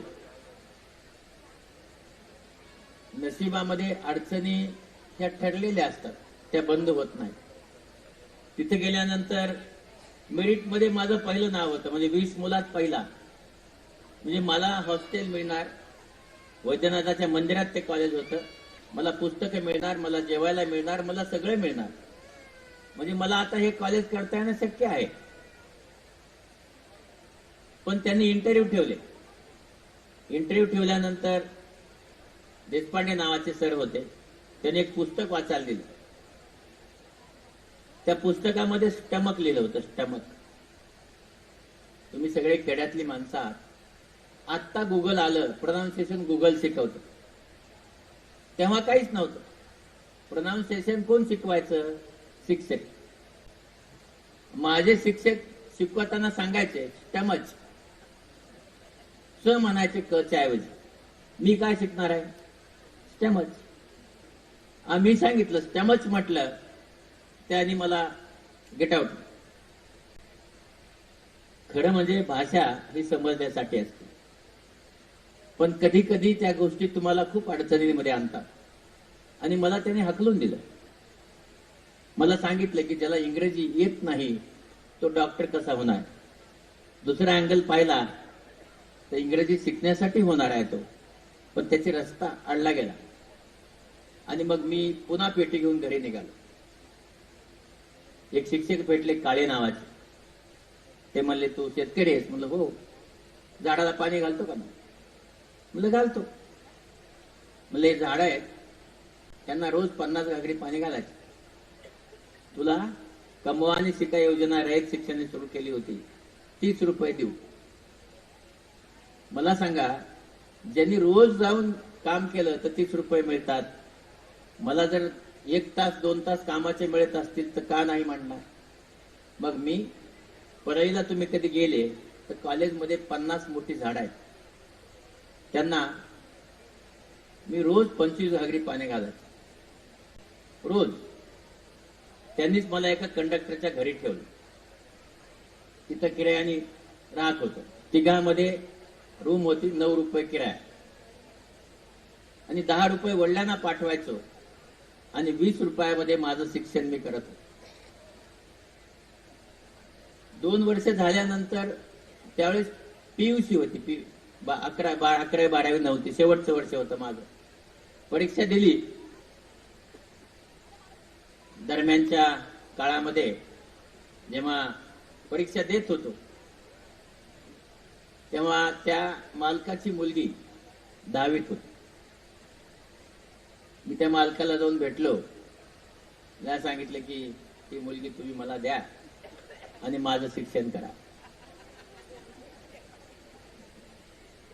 नशिबामध्ये अडचणी ह्या ठरलेल्या असतात, त्या बंद होत नाही. तिथे गेल्यानंतर मेरिटमध्ये माझं पहिलं नाव होतं, म्हणजे 20 मुलात पहिला. म्हणजे मला हॉस्टेल मिळणार. वैद्यनाथाच्या मंदिरात ते कॉलेज होतं. मला पुस्तकं मिळणार, मला जेवायला मिळणार, मला सगळं मिळणार. म्हणजे मला आता हे कॉलेज करता येणं शक्य आहे. पण त्यांनी इंटरव्ह्यू ठेवले. इंटरव्ह्यू ठेवल्यानंतर देशपांडे नावाचे सर होते, त्यांनी एक पुस्तक वाचायला दिलं. त्या पुस्तकामध्ये स्टमक लिहिलं होतं. स्टमक. तुम्ही सगळे खेड्यातली माणसं आहात. आत्ता गुगल आलं, प्रोनाउन्सिएशन गुगल शिकवतं. तेव्हा काहीच नव्हतं. प्रोनाउन्सिएशन कोण शिकवायचं? शिक्षक. माझे शिक्षक शिकवताना सांगायचे स्टमच, स म्हणायचे क च्या ऐवजी. मी काय शिकणार आहे? स्टमच. आम्ही सांगितलं स्टमच म्हटलं, त्याने मला गेट आउट. खरं म्हणजे भाषा ही समजण्यासाठी असते, पण कधी कधी त्या गोष्टी तुम्हाला खूप अडचणीमध्ये आणतात. आणि मला त्याने हकलून दिलं. मला सांगितलं की ज्याला इंग्रजी येत नाही तो डॉक्टर कसा होणार. दुसरा अँगल पाहिला तर इंग्रजी शिकण्यासाठी होणार आहे तो, पण त्याची रस्ता अडला गेला. आणि मग मी पुन्हा पेटी घेऊन घरी निघालो. एक शिक्षक भेटले काळे नावाचे. ते म्हणले तू शेतकरी आहेस? म्हणलं हो. झाडाला पाणी घालतो का? म्हणलं घालतो. म्हणलं हे झाड आहेत, त्यांना रोज 50 घागरी पाणी घालायचे. तुला कमवा आणि शिका योजना रयत शिक्षण सुरू केली होती, 30 रुपये देऊ. मला सांगा, ज्यांनी रोज जाऊन काम केलं तर 30 रुपये मिळतात. मला जर 1 तास 2 तास कामाचे मिळत असतील तर का नाही म्हणणार? मग मी परळीला तुम्ही कधी गेले तर कॉलेजमध्ये 50 मोठी झाड आहेत. त्यांना मी रोज 25 घागरी पाणी घालायचं. रोज. त्यांनीच मला एका कंडक्टरच्या घरी ठेवलं. तिथं किरायाने राहत होतो. तिघांमध्ये रूम होती, 9 रुपये किराया. आणि 10 रुपये वडिलांना पाठवायचो आणि 20 रुपयामध्ये माझं शिक्षण मी करत होतो. 2 वर्ष झाल्यानंतर त्यावेळेस पीयूसी होती. 11-12 नव्हती. शेवटचं वर्ष होतं माझं. परीक्षा दिली. दरम्यानच्या काळामध्ये जेव्हा परीक्षा देत होतो तेव्हा त्या मालकाची मुलगी 10वीत होती. मी त्या मालकाला जाऊन भेटलो. मला सांगितलं की ती मुलगी तुम्ही मला द्या आणि माझं शिक्षण करा.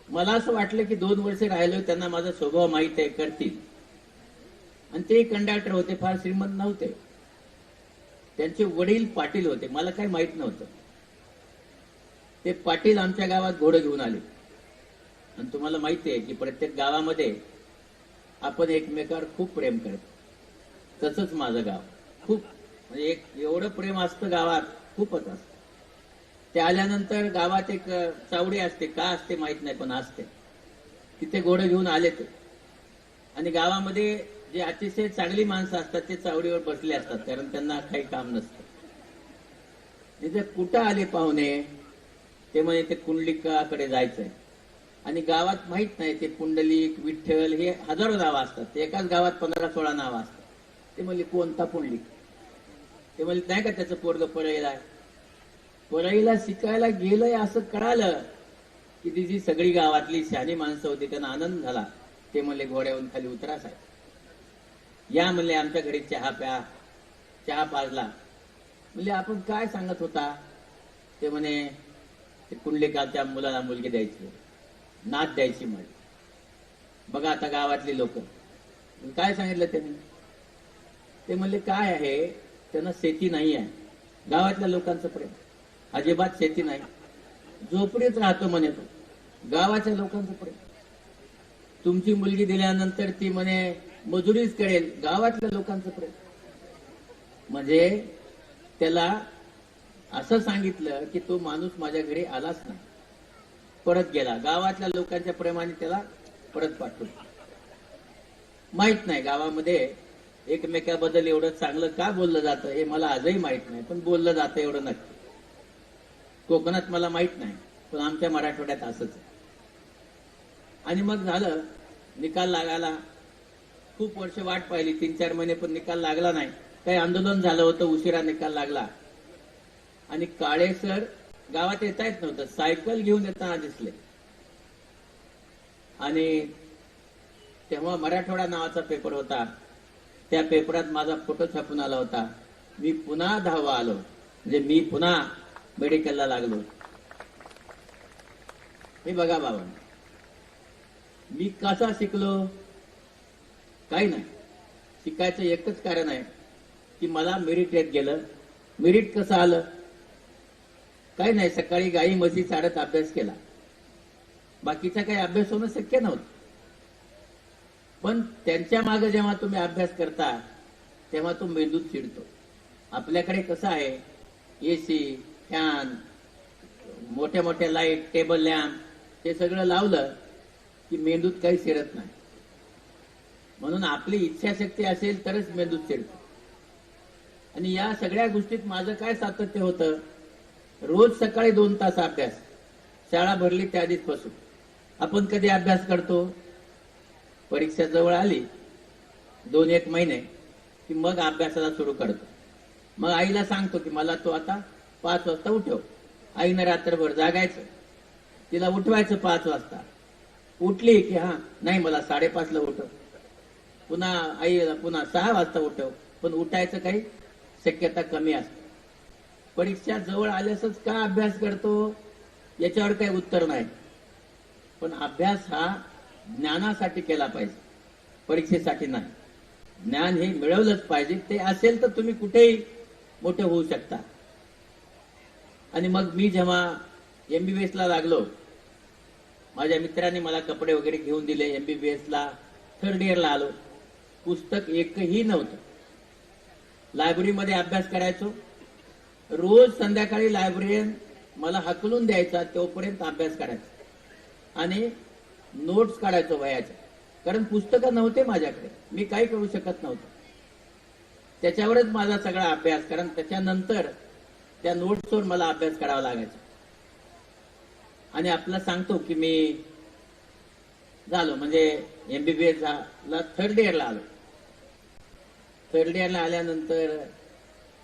मला असं वाटलं की 2 वर्ष राहिलो, त्यांना माझा स्वभाव माहित आहे, करतील. आणि ते कंडक्टर होते, फार श्रीमंत नव्हते. त्यांचे वडील पाटील होते. मला काही माहित नव्हतं. ते पाटील आमच्या गावात घोडं घेऊन आले. आणि तुम्हाला माहिती आहे की प्रत्येक गावामध्ये आपण एकमेकावर खूप प्रेम करतो. तसंच माझं गाव खूप, म्हणजे एवढं प्रेम असतं गावात, खूपच असतं. ते आल्यानंतर गावात एक चावडी असते, का असते माहित नाही, पण असते. तिथे घोडं घेऊन आले ते. आणि गावामध्ये जे अतिशय चांगली माणसं असतात ते चावडीवर बसले असतात, कारण त्यांना काही काम नसतं. तिथे कुठं आले पाहुणे? ते म्हणे ते कुंडलिकाकडे जायचंय. आणि गावात माहित नाही, ते पुंडलिक, विठ्ठल हे हजारो नावं असतात. एकाच गावात 15-16 नावं असतात. ते म्हणले कोणता पुंडलिक? ते म्हणले नाही का त्याचं पोरग परळीला आहे. परळीला शिकायला गेलंय असं कळालं की ती जी सगळी गावातली शहाणी माणसं होती त्यांना आनंद झाला. ते म्हणले घोड्यावरून खाली उतरा साहेब, या म्हणले आमच्या घरी चहा प्या. चहा पाजला. म्हणले आपण काय सांगत होता? ते म्हणे ते कुंडलिकाच्या मुलाला मुलगी द्यायची, नात द्यायची. म्हणे बघा आता गावातली लोक काय सांगितलं त्यांनी? ते म्हणले काय आहे, त्यांना शेती नाही आहे. गावातल्या लोकांचं प्रेम, अजिबात शेती नाही, झोपडीत राहतो म्हणे तो. गावाच्या लोकांचं प्रेम. तुमची मुलगी दिल्यानंतर ती म्हणे मजुरीच करेल, गावातल्या लोकांचं प्रेम. म्हणजे त्याला असं सांगितलं की तो माणूस माझ्या घरी आलाच नाही, परत गेला. गावातल्या लोकांच्या प्रेमाने त्याला परत पाठवलं. माहित नाही गावामध्ये एकमेकाबद्दल एवढं चांगलं का बोललं जातं हे मला आजही माहित नाही, पण बोललं जातं एवढं नक्की. कोकणात मला माहित नाही, पण आमच्या मराठवाड्यात असंच आहे. आणि मग झालं, निकाल लागायला खूप वर्ष वाट पाहिली, 3-4 महिने, पण निकाल लागला नाही. काही आंदोलन झालं होतं, उशिरा निकाल लागला. आणि काळे सर गावात येता येत नव्हतं, सायकल घेऊन येताना दिसले. आणि तेव्हा मराठवाडा नावाचा पेपर होता, त्या पेपरात माझा फोटो छापून आला होता. मी पुन्हा 10वा आलो, म्हणजे मी पुन्हा मेडिकलला लागलो. हे बघा बाबा, मी कसा शिकलो? काही नाही, शिकायचं एकच कारण आहे की मला मेरिट येत गेलं. मेरिट कसं आलं? काही नाही, सकाळी गाई म्हशी चारत अभ्यास केला. बाकीचा काही अभ्यास होणं शक्य नव्हतं. पण त्यांच्या मागे जेव्हा तुम्ही अभ्यास करता तेव्हा तो मेंदूत शिरतो. आपल्याकडे कसं आहे, एसी, फॅन, मोठ्या मोठ्या लाईट, टेबल लॅम्प हे सगळं लावलं की मेंदूत काही शिरत नाही. म्हणून आपली इच्छाशक्ती असेल तरच मेंदूत शिरतो. आणि या सगळ्या गोष्टीत माझं काय सातत्य होतं? रोज सकाळी 2 तास अभ्यास. शाळा भरली त्या आधीचपासून. आपण कधी अभ्यास करतो? परीक्षा जवळ आली 2-1 महिने की मग अभ्यासाला सुरू करतो. मग आईला सांगतो की मला तो आता 5 वाजता उठव. आईनं रात्रभर जागायचं, तिला उठवायचं 5 वाजता. उठली की हा नाही, मला 5:30ला उठव. पुन्हा आईला पुन्हा 6 वाजता उठव. पण उठायचं काही शक्यता कमी असते. परीक्षा जवळ आल्यासच का अभ्यास करतो याच्यावर काही उत्तर नाही. पण अभ्यास हा ज्ञानासाठी केला पाहिजे, परीक्षेसाठी नाही. ज्ञान हे मिळवलंच पाहिजे. ते असेल तर तुम्ही कुठेही मोठे होऊ शकता. आणि मग मी जेव्हा MBBS ला लागलो, माझ्या मित्रांनी मला कपडे वगैरे घेऊन दिले. MBBS ला 3rd इयरला आलो. पुस्तक एकही नव्हतं. लायब्ररीमध्ये अभ्यास करायचो. रोज संध्याकाळी लायब्ररीयन मला हकलून द्यायचा, तोपर्यंत अभ्यास करायचा. आणि नोट्स काढायचो वयाच्या, कारण पुस्तकं नव्हते माझ्याकडे, मी काही करू शकत नव्हतो. त्याच्यावरच माझा सगळा अभ्यास, कारण त्याच्यानंतर त्या नोट्सवर मला अभ्यास करावा लागायचा. आणि आपलं सांगतो की मी झालो म्हणजे MBBS ला 3rd इयरला आलो. 3rd इयरला आल्यानंतर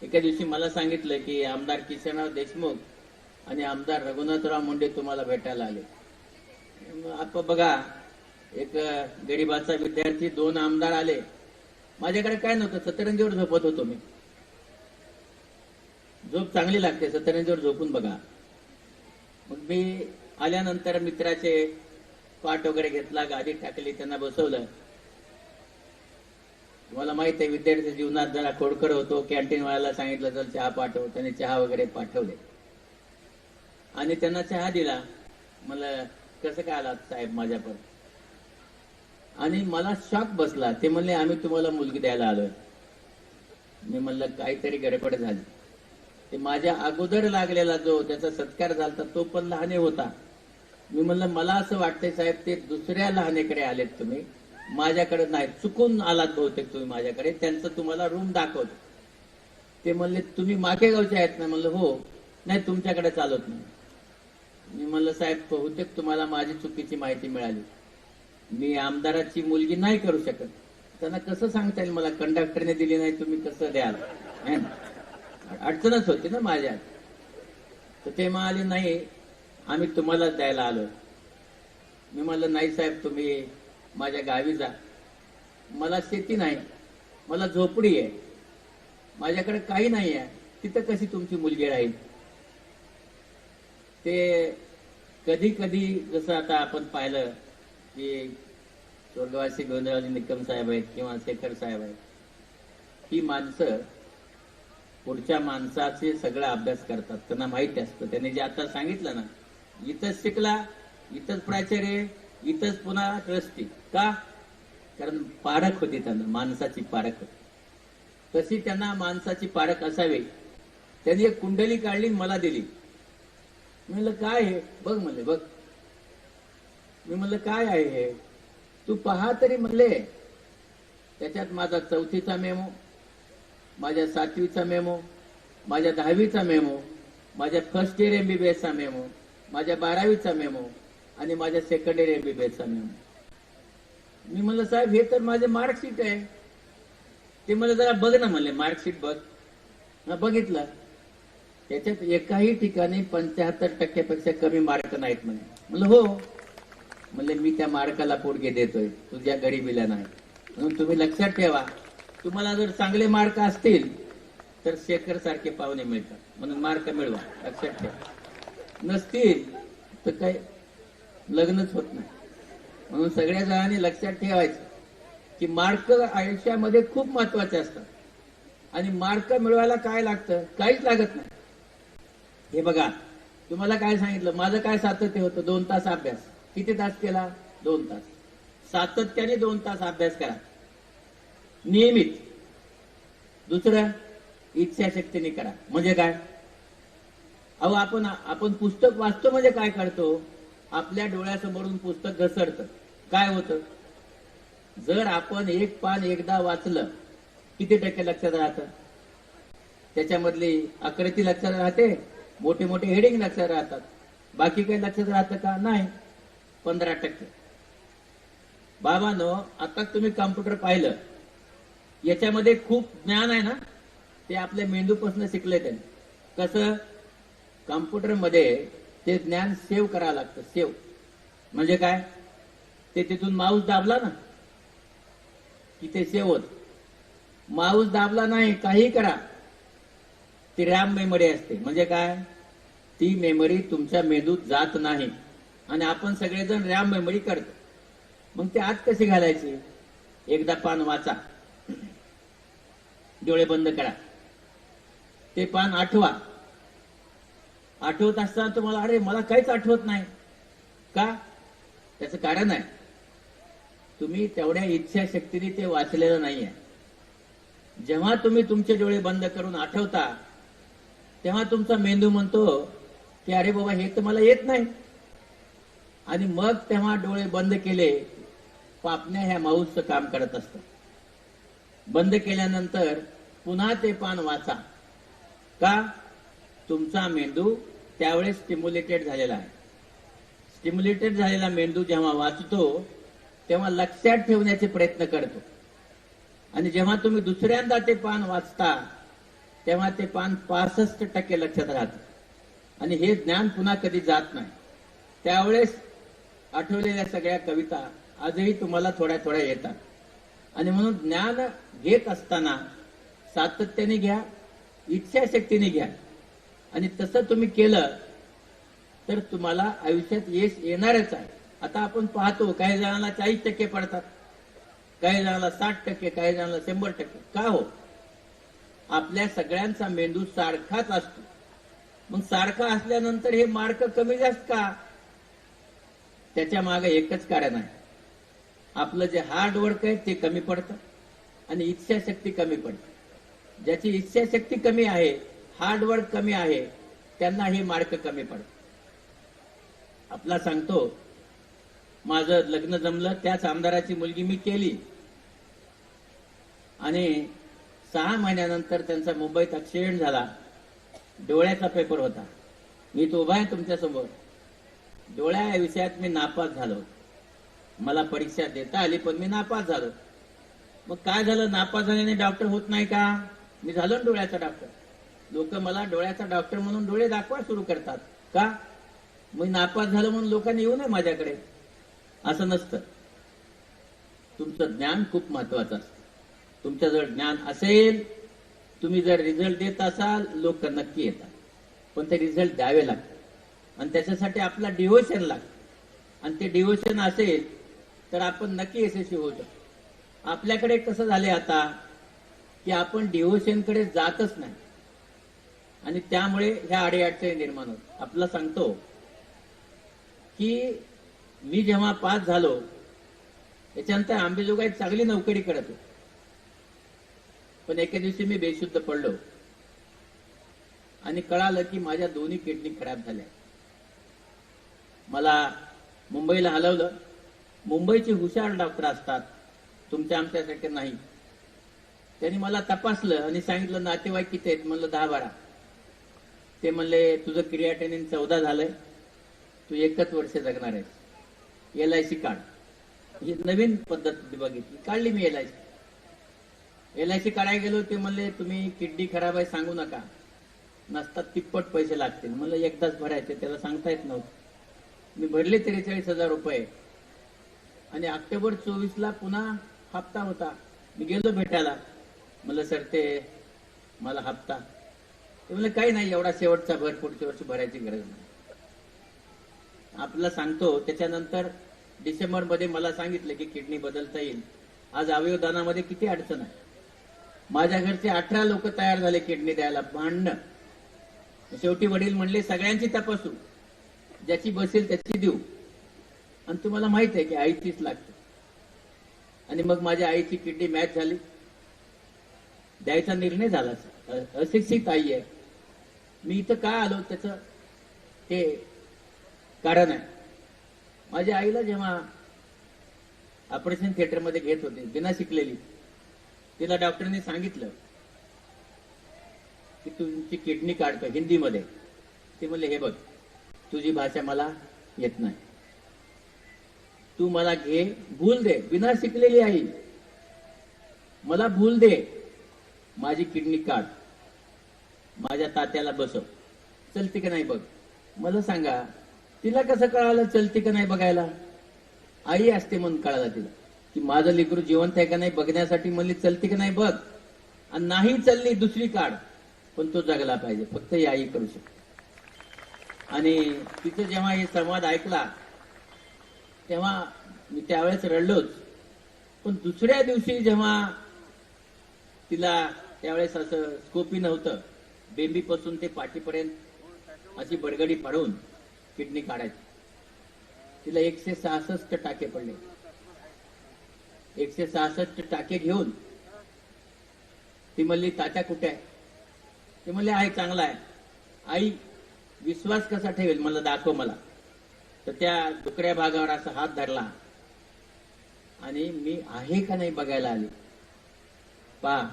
एका दिवशी मला सांगितलं की आमदार किशनराव देशमुख आणि आमदार रघुनाथराव मुंडे तुम्हाला भेटायला आले. आपण बघा, एक गरीबाचा विद्यार्थी, 2 आमदार आले. माझ्याकडे काय नव्हतं, सतरंजीवर झोपत होतो मी. झोप चांगली लागते, सतरंजीवर झोपून बघा. मग मी आल्यानंतर मित्राचे पाठ वगैरे घेतला, गादी टाकली, त्यांना बसवलं. तुम्हाला माहित आहे, विद्यार्थी जीवनात जरा खोडकर होतो. कॅन्टीन वाल्याला सांगितलं तर चहा पाठव, त्याने चहा वगैरे पाठवले आणि त्यांना चहा दिला. मला कसं काय आलात साहेब माझ्यापर्यंत? आणि मला शॉक बसला. ते म्हणले आम्ही तुम्हाला मुलगी द्यायला आलोय. मी म्हणलं काहीतरी गडबड झाली. ते माझ्या अगोदर लागलेला जो त्याचा सत्कार झाला तो पण लहाने होता. मी म्हणलं मला असं वाटतंय साहेब ते दुसऱ्या लहानेकडे आलेत, तुम्ही माझ्याकडे नाही, चुकून आलात बहुतेक तुम्ही माझ्याकडे. त्यांचं तुम्हाला रूम दाखवतो. ते म्हणले तुम्ही मागे गावचे आहेत ना? म्हणलं हो. नाही तुमच्याकडे चालत नाही. मी म्हणलं साहेब बहुतेक तुम्हाला माझी चुकीची माहिती मिळाली. मी आमदाराची मुलगी नाही करू शकत. त्यांना कसं सांगता येईल मला? कंडक्टरने दिली नाही, तुम्ही कसं द्याल? अडचणच होती ना माझ्यात. तर ते म्हणाले नाही आम्ही तुम्हाला द्यायला आलो. मी म्हणलं नाही साहेब तुम्ही माझ्या गावी जा. मला शेती नाही, मला झोपडी आहे, माझ्याकडे काही नाही आहे, तिथं कशी तुमची मुलगी राहील? ते कधी कधी जसं आता आपण पाहिलं की स्वर्गवासी गोविंदरावजी निकम साहेब आहेत किंवा शेखर साहेब आहेत, ही माणसं पुढच्या माणसाचे सगळा अभ्यास करतात. त्यांना माहिती असतं. त्यांनी जे आता सांगितलं ना, इथंच शिकला, इथंच प्राचार्य, इथंच पुन्हा ट्रस्टी. का? कारण पारख होती त्यांना, माणसाची पारख होती. तशी त्यांना माणसाची पारख असावी. त्यांनी एक कुंडली काढली मला दिली. मी म्हणलं काय आहे? बघ म्हणले बघ. मी म्हणलं काय आहे हे? तू पहा तरी म्हणले. त्याच्यात माझा 4थीचा मेमो, माझ्या 7वीचा मेमो, माझ्या 10वीचा मेमो, माझ्या 1st इयर MBBSचा मेमो, माझ्या 12वीचा मेमो आणि माझ्या 2nd इयर MBBSचा मेमो. मी म्हणलं साहेब हे तर माझे मार्कशीट आहे. ते मला जरा बघ ना म्हणले, मार्कशीट बघ. बघितलं, त्याच्यात एकाही ठिकाणी 75% कमी मार्क नाहीत म्हणे. म्हणलं हो. म्हणले मी त्या मार्काला पोटगे देतोय, तुझ्या गरिबीला नाही. म्हणून तुम्ही लक्षात ठेवा, तुम्हाला जर चांगले मार्क असतील तर शेखर सारखे पाहुणे मिळतात, म्हणून मार्क मिळवा, लक्षात ठेवा. नसतील तर काय लग्नच होत नाही. म्हणून सगळ्या जणांनी लक्षात ठेवायचं की मार्क आयुष्यामध्ये खूप महत्वाचे असतात. आणि मार्क मिळवायला काय लागतं? काहीच लागत नाही. हे बघा, तुम्हाला काय सांगितलं, माझं काय सातत्य होतं, 2 तास अभ्यास. किती तास केला? 2 तास. सातत्याने 2 तास अभ्यास करा, नियमित. दुसरं, इच्छाशक्तीने करा. म्हणजे काय? अहो आपण पुस्तक वाचतो म्हणजे काय करतो? आपल्या डोळ्यासमोरून पुस्तक घसरतं. काय होतं? जर आपण एक पान एकदा वाचलं, किती टक्के लक्षात राहतं? त्याच्यामधली आकृती लक्षात राहते, मोठे मोठे हेडिंग लक्षात राहतात. बाकी काही लक्षात राहतं का? नाही. 15%. बाबांनो, आता तुम्ही कॉम्प्युटर पाहिलं, याच्यामध्ये खूप ज्ञान आहे ना, ते आपल्या मेंदूपासून शिकले. त्यांनी कसं? कॉम्प्युटरमध्ये ते ज्ञान सेव्ह करावं लागतं. सेव्ह म्हणजे काय? ते तिथून माऊस दाबला ना की ते सेव्ह होत. माऊस दाबला नाही, काही करा, ती रॅम मेमरी असते. म्हणजे काय? ती मेमरी तुमच्या मेंदूत जात नाही. आणि आपण सगळेजण रॅम मेमरी करतो. मग ते आत कशी घालायची? एकदा पान वाचा, डोळे बंद करा, ते पान आठवा. आठवत असताना तुम्हाला अरे मला काहीच आठवत नाही का? त्याचं कारण आहे, तुम्ही तेवढ्या इच्छाशक्तीने ते वाचलेलं नाहीये. जेव्हा तुम्ही तुमचे डोळे बंद करून आठवता, तेव्हा तुमचा मेंदू म्हणतो की अरे बाबा हे तर मला येत नाही. आणि मग तेव्हा डोळे बंद केले, पापण्या ह्या माऊसचं काम करत असतं. बंद केल्यानंतर पुन्हा ते पान वाचा. का? तुमचा मेंदू त्यावेळेस स्टिम्युलेटेड झालेला आहे. स्टिम्युलेटेड झालेला मेंदू जेव्हा वाचतो तेव्हा लक्षात ठेवण्याचे प्रयत्न करतो. आणि जेव्हा तुम्ही दुसऱ्यांदा ते पान वाचता तेव्हा ते पान 65% लक्षात राहतं. आणि हे ज्ञान पुन्हा कधी जात नाही. त्यावेळेस आठवलेल्या सगळ्या कविता आजही तुम्हाला थोड्या थोड्या येतात. आणि म्हणून ज्ञान घेत असताना सातत्याने घ्या, इच्छाशक्तीने घ्या. आणि तसं तुम्ही केलं तर तुम्हाला आयुष्यात यश येणारच आहे. आता आपण पाहतो काही जणांना 40% पडतात, काही जणांना 60%, काही जणांना 100%. का हो? आपल्या सगळ्यांचा मेंदू सारखाच असतो. मग सारखा असल्यानंतर हे मार्क कमी जास्त का? त्याच्या मागे एकच कारण आहे, आपलं जे हार्ड वर्क आहे ते कमी पडतं आणि इच्छाशक्ती कमी पडते. ज्याची इच्छाशक्ती कमी आहे, हार्ड वर्क कमी आहे, त्यांना हे मार्क कमी पडतात. आपला सांगतो, माझं लग्न जमलं, त्याच आमदाराची मुलगी मी केली आणि 6 महिन्यानंतर त्यांचा मुंबईत ऍक्सिडेंट झाला. डोळ्याचा पेपर होता. मी तो उभा आहे तुमच्या समोर. डोळ्या विषयात मी नापास झालो. मला परीक्षा देता आली पण मी नापास झालो. मग काय झालं? नापास झाल्याने डॉक्टर होत नाही का? मी झालो ना डोळ्याचा डॉक्टर. लोक मला डोळ्याचा डॉक्टर म्हणून डोळे दाखवा सुरू करतात. का? मी नापास झालो म्हणून लोकांनी येऊ नये माझ्याकडे, असं नसतं. तुमचं ज्ञान खूप महत्वाचं असतं. तुमच्याजवळ ज्ञान असेल, तुम्ही जर रिझल्ट देत असाल, लोक नक्की येतात. पण ते रिझल्ट द्यावे लागतात आणि त्याच्यासाठी आपला डिव्होशन लागतं. आणि ते डिव्होशन असेल तर आपण नक्की यशस्वी होऊ शकतो. आपल्याकडे कसं झालंय आता की आपण डिव्होशनकडे जातच नाही आणि त्यामुळे ह्या अडीअडचणी निर्माण होत. आपलं सांगतो की मी जेव्हा पास झालो त्याच्यानंतर अंबेजोगाईत चांगली नोकरी करत होतो. पण एके दिवशी मी बेशुद्ध पडलो आणि कळालं की माझ्या दोन्ही किडनी खराब झाल्या. मला मुंबईला हलवलं. मुंबईचे हुशार डॉक्टर असतात, तुमच्या आमच्यासारखे नाही. त्यांनी मला तपासलं आणि सांगितलं नातेवाईक किती आहेत? म्हणलं 10-12. ते म्हणले तुझं क्रिएटिनिन 14 झालंय, तू 1च वर्ष जगणार आहेस, LIC काढ. ही नवीन पद्धत बघितली, काढली मी LIC काढायला गेलो. ते म्हणले तुम्ही किडनी खराब आहे सांगू नका, नसतात तिप्पट पैसे लागतील. म्हणलं एकदाच भरायचे, त्याला सांगता येत नव्हतं. मी भरले 43,000 रुपये आणि ऑक्टोबर 24ला पुन्हा हप्ता होता. मी गेलो भेटायला, म्हणलं सर ते मला हप्ता. ते म्हणलं काही नाही, एवढा शेवटचा भर, पुढच्या वर्षी भरायची गरज नाही. आपल्याला सांगतो. त्याच्यानंतर डिसेंबरमध्ये मला सांगितलं की किडनी बदलता येईल. आज अवयवदानामध्ये किती अडचण आहे. माझ्या घरचे 18 लोक तयार झाले किडनी द्यायला, भांडणं. शेवटी वडील म्हणले सगळ्यांची तपासू, ज्याची बसेल त्याची देऊ. आणि तुम्हाला माहित आहे की आईचीच लागते. आणि मग माझ्या आईची किडनी मॅच झाली, द्यायचा निर्णय झाला. अशिक्षित आई आहे. मी इथं का आलो त्याचं हे कारण आहे. माझ्या आईला जेव्हा ऑपरेशन थिएटरमध्ये घेत होते, बिना शिकलेली, तिला डॉक्टरने सांगितलं की तुमची किडनी काढतो हिंदीमध्ये. ते म्हणले हे बघ, तुझी भाषा मला येत नाही, तू मला घे, भूल दे. बिना शिकलेली आई, मला भूल दे, माझी किडनी काढ, माझ्या तात्याला बसव, चलती का नाही बघ. मला सांगा, तिला कसं कळालं चलती का नाही बघायला? आई असते म्हणून कळालं तिला की माझं लेकरू जिवंत आहे का नाही बघण्यासाठी. म्हणली चलती का नाही बघ, आणि नाही चलली दुसरी काढ, पण तो जगला पाहिजे. फक्त ही आई करू शकते. आणि तिचं जेव्हा हे संवाद ऐकला तेव्हा मी त्यावेळेस रडलोच. पण दुसऱ्या दिवशी जेव्हा तिला, त्यावेळेस असं स्कोपी नव्हतं, बेंबीपासून ते पाठीपर्यंत अशी बडगडी पाडून किडनी काढायची. तिला 166 टाके पडले. 166 टाके घेऊन ती म्हणली तात्या कुठे आहे? ते म्हणले आहे, चांगला आहे. आई विश्वास कसा ठेवेल, मला दाखव मला. तर त्या दुकड्या भागावर असा हात धरला आणि मी आहे का नाही बघायला आली. पहा,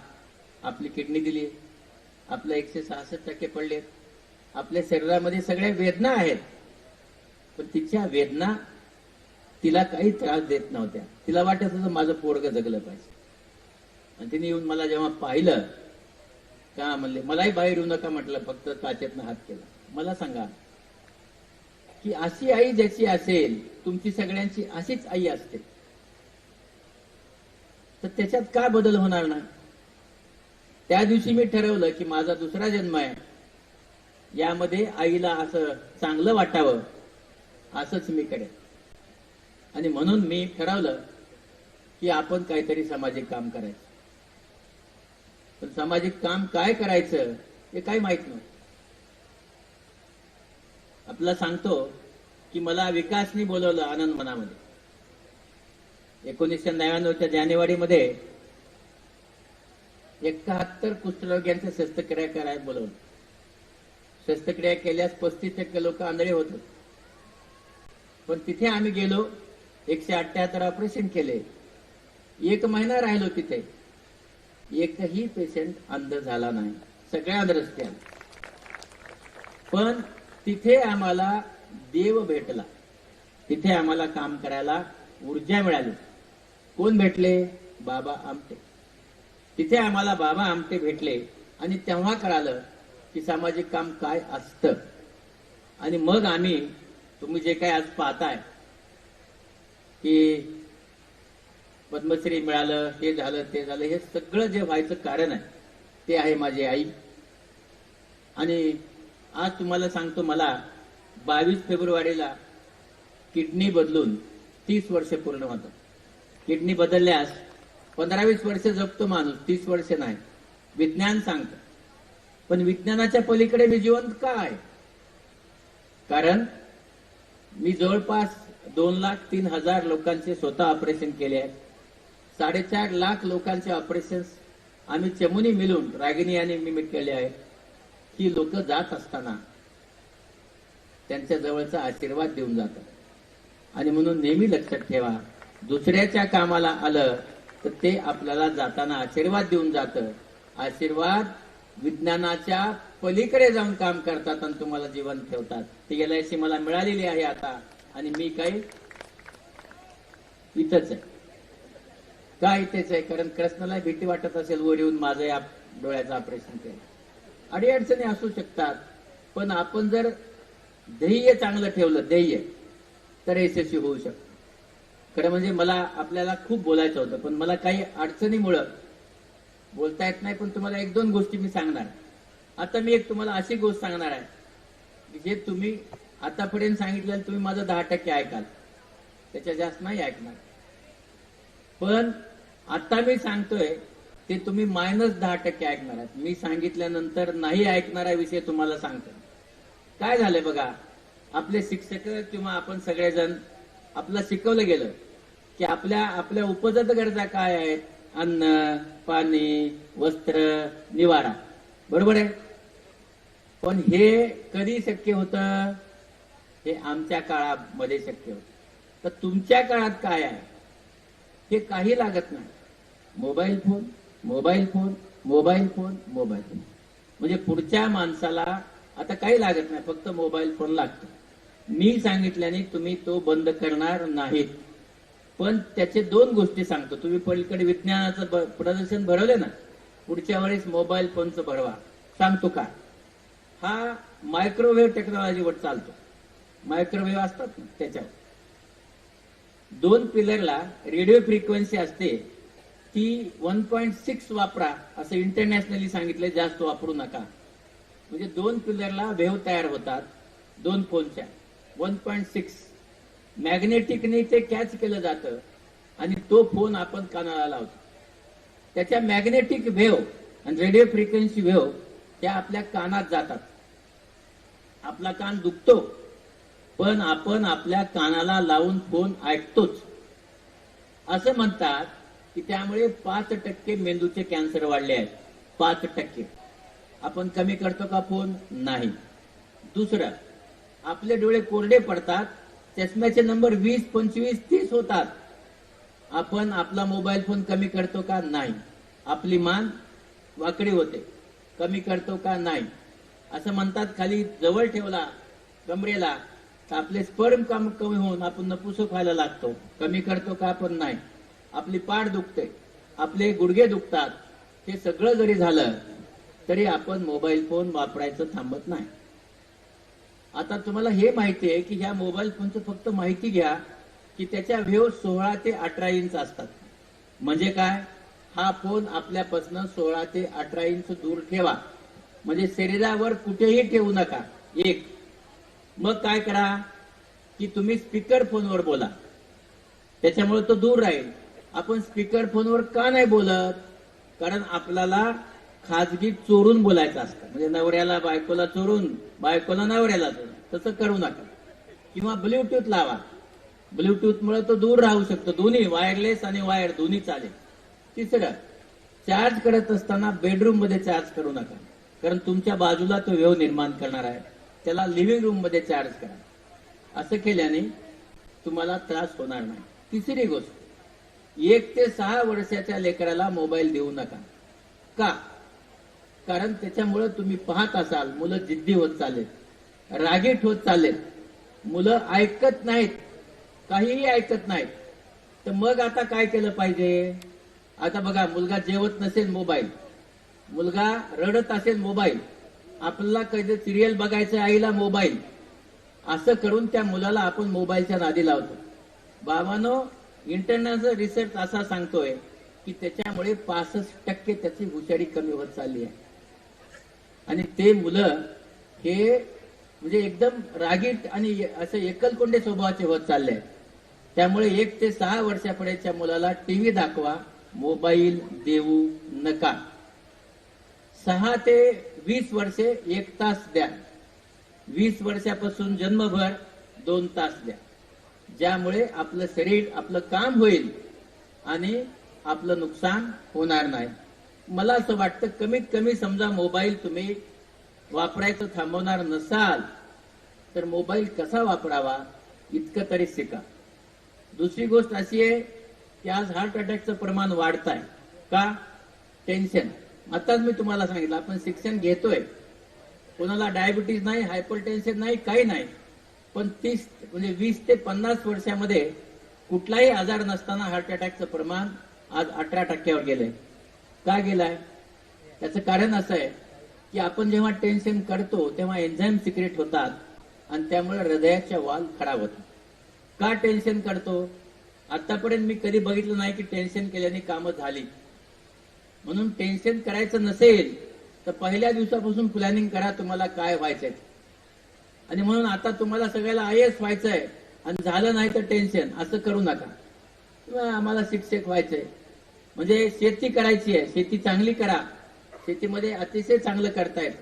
आपली किडनी दिली, आपलं 166 टक्के पडले, आपल्या शरीरामध्ये सगळ्या वेदना आहेत, पण तिच्या वेदना तिला काही त्रास देत नव्हत्या. तिला वाटत होतं माझं पोरगं जगलं पाहिजे. आणि तिने येऊन मला जेव्हा पाहिलं का म्हणले, मलाही बाहेर येऊ नका म्हटलं, फक्त काचेतनं हात केला. मला सांगा की अशी आई ज्याची असेल, तुमची सगळ्यांची अशीच आई असते, तर त्याच्यात का बदल होणार नाही? त्या दिवशी मी ठरवलं की माझा दुसरा जन्म आहे, यामध्ये आईला असं चांगलं वाटावं, असंच मी करेन. आणि म्हणून मी ठरवलं की आपण काहीतरी सामाजिक काम करायचं. पण सामाजिक काम काय करायचं हे काही माहित नव्हतं. आपल्याला सांगतो की मला विकासनी बोलवलं आनंद मनामध्ये. 1999च्या जानेवारीमध्ये 71 कुष्ठरोग्यांच्या शस्त्रक्रिया करायला बोलवलं. शस्त्रक्रिया केल्यास 35% लोक आंधळे होत होते. पण तिथे आम्ही गेलो, 178 ऑपरेशन केले. 1 महिना राहिलो तिथे, एकही पेशंट अंध झाला नाही, सगळ्या अंधरस्ते आले. पण तिथे आम्हाला देव भेटला, तिथे आम्हाला काम करायला ऊर्जा मिळाली. कोण भेटले? बाबा आमटे. तिथे आम्हाला बाबा आमटे भेटले आणि तेव्हा कळालं की सामाजिक काम काय असतं. आणि मग आम्ही, तुम्ही जे काय आज पाहताय की पद्मश्री मिळालं, हे झालं ते झालं, हे सगळं जे व्हायचं कारण आहे ते आहे माझी आई. आणि आज तुम्हाला सांगतो, मला 22 फेब्रुवारीला किडनी बदलून 30 वर्ष पूर्ण होतं. किडनी बदलल्यास 15-20 वर्ष जगतो माणूस, 30 वर्ष नाही. विज्ञान सांगतं. पण विज्ञानाच्या पलीकडे मी जिवंत का आहे? कारण मी जवळपास 2,03,000 लोकांचे स्वतः ऑपरेशन केले आहेत. 4.5 लाख लोकांचे ऑपरेशन्स आम्ही चमुनी मिळून, रागिनी आणि मी केले आहेत. ही लोक जात असताना त्यांच्या जवळचा आशीर्वाद देऊन जातात. आणि म्हणून नेहमी लक्षात ठेवा, दुसऱ्याच्या कामाला आलं तर ते आपल्याला जाताना आशीर्वाद देऊन जातं. आशीर्वाद विज्ञानाच्या पलीकडे जाऊन काम करतात आणि तुम्हाला जिवंत ठेवतात. ती LIC मला मिळालेली आहे आता. आणि मी काही इथंच आहे. का इथेच आहे? कारण कृष्णाला भीती वाटत असेल वर येऊन माझं या डोळ्याचं ऑपरेशन केलं. अडीअडचणी असू शकतात, पण आपण जर ध्येय चांगलं ठेवलं, ध्येय, तर यशस्वी होऊ शकतो. खरं म्हणजे मला आपल्याला खूप बोलायचं होतं, पण मला काही अडचणीमुळं बोलता येत नाही. पण तुम्हाला एक दोन गोष्टी मी सांगणार. आता मी एक तुम्हाला अशी गोष्ट सांगणार आहे की जे तुम्ही आतापर्यंत सांगितलेलं तुम्ही माझं 10% ऐकाल, त्याच्या जास्त नाही ऐकणार. पण आता मी सांगतोय ते तुम्ही -10% ऐकणार आहात. मी सांगितल्यानंतर नाही ऐकणारा विषय तुम्हाला सांगतो. काय झालंय बघा, आपले शिक्षक किंवा आपण सगळेजण आपलं शिकवलं गेलं की आपल्या उपजत गरजा काय आहेत? अन्न, पाणी, वस्त्र, निवारा. बरोबर आहे. पण हे कधी शक्य होतं? हे आमच्या काळामध्ये शक्य होतं. तर तुमच्या काळात काय आहे? हे काही लागत नाही. Mobile phone, mobile phone, mobile phone, mobile phone. म्हणजे पुढच्या माणसाला आता काही लागत नाही, फक्त मोबाईल फोन लागतो. मी सांगितल्याने तुम्ही तो बंद करणार नाहीत. पण त्याचे दोन गोष्टी सांगतो. तुम्ही पलीकडे विज्ञानाचं प्रदर्शन भरवले ना, पुढच्या वेळेस मोबाईल फोनचं भरवा. सांगतो का? हा मायक्रोवेव्ह टेक्नॉलॉजीवर चालतो. मायक्रोवेव्ह असतात ना, त्याच्यावर 2 पिलरला रेडिओ फ्रिक्वेन्सी असते, ती 1.6 वापरा असं इंटरनॅशनली सांगितलं. जास्त वापरू नका. म्हणजे 2 पिलरला वेव्ह तयार होतात 2 फोनच्या. 1.6 मॅग्नेटिकने ते कॅच केलं जातं आणि तो फोन आपण कानाला लावतो. त्याच्या मॅग्नेटिक वेव्ह आणि रेडिओ फ्रिक्वेन्सी वेव्ह त्या आपल्या कानात जातात. आपला कान दुखतो, पण आपण आपल्या कानाला लावून फोन ऐकतोच. असं म्हणतात की त्यामुळे 5% मेंदूचे कॅन्सर वाढले आहेत. 5%. आपण कमी करतो का फोन? नाही. दुसरं, आपले डोळे कोरडे पडतात, चष्म्याचे नंबर 20, 25, 30 होतात. आपण आपला मोबाईल फोन कमी करतो का? नाही. आपली मान वाकडी होते, कमी करतो का? नाही. असं म्हणतात खाली जवळ ठेवला कमरेला तर आपले स्पर्म कमी होऊन आपण नपुसक व्हायला लागतो. कमी करतो का? पण नाही. आपली पाठ दुखते, आपले गुडघे दुखतात. हे सगळं जरी झालं तरी आपण मोबाईल फोन वापरायचं थांबत नाही. आता तुम्हाला हे माहिती आहे की ह्या मोबाईल फोनचं फक्त माहिती घ्या की त्याच्या वेव्ह 16 ते 18 इंच असतात. म्हणजे काय? हा फोन आपल्यापासून 16 ते 18 इंच दूर ठेवा. म्हणजे शरीरावर कुठेही ठेवू नका. एक. मग काय करा की तुम्ही स्पीकर फोनवर बोला, त्याच्यामुळे तो दूर राहील. आपण स्पीकर फोनवर का नाही बोलत? कारण आपल्याला खाजगी चोरून बोलायचं असतं. म्हणजे नवऱ्याला बायकोला चोरून, बायकोला नवऱ्याला चोरून. तसं करू नका. किंवा ब्ल्यूटूथ लावा. ब्ल्यूटूथ मुळे तो दूर राहू शकतो. दोन्ही वायरलेस आणि वायर दोन्ही चालेल. तिसरं, चार्ज करत असताना बेडरूम मध्ये चार्ज करू नका, कारण तुमच्या बाजूला तो वेव्ह निर्माण करणार आहे. त्याला लिव्हिंग रूम मध्ये चार्ज करा. असं केल्याने तुम्हाला त्रास होणार नाही. तिसरी गोष्ट, 1 ते 6 वर्षाच्या लेकराला मोबाईल देऊ नका. का? कारण त्याच्यामुळे तुम्ही पाहत असाल मुलं जिद्दी होत चालेल, रागीट होत चालेल, मुलं ऐकत नाहीत, काहीही ऐकत नाहीत. तर मग आता काय केलं पाहिजे? आता बघा, मुलगा जेवत नसेल मोबाईल, मुलगा रडत असेल मोबाईल, आपल्याला कधी सिरियल बघायचं आईला मोबाईल, असं करून त्या मुलाला आपण मोबाईलच्या नादी लावतो. बाबांनो, इंटरनॅशनल रिसर्च असा सांगतोय की त्याच्यामुळे 65% त्याची हुशारी कमी होत चालली आहे. आणि ते मुलं हे म्हणजे एकदम रागीट आणि असं एकलकोंडे स्वभावाचे होत चालले आहेत. त्यामुळे 1 ते 6 वर्षापर्यंतच्या मुलाला टीव्ही दाखवा, मोबाईल देऊ नका. 6 ते 20 वर्षे 1 तास द्या. 20 वर्षापासून जन्मभर 2 तास द्या. ज्यामुळे आपलं शरीर आपलं काम होईल आणि आपलं नुकसान होणार नाही. मला असं वाटतं कमीत कमी समजा मोबाईल तुम्ही वापरायचं थांबवणार नसाल तर मोबाईल कसा वापरावा इतकं तरी शिका. दुसरी गोष्ट अशी आहे की आज हार्ट अटॅकचं प्रमाण वाढत आहे. का? टेन्शन. आताच मी तुम्हाला सांगितलं, आपण शिक्षण घेतोय, कोणाला डायबिटीज नाही, हायपर टेन्शन नाही, काही नाही, पण 20 ते 50 वर्षामध्ये कुठलाही आजार नसताना हार्ट अटॅकचं प्रमाण आज 18% गेलंय. का गेलाय? त्याचं कारण असं आहे की आपण जेव्हा टेन्शन करतो तेव्हा एन्झाईम सिक्रेट होतात आणि त्यामुळे हृदयाच्या वाल खराब होतात. का टेन्शन करतो? आतापर्यंत मी कधी बघितलं नाही की टेन्शन केल्याने कामं झाली. म्हणून टेन्शन करायचं नसेल तर पहिल्या दिवसापासून प्लॅनिंग करा तुम्हाला काय व्हायचंय. आणि म्हणून आता तुम्हाला सगळ्याला IAS व्हायचंय आणि झालं नाही तर टेन्शन, असं करू नका. किंवा आम्हाला शिक्षक व्हायचंय, म्हणजे शेती करायची आहे, शेती चांगली करा, शेतीमध्ये अतिशय चांगलं करतायत,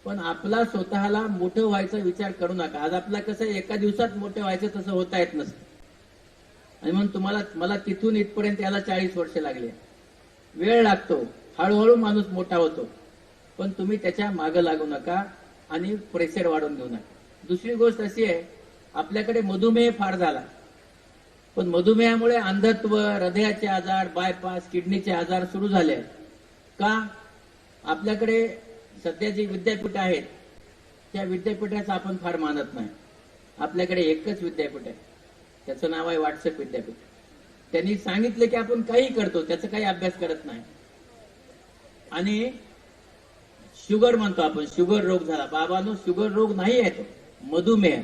पण आपला स्वतःला मोठं व्हायचा विचार करू नका. आज आपला कसं एका दिवसात मोठं व्हायचं तसं होता येत नसतं. आणि म्हणून मला तिथून इथपर्यंत याला 40 वर्ष लागले. वेळ लागतो, हळूहळू माणूस मोठा होतो, पण तुम्ही त्याच्या मागं लागू नका आणि प्रेशर वाढवून घेऊ नका. दुसरी गोष्ट अशी आहे, आपल्याकडे मधुमेह फार झाला, पण मधुमेहामुळे अंधत्व, हृदयाचे आजार, बायपास, किडनीचे आजार सुरू झाले. का? आपल्याकडे सध्या जी विद्यापीठ आहेत त्या विद्यापीठाचं आपण फार मानत नाही. आपल्याकडे एकच विद्यापीठ आहे, त्याचं नाव आहे व्हॉट्सअप विद्यापीठ. त्यांनी सांगितलं की आपण काही करतो, त्याचा काही अभ्यास करत नाही. आणि शुगर म्हणतो आपण, शुगर रोग झाला. बाबांनो, शुगर रोग नाही आहे, तो मधुमेह,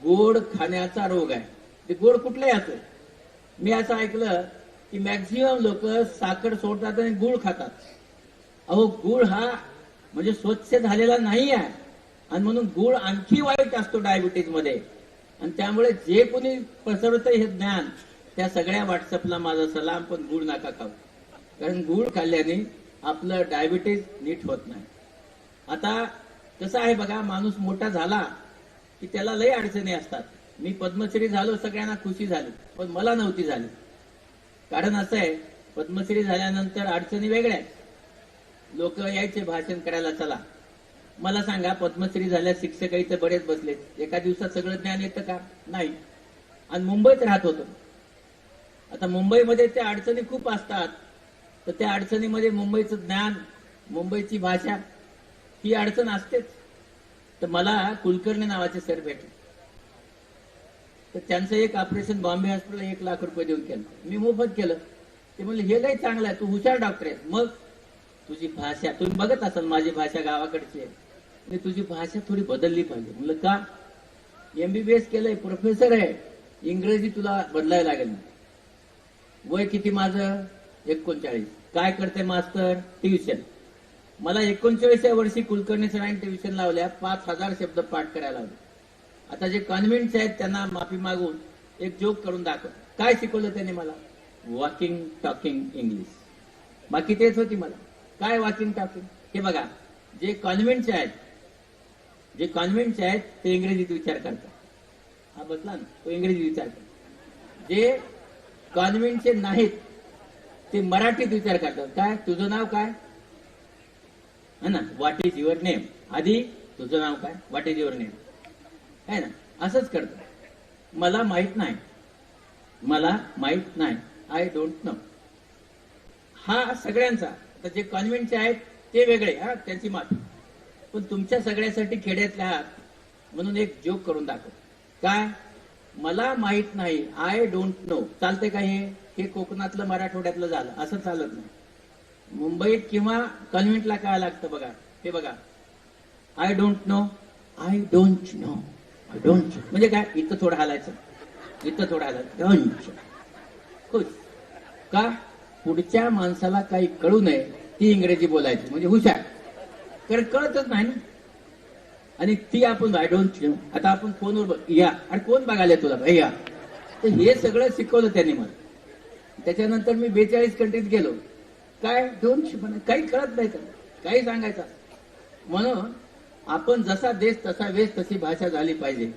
गोड खाण्याचा रोग आहे. ते गोड कुठलाही असो. मी असं ऐकलं की मॅक्झिमम लोक साखर सोडतात आणि गुळ खातात. अहो, गुळ हा म्हणजे स्वच्छ झालेला नाही आहे, आणि म्हणून गुळ आणखी वाईट असतो डायबिटीज मध्ये. आणि त्यामुळे जे कोणी पसरवतं हे ज्ञान, त्या सगळ्या व्हॉट्सअपला माझा सलाम, पण गुळ नका खाऊ, कारण गुळ खाल्ल्याने आपलं डायबिटीज नीट होत नाही. आता कसं आहे बघा, माणूस मोठा झाला की त्याला लई अडचणी असतात. मी पद्मश्री झालो, सगळ्यांना खुशी झाली, पण मला नव्हती झाली. कारण असं आहे, पद्मश्री झाल्यानंतर अडचणी वेगळ्या. लोक यायचे भाषण करायला, चला मला सांगा, पद्मश्री झाल्या शिक्षक इथे बरेच बसले, एका दिवसात सगळं ज्ञान येतं का? नाही. आणि मुंबईत राहत होतो. आता मुंबईमध्ये त्या अडचणी खूप असतात, तर त्या अडचणीमध्ये मुंबईचं ज्ञान, मुंबईची भाषा ही अडचण असतेच. तर मला कुलकर्णी नावाचे सर भेटले. तर त्यांचं एक ऑपरेशन बॉम्बे हॉस्पिटल 1 लाख रुपये देऊन केलं. मी मोफत केलं. ते म्हणले, हे लई चांगलं आहे, तू हुशार डॉक्टर आहेस. मग तुझी भाषा, तुम्ही बघत असाल माझी भाषा गावाकडची आहे, आणि तुझी भाषा थोडी बदलली पाहिजे. म्हणलं का? MBBS केलंय, प्रोफेसर आहे, इंग्रजी तुला बदलायला लागेल. वय किती माझं? 39. काय करते मास्तर? ट्युशन. मला 39व्या वर्षी कुलकर्णी सरांनी ट्युशन लावल्या, 5000 शब्द पाठ करायला लावले. आता जे कॉन्व्हेंट्स आहेत त्यांना माफी मागून एक जोक करून दाखव. काय शिकवलं त्यांनी मला? Walking talking English. बाकी तेच होती मला. काय वॉकिंग टॉकिंग? हे बघा, जे कॉन्व्हेंटचे आहेत ते इंग्रजीत विचार करतात. हा बसला ना, तो इंग्रजीत विचार करतात. जे कॉन्व्हेंटचे नाहीत ते मराठीत विचार करतात. काय? तुझं नाव काय? है ना, व्हॉट इज युअर नेम. आधी तुझं नाव काय, व्हॉट इज युअर नेम, है ना, असंच करतो. मला माहित नाही, आय डोंट नो. हा सगळ्यांचा. तर जे कॉन्व्हेंटचे आहेत ते वेगळे, हा त्यांची माफी. पण तुमच्या सगळ्यासाठी खेड्यातले आहात म्हणून एक जोक करून दाखव. काय? मला माहित नाही, आय डोंट नो. चालते का? हे कोकणातलं मराठवाड्यातलं झालं, असं चालत नाही. मुंबईत किंवा कॉन्व्हेंटला काय लागतं बघा. हे बघा, I don't know, I don't know, I don't. म्हणजे काय? इथं थोडं हालायचं, इथं थोडं हालायचं, डोंट. खुश. का? पुढच्या माणसाला काही कळू नये ती इंग्रजी बोलायची, म्हणजे हुशार. कारण कळतच नाही ना. आणि ती आपण आय डोंट नो. आता आपण फोनवर या, अरे कोण बघायला तुला या, तर हे सगळं शिकवलं त्यांनी मला. त्याच्यानंतर मी 42 कंट्रीत गेलो. काय? डोंट, काही कळत नाही, काही सांगायचं. म्हणून आपण जसा देश तसा वेश तशी भाषा झाली पाहिजे,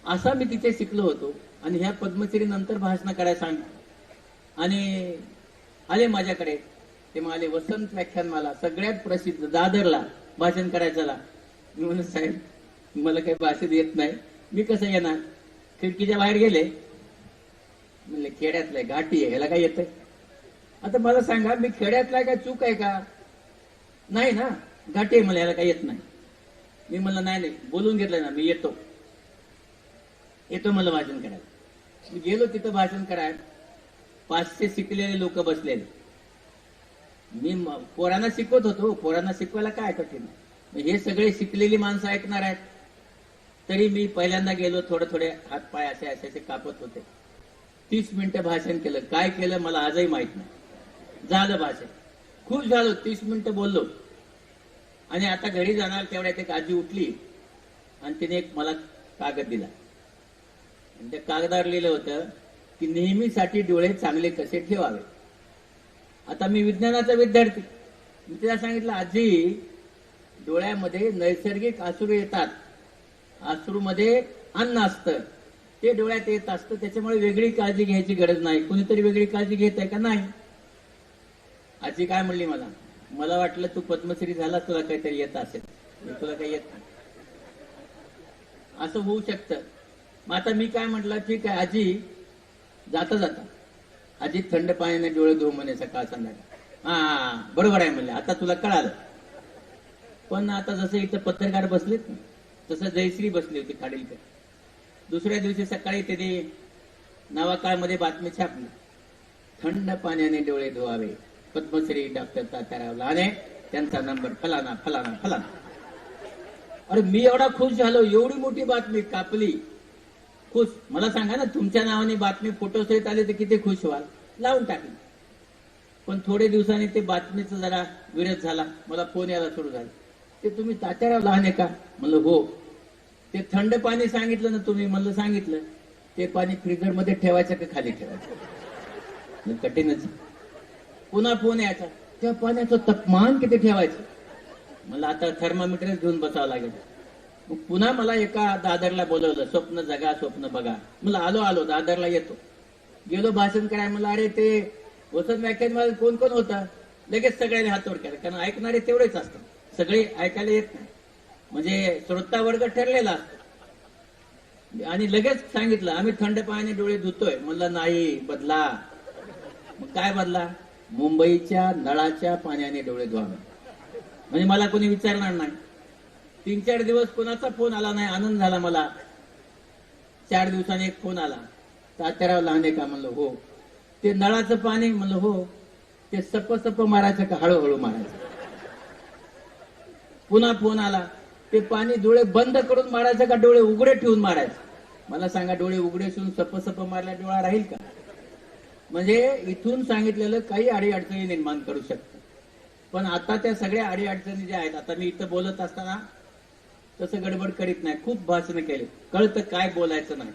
असा मी तिथे शिकलो होतो. आणि ह्या पद्मश्री नंतर भाषण करायला सांगितलं. आणि आले माझ्याकडे, ते म्हणाले, वसंत व्याख्यानमाला सगळ्यात प्रसिद्ध दादरला भाषण करायचं. मी म्हणून, साहेब मला काही भाषण येत नाही, मी कसं येणार? खिडकीच्या बाहेर गेले. म्हणले, खेड्यातलंय, घाटी आहे, ह्याला काय येतंय? आता मला सांगा, मी खेड्यातलाय का? चूक आहे का? नाही ना, घाटी आहे, मला याला काही येत नाही. मी म्हणलं, नाही, बोलून घेतलंय ना, मी येतो मला भाषण करायला. मी गेलो तिथं भाषण करायला, 500 शिकलेले लोक बसलेले. मी पोरांना शिकवत होतो, पोरांना शिकवायला काय कठीण. हे सगळे शिकलेली माणसं ऐकणार आहेत. तरी मी पहिल्यांदा गेलो, थोडे हात पाय असे कापत होते. 30 मिनिटं भाषण केलं. काय केलं मला आजही माहित नाही. झालं भाषण, खुश झालो, 30 मिनिटं बोललो. आणि आता घरी जाणार तेवढ्यात एक आजी उठली आणि तिने एक मला कागद दिला. आणि त्या कागदावर लिहिलं होतं की नेहमीसाठी डोळे चांगले कसे ठेवावे. आता मी विज्ञानाचा विद्यार्थी, मी तिला सांगितलं, आजी डोळ्यामध्ये नैसर्गिक अश्रू येतात, अश्रूमध्ये अन्न असतं, ते डोळ्यात येत असतं, त्याच्यामुळे वेगळी काळजी घ्यायची गरज नाही. कुणीतरी वेगळी काळजी घेत आहे का? नाही. आजी काय म्हणली मला वाटलं तू पद्मश्री झाला, तुला काहीतरी येत असेल, तुला काही येत नाही. असं होऊ शकतं. मग आता मी काय म्हटलं, ठीक आहे आजी, जाता आजी थंड पाण्याने डोळे धुव म्हणे सकाळ संध्याकाळ. हा बरोबर आहे म्हणले, आता तुला कळालं. पण आता जसं इथं पत्रकार बसलेत ना, तसं जयश्री बसली होती खाडीलकर. दुसऱ्या दिवशी सकाळी त्यांनी नवाकाळमध्ये बातमी छापली, थंड पाण्याने डोळे धुवावे, पद्मश्री डॉक्टर तात्याराव लहाने, त्यांचा नंबर फलाना फलाना फलाना. अरे मी एवढा खुश झालो, एवढी मोठी बातमी कापली, खुश. मला सांगा ना, तुमच्या नावाने बातमी फोटो सहित आले तर किती खुश व्हाल. लावून टाकली. पण थोडे दिवसांनी ते बातमीचा जरा विरोध झाला, मला फोन यायला सुरू झाला. ते तुम्ही तात्याराव लहाने का? म्हणलं हो. ते थंड पाणी सांगितलं ना तुम्ही? म्हणलं सांगितलं. ते पाणी फ्रीजर मध्ये ठेवायचं का खाली ठेवायचं? कठीणच. पुन्हा फोन यायचा, त्या पाण्याचं तापमान किती ठेवायचं? मला आता थर्मामीटर घेऊन बसावं लागेल. मग पुन्हा मला एका दादरला बोलवलं, स्वप्न जगा स्वप्न बघा. मला आलो दादरला येतो. गेलो भाषण करायला. मला अरे ते वसंत व्याख्यान कोण कोण होता? लगेच सगळ्यांनी हातोड केला, कारण ऐकणारे तेवढेच असतात, सगळे ऐकायला येत नाही. म्हणजे श्रोता वर्ग ठरलेला असतो. आणि लगेच सांगितलं आम्ही थंड पाण्याने डोळे धुतोय. म्हणलं नाही, बदला. मग काय बदला? मुंबईच्या नळाच्या पाण्याने डोळे धुवावे. म्हणजे मला कोणी विचारणार नाही. 3-4 दिवस कोणाचा फोन आला नाही. आनंद झाला मला. 4 दिवसांनी एक फोन आला, तात्याराव लहाने का? म्हणलं हो. ते नळाचं पाणी? म्हणलं हो. ते सप मारायचं का हळूहळू मारायचं? पुन्हा फोन आला, ते पाणी डोळे बंद करून मारायचं का डोळे उघडे ठेवून मारायचं? मला सांगा, डोळे उघडे ठेवून सप मारल्या डोळा राहील का? म्हणजे इथून सांगितलेलं काही अडीअडचणी निर्माण करू शकतं. पण आता त्या सगळ्या अडीअडचणी ज्या आहेत, आता मी इथं बोलत असताना तसं गडबड करीत नाही, खूप भाषण केले, कळतं काय बोलायचं नाही.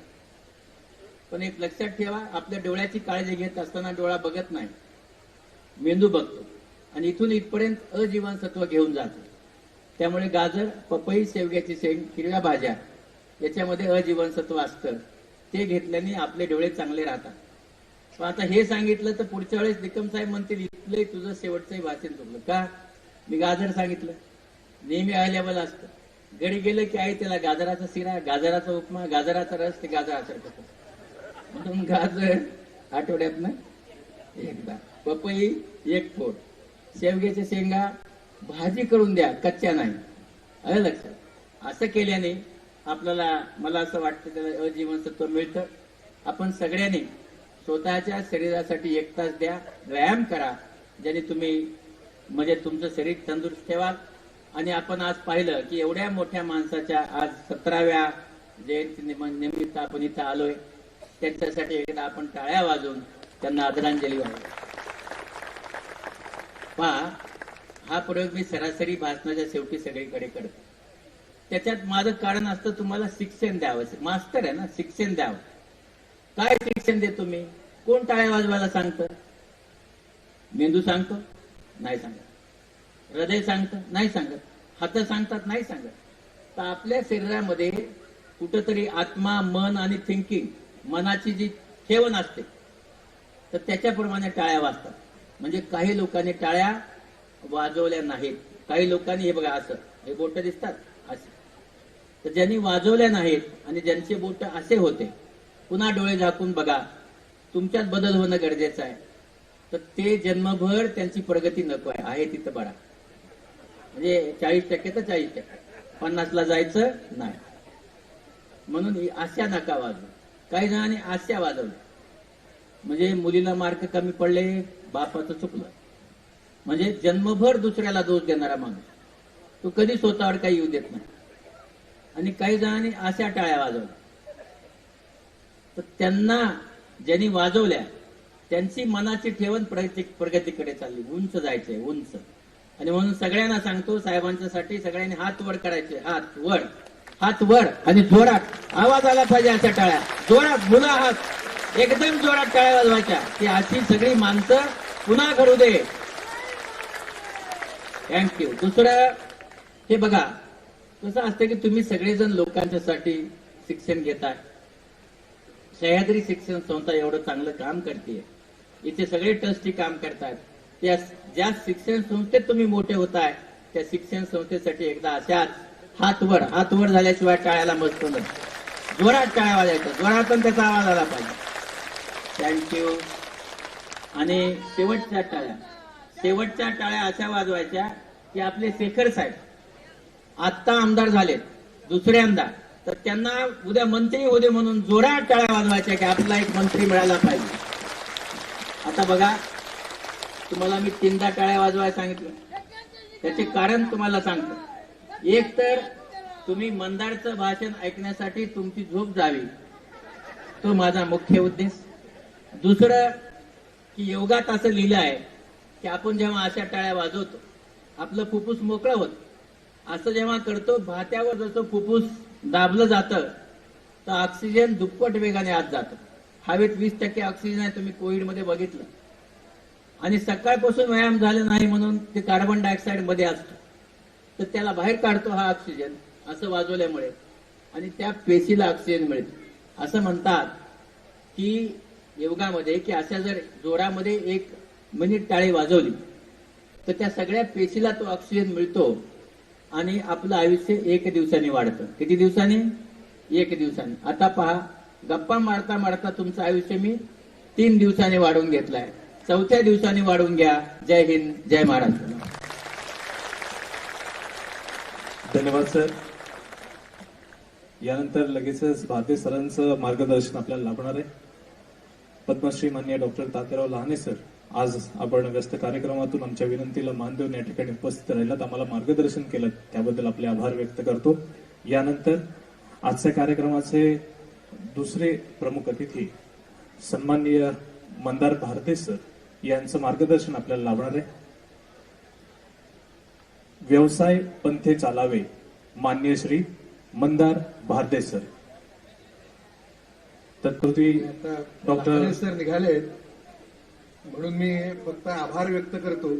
पण एक लक्षात ठेवा, आपल्या डोळ्याची काळजी घेत असताना डोळा बघत नाही, मेंदू बघतो. आणि इथून इथपर्यंत अजीवनसत्व घेऊन जातो. त्यामुळे गाजर, पपई, शेवग्याची शेंग, हिरव्या भाज्या याच्यामध्ये अजीवनसत्व असतं. ते घेतल्याने आपले डोळे चांगले राहतात. पण आता हे सांगितलं तर पुढच्या वेळेस निकम साहेब म्हणतील, इथलं तुझं शेवटचंही भाषण चुकलं का? मी गाजर सांगितलं, नेहमी अवेलेबल असतं. घरी गेलं की आई त्याला गाजराचा शिरा, गाजराचा उपमा, गाजराचा रस, ते गाजराचं करतो. म्हणून गाजर आठवड्यात ना एकदा, पपई 1 फोड, शेवग्याच्या शेंगा भाजी करून द्या, कच्च्या नाही. आलं लक्षात? असं केल्याने आपल्याला, मला असं वाटतं, त्याला अजीवनसत्व मिळतं. आपण सगळ्यांनी स्वतःच्या शरीरासाठी 1 तास द्या, व्यायाम करा, ज्याने तुम्ही म्हणजे तुमचं शरीर तंदुरुस्त ठेवाल. आणि आपण आज पाहिलं की एवढ्या मोठ्या माणसाच्या आज 17व्या जयंती निमित्त आपण इथं आलोय. त्यांच्यासाठी एकदा आपण टाळ्या वाजवून त्यांना आदरांजली वाहू. पहा, हा प्रयोग मी सरासरी भाषणाच्या शेवटी सगळीकडे करतो. त्याच्यात माझं कारण असतं तुम्हाला शिक्षण द्यावं. मास्तर आहे ना, शिक्षण द्यावं. काय शिक्षण देतो मी? कोण टाळ्या वाजवायला सांगतं? मेंदू सांगतो? नाही सांगत. हृदय सांगतं? नाही सांगत. हात सांगतात? नाही सांगत. तर आपल्या शरीरामध्ये कुठंतरी आत्मा, मन आणि थिंकिंग, मनाची जी ठेवण असते, तर त्याच्याप्रमाणे टाळ्या वाजतात. म्हणजे काही लोकांनी टाळ्या वाजवल्या नाहीत. काही लोकांनी, हे बघा असं, हे बोट दिसतात असे, तर ज्यांनी वाजवल्या नाहीत आणि ज्यांचे बोट असे होते, पुन्हा डोळे झाकून बघा, तुमच्यात बदल होणं गरजेचं आहे. तर ते जन्मभर त्यांची प्रगती नको आहे तिथं बडा. म्हणजे 40% तर 40%, 50ला जायचं नाही. म्हणून अशा नका वाजू. काही जणांनी आस्या वाजवल्या, म्हणजे मुलीला मार्क कमी पडले, बापाचं चुकलं, म्हणजे जन्मभर दुसऱ्याला दोष देणारा माणूस, तो कधी स्वतःवर काही येऊ देत नाही. आणि काही जणांनी अशा टाळ्या वाजवल्या, तर त्यांना ज्यांनी वाजवल्या त्यांची मनाची ठेवण प्रगतीकडे चालली, उंच जायचंय, उंच. आणि म्हणून सगळ्यांना सांगतो, साहेबांच्यासाठी सगळ्यांनी हात वर करायचे, हात वर, हात वर, आणि जोरात आवाज आला पाहिजे. अशा टाळ्या जोरात, मुलं हात एकदम जोरात टाळ्या वाजवायच्या, की अशी सगळी माणसं पुन्हा घडू दे. थँक्यू. दुसरं, हे बघा कसं असतं की तुम्ही सगळेजण लोकांच्यासाठी शिक्षण घेताय. सह्याद्री शिक्षण संस्था एवढं चांगलं काम करते, इथे सगळे ट्रस्टी काम करतात. त्या ज्या शिक्षण संस्थेत तुम्ही मोठे होताय त्या शिक्षण संस्थेसाठी एकदा अशाच हात वर झाल्याशिवाय टाळ्याला मस्त नाही, जोरात टाळ्या वाजायच्या, जोरातून त्याचा आवाज आला पाहिजे. थँक्यू. आणि शेवटच्या टाळ्या अशा वाजवायच्या की आपले शेखर साहेब आत्ता आमदार झालेत दुसऱ्यांदा, तर त्यांना उद्या मंत्री होते म्हणून जोरात टाळ्या वाजवायच्या की आपला एक मंत्री मिळाला पाहिजे. आता बघा, तुम्हाला मी 3दा टाळ्या वाजवायला सांगितलं, त्याचे कारण तुम्हाला सांगतो. एक तर तुम्ही मंदारचं भाषण ऐकण्यासाठी तुमची झोप जावी, तो माझा मुख्य उद्देश. दुसरं की योगात असं लिहिलं आहे की आपण जेव्हा अशा टाळ्या वाजवतो आपलं फुफ्फुस मोकळं होत. असं जेव्हा करतो, भात्यावर जसं फुफ्फुस दाबलं जातं तर ऑक्सिजन दुप्पट वेगाने आत जातं. हवेत 20% ऑक्सिजन आहे, तुम्ही कोविडमध्ये बघितलं. आणि सकाळपासून व्यायाम झाला नाही म्हणून ते कार्बन डायऑक्साईड मध्ये असतो, तर त्याला बाहेर काढतो हा ऑक्सिजन असं वाजवल्यामुळे, आणि त्या पेशीला ऑक्सिजन मिळतो. असं म्हणतात की योगामध्ये की अशा जर जोरामध्ये 1 मिनिट टाळी वाजवली तर त्या सगळ्या पेशीला तो ऑक्सिजन मिळतो आणि आपलं आयुष्य 1 दिवसांनी वाढतं. किती दिवसांनी? 1 दिवसांनी. आता पहा, गप्पा मारता मारता तुमचं आयुष्य मी 3 दिवसांनी वाढवून घेतलंय, 4थ्या दिवसांनी वाढवून घ्या. जय हिंद, जय महाराष्ट्र. धन्यवाद सर. यानंतर लगेचच भारती सरांचं मार्गदर्शन आपल्याला लाभणार आहे. पद्मश्री माननीय डॉक्टर तात्याराव लहाने सर, आज आपण व्यस्त कार्यक्रमातून आमच्या विनंतीला मान देऊन या ठिकाणी उपस्थित राहिलात, आम्हाला मार्गदर्शन केलं, त्याबद्दल आपले आभार व्यक्त करतो. यानंतर आजच्या कार्यक्रमाचे दुसरे प्रमुख अतिथी सन्माननीय मंदार भारते सर यांचं मार्गदर्शन आपल्याला लाभणार आहे. व्यवसाय पंथे चालावे, मान्य श्री मंदार भारते सर. तत्पूर्वी डॉक्टर सर निघाले म्हणून मी फक्त आभार व्यक्त करतो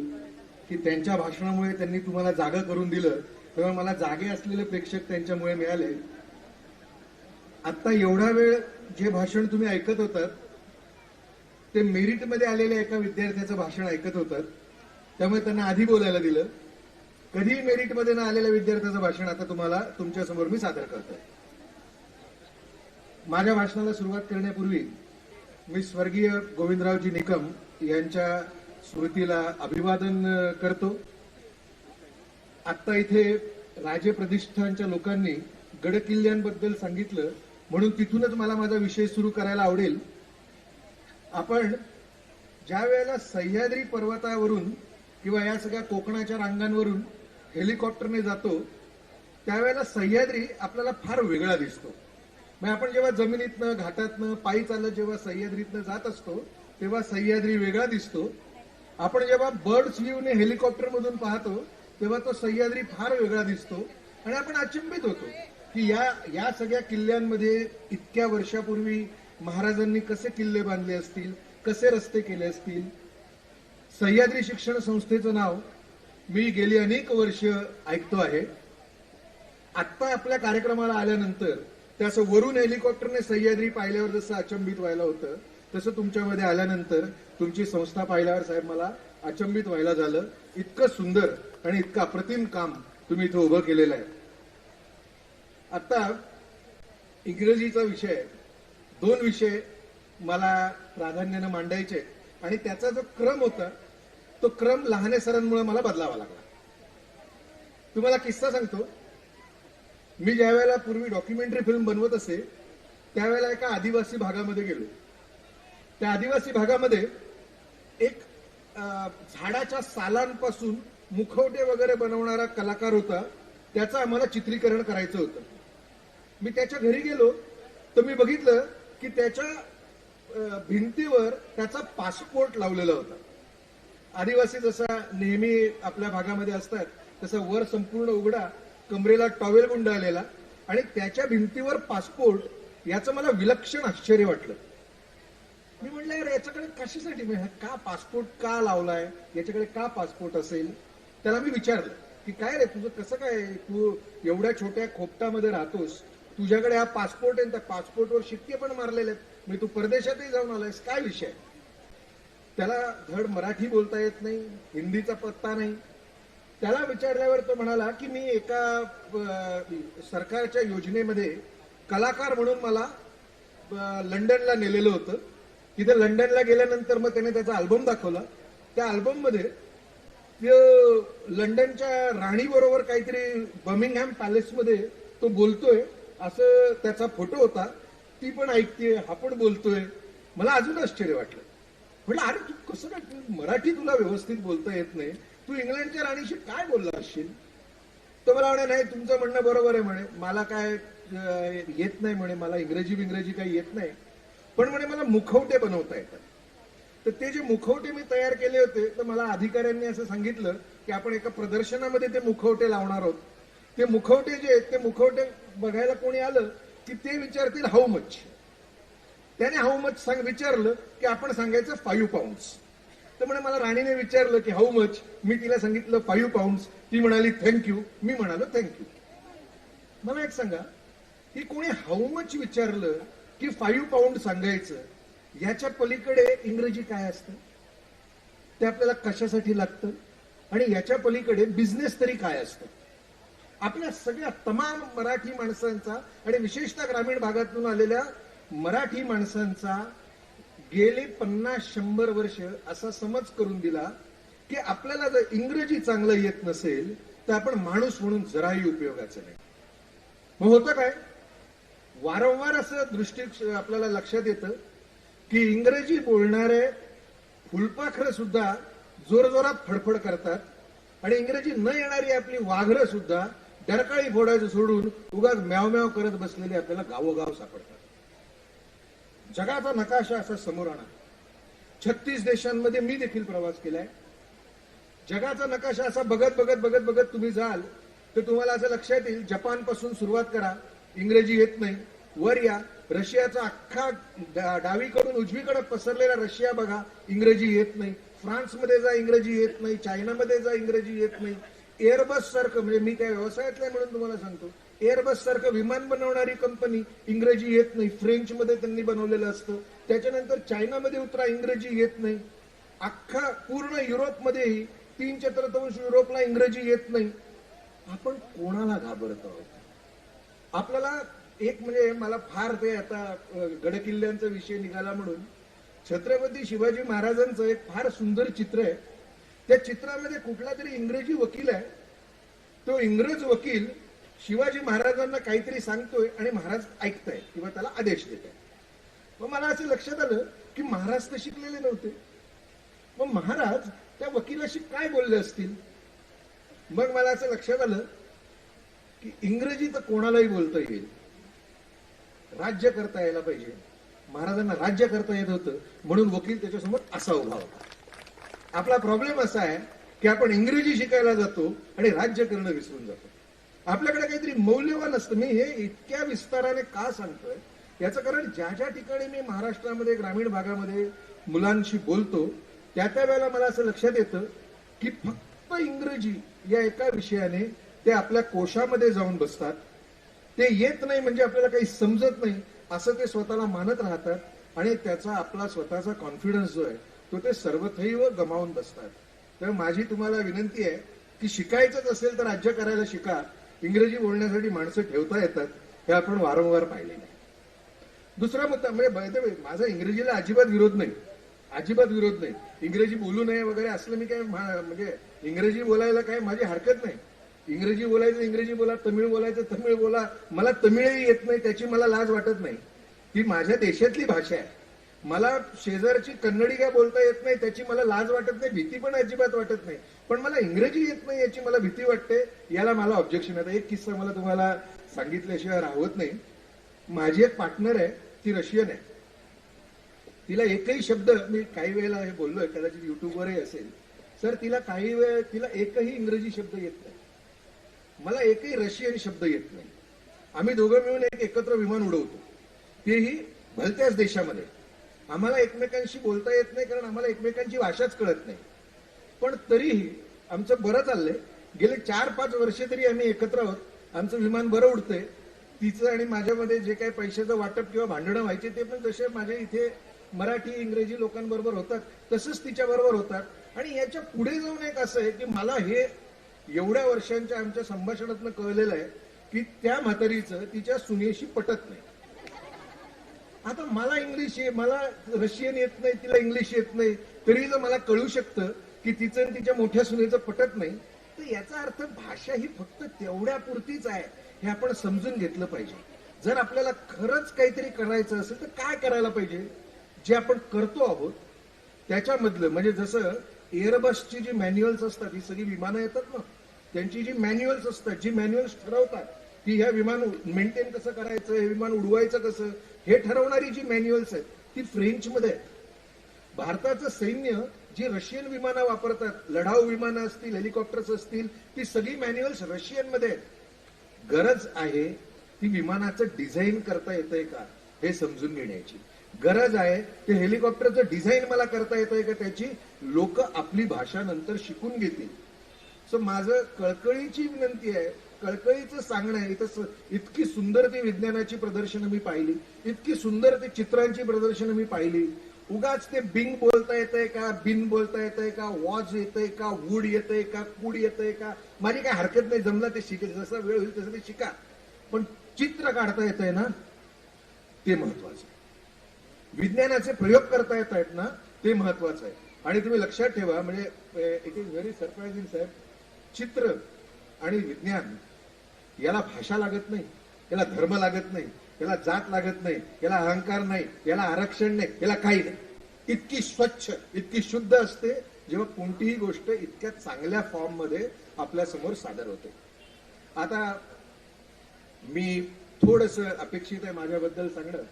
की त्यांच्या भाषणामुळे त्यांनी तुम्हाला जागा करून दिलं, तेव्हा मला जागे असलेले प्रेक्षक त्यांच्यामुळे मिळाले. आता एवढा वेळ जे भाषण तुम्ही ऐकत होतात ते मेरिटमध्ये आलेल्या एका विद्यार्थ्याचं भाषण ऐकत होतात, त्यामुळे त्यांना आधी बोलायला दिलं. कधीही मेरिटमध्ये न आलेल्या विद्यार्थ्याचं भाषण आता तुम्हाला तुमच्यासमोर मी सादर करतोय. माझ्या भाषणाला सुरुवात करण्यापूर्वी मी स्वर्गीय गोविंदरावजी निकम यांच्या स्मृतीला अभिवादन करतो. आता इथे राजे प्रतिष्ठानच्या लोकांनी गडकिल्ल्यांबद्दल सांगितलं म्हणून तिथूनच मला माझा विषय सुरू करायला आवडेल. आपण ज्या वेळेला सह्याद्री पर्वतावरून किंवा या सगळ्या कोकणाच्या रांगांवरून हेलिकॉप्टरने जातो त्यावेळेला सह्याद्री आपल्याला फार वेगळा दिसतो. मग आपण जेव्हा जमिनीतनं घाटातनं पायी चालत जेव्हा सह्याद्रीतनं जात असतो तेव्हा सह्याद्री वेगळा दिसतो. आपण जेव्हा बर्ड्स व्ह्यूने हेलिकॉप्टर मधून पाहतो तेव्हा तो सह्याद्री फार वेगळा दिसतो आणि आपण अचंबित होतो की या सगळ्या किल्ल्यांमध्ये इतक्या वर्षापूर्वी महाराजांनी कसे किल्ले बांधले असतील, कसे रस्ते केले असतील. सह्याद्री शिक्षण संस्थेचं नाव मी गेली अनेक वर्ष ऐकतो आहे. आत्ता आपल्या कार्यक्रमाला आल्यानंतर त्याचं वरून हेलिकॉप्टरने सह्याद्री पाहिल्यावर जसं अचंबित व्हायला होतं तसं तुमच्यामध्ये आल्यानंतर तुमची संस्था पाहिल्यावर साहेब मला अचंबित व्हायला झालं. इतकं सुंदर आणि इतकं अप्रतिम काम तुम्ही इथं उभं केलेलं आहे. आता इंग्रजीचा विषय, 2 विषय मला प्राधान्यानं मांडायचे आणि त्याचा जो क्रम होता तो क्रम लहाने सरांमुळे मला बदलावा लागला. तुम्हाला किस्सा सांगतो. मी ज्या वेळेला पूर्वी डॉक्युमेंटरी फिल्म बनवत असे त्यावेळेला एका आदिवासी भागामध्ये गेलो. त्या आदिवासी भागामध्ये एक झाडाच्या सालांपासून मुखवटे वगैरे बनवणारा कलाकार होता. त्याचं आम्हाला चित्रीकरण करायचं होतं. मी त्याच्या घरी गेलो तर मी बघितलं की त्याच्या भिंतीवर त्याचा पासपोर्ट लावलेला होता. आदिवासी जसा नेहमी आपल्या भागामध्ये असतात तसा वर संपूर्ण उघडा, कमरेला टॉवेल गुंडाळलेला आणि त्याच्या भिंतीवर पासपोर्ट, याचं मला विलक्षण आश्चर्य वाटलं. मी म्हटलं यार याच्याकडे कशासाठी, का पासपोर्ट का लावलाय, याच्याकडे का पासपोर्ट असेल. त्याला मी विचारलं की काय रे तुझं कसं काय, तू एवढ्या छोट्या खोपटामध्ये राहतोस, तुझ्याकडे हा पासपोर्ट आहे, त्या पासपोर्टवर शिक्के पण मारलेले आहेत, मी तू परदेशातही जाऊन आलायस, काय विषय. त्याला धड मराठी बोलता येत नाही, हिंदीचा पत्ता नाही. त्याला विचारल्यावर तो म्हणाला की मी एका सरकारच्या योजनेमध्ये कलाकार म्हणून मला लंडनला नेलेलं होतं. तिथे लंडनला गेल्यानंतर मग त्याने त्याचा अल्बम दाखवला. त्या अल्बम मध्ये लंडनच्या राणी बरोबर काहीतरी बर्मिंगहॅम पॅलेसमध्ये तो बोलतोय असं त्याचा फोटो होता. ती पण ऐकते, हा पण बोलतोय. मला अजून आश्चर्य वाटलं. म्हटलं अरे तू कसं काय, मराठी तुला व्यवस्थित बोलता येत नाही, तू इंग्लंडच्या राणीशी काय बोलला असशील. तो मला म्हणे नाही तुमचं म्हणणं बरोबर आहे म्हणे, मला काय येत नाही म्हणे, मला इंग्रजी काही येत नाही, पण म्हणे मला मुखवटे बनवता येतात. तर ते जे मुखवटे मी तयार केले होते तर मला अधिकाऱ्यांनी असं सांगितलं की आपण एका प्रदर्शनामध्ये ते मुखवटे लावणार आहोत. ते मुखवटे जे आहेत ते मुखवटे बघायला कोणी आलं की ते विचारतील हाऊ मच. त्याने हाऊ मच विचारलं की आपण सांगायचं 5 पाऊंड्स. तर म्हणे मला राणीने विचारलं की हाऊ मच, मी तिला सांगितलं 5 पाऊंड्स. ती म्हणाली थँक्यू, मी म्हणालो थँक्यू. मला एक सांगा की कोणी हाऊ मच विचारलं की 5 पाऊंड सांगायचं, याच्या पलीकडे इंग्रजी काय असतं, ते आपल्याला कशासाठी लागतं, आणि याच्या पलीकडे बिझनेस तरी काय असतं. आपल्या सगळ्या तमाम मराठी माणसांचा आणि विशेषतः ग्रामीण भागातून आलेल्या मराठी माणसांचा गेले 50-100 वर्ष असा समज करून दिला की आपल्याला जर इंग्रजी चांगलं येत नसेल तर आपण माणूस म्हणून जराही उपयोगाचं नाही. मग होतं काय, वारंवार असं दृष्टी आपल्याला लक्षात येतं की इंग्रजी बोलणारे फुलपाखरं सुद्धा जोरजोरात फडफड करतात आणि इंग्रजी न येणारी आपली वाघरं सुद्धा डरकाळी फोडायचं सोडून उगाच म्याव म्याव करत बसलेले आपल्याला गावोगाव सापडतात. जगाचा नकाशा असा समोर आणा. 36 देशांमध्ये मी देखील प्रवास केलाय. जगाचा नकाशा असा बघत बघत बघत बघत तुम्ही जाल तर तुम्हाला असं लक्षात येईल, जपान पासून सुरुवात करा, इंग्रजी येत नाही, वर या, रशियाचा अख्खा डावीकडून उजवीकडे पसरलेला रशिया बघा, इंग्रजी येत नाही. फ्रान्समध्ये जा, इंग्रजी येत नाही. चायनामध्ये जा, इंग्रजी येत नाही. एअरबस सारखं, म्हणजे मी काय व्यवसायातलं म्हणून तुम्हाला सांगतो, एअरबस सारखं विमान बनवणारी कंपनी, इंग्रजी येत नाही. फ्रेंचमध्ये त्यांनी बनवलेलं असतं. त्याच्यानंतर चायनामध्ये उतरा, इंग्रजी येत नाही. अख्खा पूर्ण युरोपमध्येही 3/4 युरोपला इंग्रजी येत नाही. आपण कोणाला घाबरत आहोत. आपल्याला एक म्हणजे मला फार ते आता गडकिल्ल्यांचा विषय निघाला म्हणून छत्रपती शिवाजी महाराजांचं एक फार सुंदर चित्र आहे. त्या चित्रामध्ये कुठला तरी इंग्रजी वकील आहे. तो इंग्रज वकील शिवाजी महाराजांना काहीतरी सांगतोय आणि महाराज ऐकताय किंवा त्याला आदेश देत आहे. मग मला असं लक्षात आलं की महाराज तर शिकलेले नव्हते. मग महाराज त्या वकिलाशी काय बोलले असतील. मग मला असं लक्षात आलं की इंग्रजी तर कोणालाही बोलता येईल, राज्य करता यायला पाहिजे. महाराजांना राज्य करता येत होतं म्हणून वकील त्याच्यासमोर असा उभा होता. आपला प्रॉब्लेम असा आहे की आपण इंग्रजी शिकायला जातो आणि राज्य करणं विसरून जातो. आपल्याकडे काहीतरी मौल्यवान असतं. मी हे इतक्या विस्ताराने का सांगतोय याचं कारण ज्या ज्या ठिकाणी मी महाराष्ट्रामध्ये ग्रामीण भागामध्ये मुलांशी बोलतो त्या वेळेला मला असं लक्षात येतं की फक्त इंग्रजी या एका विषयाने ते आपल्या कोशामध्ये जाऊन बसतात. ते येत नाही म्हणजे आपल्याला काही समजत नाही असं ते स्वतःला मानत राहतात आणि त्याचा आपला स्वतःचा कॉन्फिडन्स जो आहे तो ते सर्वथैव गमावून बसतात. तर माझी तुम्हाला विनंती आहे की शिकायचंच असेल तर राज्य करायला शिका. इंग्रजी बोलण्यासाठी माणसं ठेवता येतात, हे आपण वारंवार पाहिलेलं आहे. दुसरा मुद्दा म्हणजे माझा इंग्रजीला अजिबात विरोध नाही, अजिबात विरोध नाही. इंग्रजी बोलू नये वगैरे असलं मी काय म्हणजे इंग्रजी बोलायला काय माझी हरकत नाही. इंग्रजी बोलायचं इंग्रजी बोला, तमिळ बोलायचं तमिळ बोला. मला तमिळही येत नाही, त्याची मला लाज वाटत नाही. ती माझ्या देशातली भाषा आहे. मला शेजारची कन्नडी काय बोलता येत नाही त्याची मला लाज वाटत नाही, भीती पण अजिबात वाटत नाही. पण मला इंग्रजी येत नाही याची मला भीती वाटते, याला मला ऑब्जेक्शन आहे. एक किस्सा मला तुम्हाला सांगितल्याशिवाय राहत नाही. माझी एक पार्टनर आहे, ती रशियन आहे. तिला एकही शब्द, मी काही वेळेला हे बोललोय, कदाचित युट्यूबवरही असेल, सर तिला काही वेळ तिला एकही इंग्रजी शब्द येत नाही, मला एकही रशियन शब्द येत नाही. आम्ही दोघं मिळून एक एकत्र विमान उडवतो, तेही भलत्याच देशामध्ये. आम्हाला एकमेकांशी बोलता येत नाही कारण आम्हाला एकमेकांची भाषाच कळत नाही. पण तरीही आमचं बरं चाललंय. गेले 4-5 वर्षे तरी आम्ही एकत्र आहोत. आमचं विमान बरं उडतंय. तिचं आणि माझ्यामध्ये जे काही पैशाचं वाटप किंवा भांडणं व्हायचे ते पण तसे माझ्या इथे मराठी इंग्रजी लोकांबरोबर होतात, तसंच तिच्याबरोबर होतात. आणि याच्या पुढे जाऊन एक असं आहे की मला हे एवढ्या वर्षांच्या आमच्या संभाषणातनं कळलेलं आहे की त्या म्हातारीचं तिच्या सुनेशी पटत नाही. आता मला इंग्लिश मला रशियन येत नाही, तिला इंग्लिश येत नाही, तरी जर मला कळू शकतं की तिचं आणि तिच्या मोठ्या सुनेचं पटत नाही, तर याचा अर्थ भाषा ही फक्त तेवढ्या पुरतीच आहे हे आपण समजून घेतलं पाहिजे. जर आपल्याला खरंच काहीतरी करायचं असेल तर काय करायला पाहिजे? जे आपण करतो आहोत त्याच्यामधलं, म्हणजे जसं एअरबसची जी मॅन्युअल्स असतात, ही सगळी विमानं येतात ना, त्यांची जी मॅन्युअल्स असतात, जी मॅन्युअल्स ठरवतात की ह्या विमान मेंटेन कसं करायचं, हे विमान उडवायचं कसं, हे ठरवणारी जी मॅन्युअल्स आहेत ती फ्रेंचमध्ये आहेत. भारताचं सैन्य जी रशियन विमानं वापरतात, लढाऊ विमानं असतील, हेलिकॉप्टर्स असतील, ती सगळी मॅन्युअल्स रशियनमध्ये आहेत. गरज आहे ती विमानाचं डिझाईन करता येतंय का हे समजून घेण्याची. गरज आहे ते हेलिकॉप्टरचं डिझाईन मला करता येतंय का त्याची. लोक आपली भाषा नंतर शिकून घेतील. सो माझं कळकळीची विनंती आहे, कळकळीचं सांगणं आहे. इथं इतकी सुंदर ती विज्ञानाची प्रदर्शनं मी पाहिली, इतकी सुंदर ती चित्रांची प्रदर्शनं मी पाहिली. उगाच ते बिंग बोलता येतंय का, बिन बोलता येतंय का, वॉज येतंय का, वूड येतंय का, कूड येतंय का, माझी काय हरकत नाही. जमलं ते शिकेल, जसा वेळ होईल तसं ते शिका. पण चित्र काढता येतंय ना, ते महत्वाचं आहे. विज्ञानाचे प्रयोग करता येत आहेत ना, ते महत्वाचं आहे. आणि तुम्ही लक्षात ठेवा, म्हणजे इट इज व्हेरी सरप्राइझिंग साहेब, चित्र आणि विज्ञान याला भाषा लागत नाही, याला धर्म लागत नाही, याला जात लागत नाही, याला अहंकार नाही, याला आरक्षण नाही, याला काही नाही. इतकी स्वच्छ, इतकी शुद्ध असते जेव्हा कोणतीही गोष्ट इतक्या चांगल्या फॉर्म मध्ये आपल्या समोर सादर होते. आता मी थोडंसं अपेक्षित आहे माझ्याबद्दल सांगणं,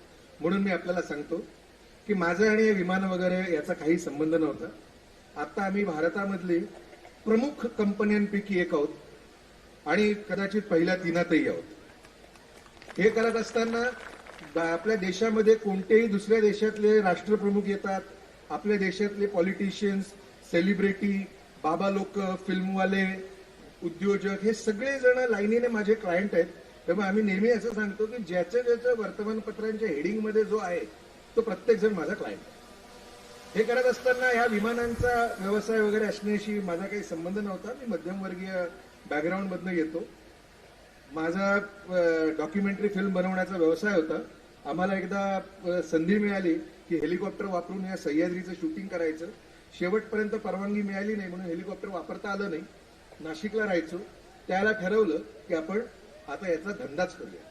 म्हणून मी आपल्याला सांगतो की माझं आणि विमान वगैरे याचा काही संबंध नव्हता. आता आम्ही भारतामधली प्रमुख कंपन्यांपैकी एक आहोत आणि कदाचित पहिल्या 3 आहोत. हे करत असताना आपल्या देशामध्ये कोणतेही दुसऱ्या देशातले राष्ट्रप्रमुख येतात, आपल्या देशातले पॉलिटिशियन्स, सेलिब्रिटी, बाबा लोक, फिल्मवाले, उद्योजक, हे सगळे जण लाईनीने माझे क्लायंट आहेत. त्यामुळे आम्ही नेहमी असं सांगतो की ज्याच्या वर्तमानपत्रांच्या हेडिंगमध्ये जो आहे तो प्रत्येक जण माझा क्लायंट आहे. हे करत असताना ह्या विमानांचा व्यवसाय वगैरे असण्याशी माझा काही संबंध नव्हता. मी मध्यमवर्गीय बॅकग्राऊंड मधनं येतो. माझा डॉक्युमेंटरी फिल्म बनवण्याचा व्यवसाय होता. आम्हाला एकदा संधी मिळाली की हेलिकॉप्टर वापरून या सह्याद्रीचं शूटिंग करायचं. शेवटपर्यंत परवानगी मिळाली नाही म्हणून हेलिकॉप्टर वापरता आलं नाही. नाशिकला राहायचो, त्याला ठरवलं की आपण आता याचा धंदाच करूया.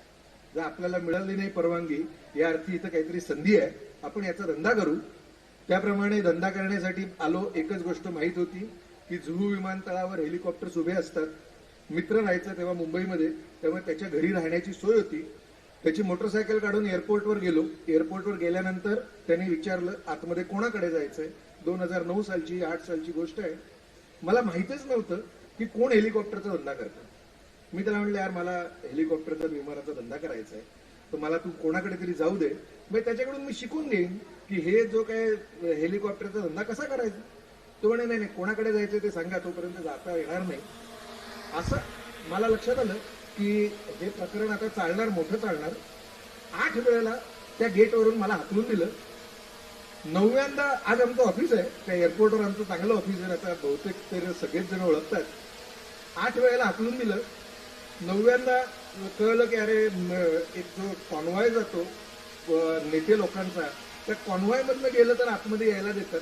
जर आपल्याला मिळाली नाही परवानगी, या अर्थी इथं काहीतरी संधी आहे, आपण याचा धंदा करू. त्याप्रमाणे धंदा करण्यासाठी आलो. एकच गोष्ट माहीत होती की जुहू विमानतळावर हेलिकॉप्टर्स उभे असतात. मित्र राहायचा तेव्हा मुंबईमध्ये, त्यामुळे त्याच्या घरी राहण्याची सोय होती. त्याची मोटरसायकल काढून एअरपोर्टवर गेलो. एअरपोर्टवर गेल्यानंतर त्यांनी विचारलं आतमध्ये कोणाकडे जायचंय. 2009 सालची 8 सालची गोष्ट आहे. मला माहितच नव्हतं की कोण हेलिकॉप्टरचा धंदा करतं. मी त्याला म्हणलं यार मला हेलिकॉप्टरचा विमानाचा धंदा करायचा आहे, तर मला तू कोणाकडे तरी जाऊ दे, मग त्याच्याकडून मी शिकून घेईन की हे जो काय हेलिकॉप्टरचा धंदा कसा करायचा. तो म्हणे नाही कोणाकडे जायचं ते सांगा, तोपर्यंत जाता येणार नाही. असं मला लक्षात आलं की हे प्रकरण आता चालणार, मोठं चालणार. 8 वेळेला त्या गेटवरून मला हाकलून दिलं. 9व्यांदा आज आमचं ऑफिस आहे त्या एअरपोर्टवर, आमचं चांगलं ऑफिस आहे, आता बहुतेक तर सगळेच जण ओळखतात. 8 वेळेला हाकलून दिलं. 9व्यांदा कळलं की अरे एक जो कॉन्वॉय जातो नेते लोकांचा, त्या कॉन्वॉय मधनं गेलं तर आतमध्ये यायला देतात.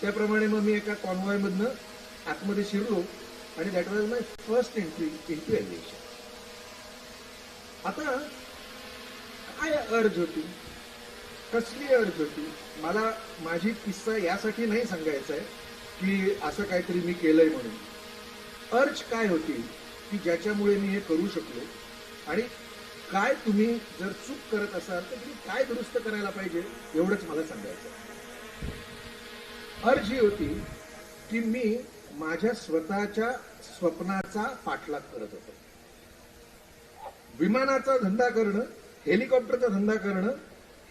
त्याप्रमाणे मग मी एका कॉन्वॉय मधनं आतमध्ये शिरलो आणि that was my first entry into aviation. आता काय अर्ज होती, कसली अर्ज होती? मला माझी किस्सा यासाठी नाही सांगायचा आहे की असं काहीतरी मी केलंय म्हणून. अर्ज काय होती की ज्याच्यामुळे मी हे करू शकलो, आणि काय तुम्ही जर चूक करत असाल तर तुम्ही काय दुरुस्त करायला पाहिजे एवढंच मला सांगायचं. अर्ज ही होती की मी माझ्या स्वतःच्या स्वप्नाचा पाठलाग करत होतो. विमानाचा धंदा करणं, हेलिकॉप्टरचा धंदा करणं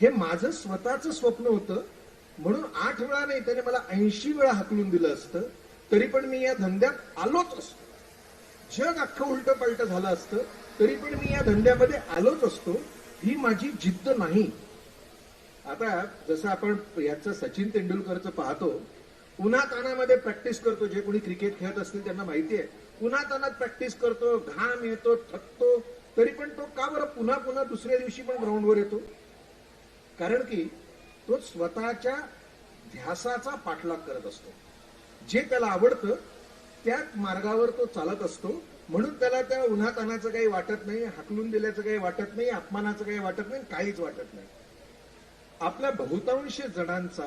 हे माझं स्वतःचं स्वप्न होतं. म्हणून 8 वेळा नाही, त्याने मला 80 वेळा हाकलून दिलं असतं तरी पण मी या धंद्यात आलोच असतो. जग अख्खं उलट पलट झालं असतं तरी पण मी या धंद्यामध्ये आलोच असतो. ही माझी जिद्द नाही. आता जसं आपण याचं सचिन तेंडुलकरचं पाहतो, उन्हातानामध्ये प्रॅक्टिस करतो. जे कोणी क्रिकेट खेळत असतील त्यांना माहिती आहे, उन्हातानात प्रॅक्टिस करतो, घाम येतो, थकतो, तरी पण तो का बरं पुन्हा पुन्हा दुसऱ्या दिवशी पण ग्राउंडवर येतो? कारण की तो स्वतःच्या ध्यासाचा पाठलाग करत असतो. जे त्याला आवडतं त्या मार्गावर तो चालत असतो. म्हणून त्याला त्या उन्हातानाचं काही वाटत नाही, हाकलून दिल्याचं काही वाटत नाही, अपमानाचं काही वाटत नाही, काहीच वाटत नाही. आपल्या बहुतांश जणांचा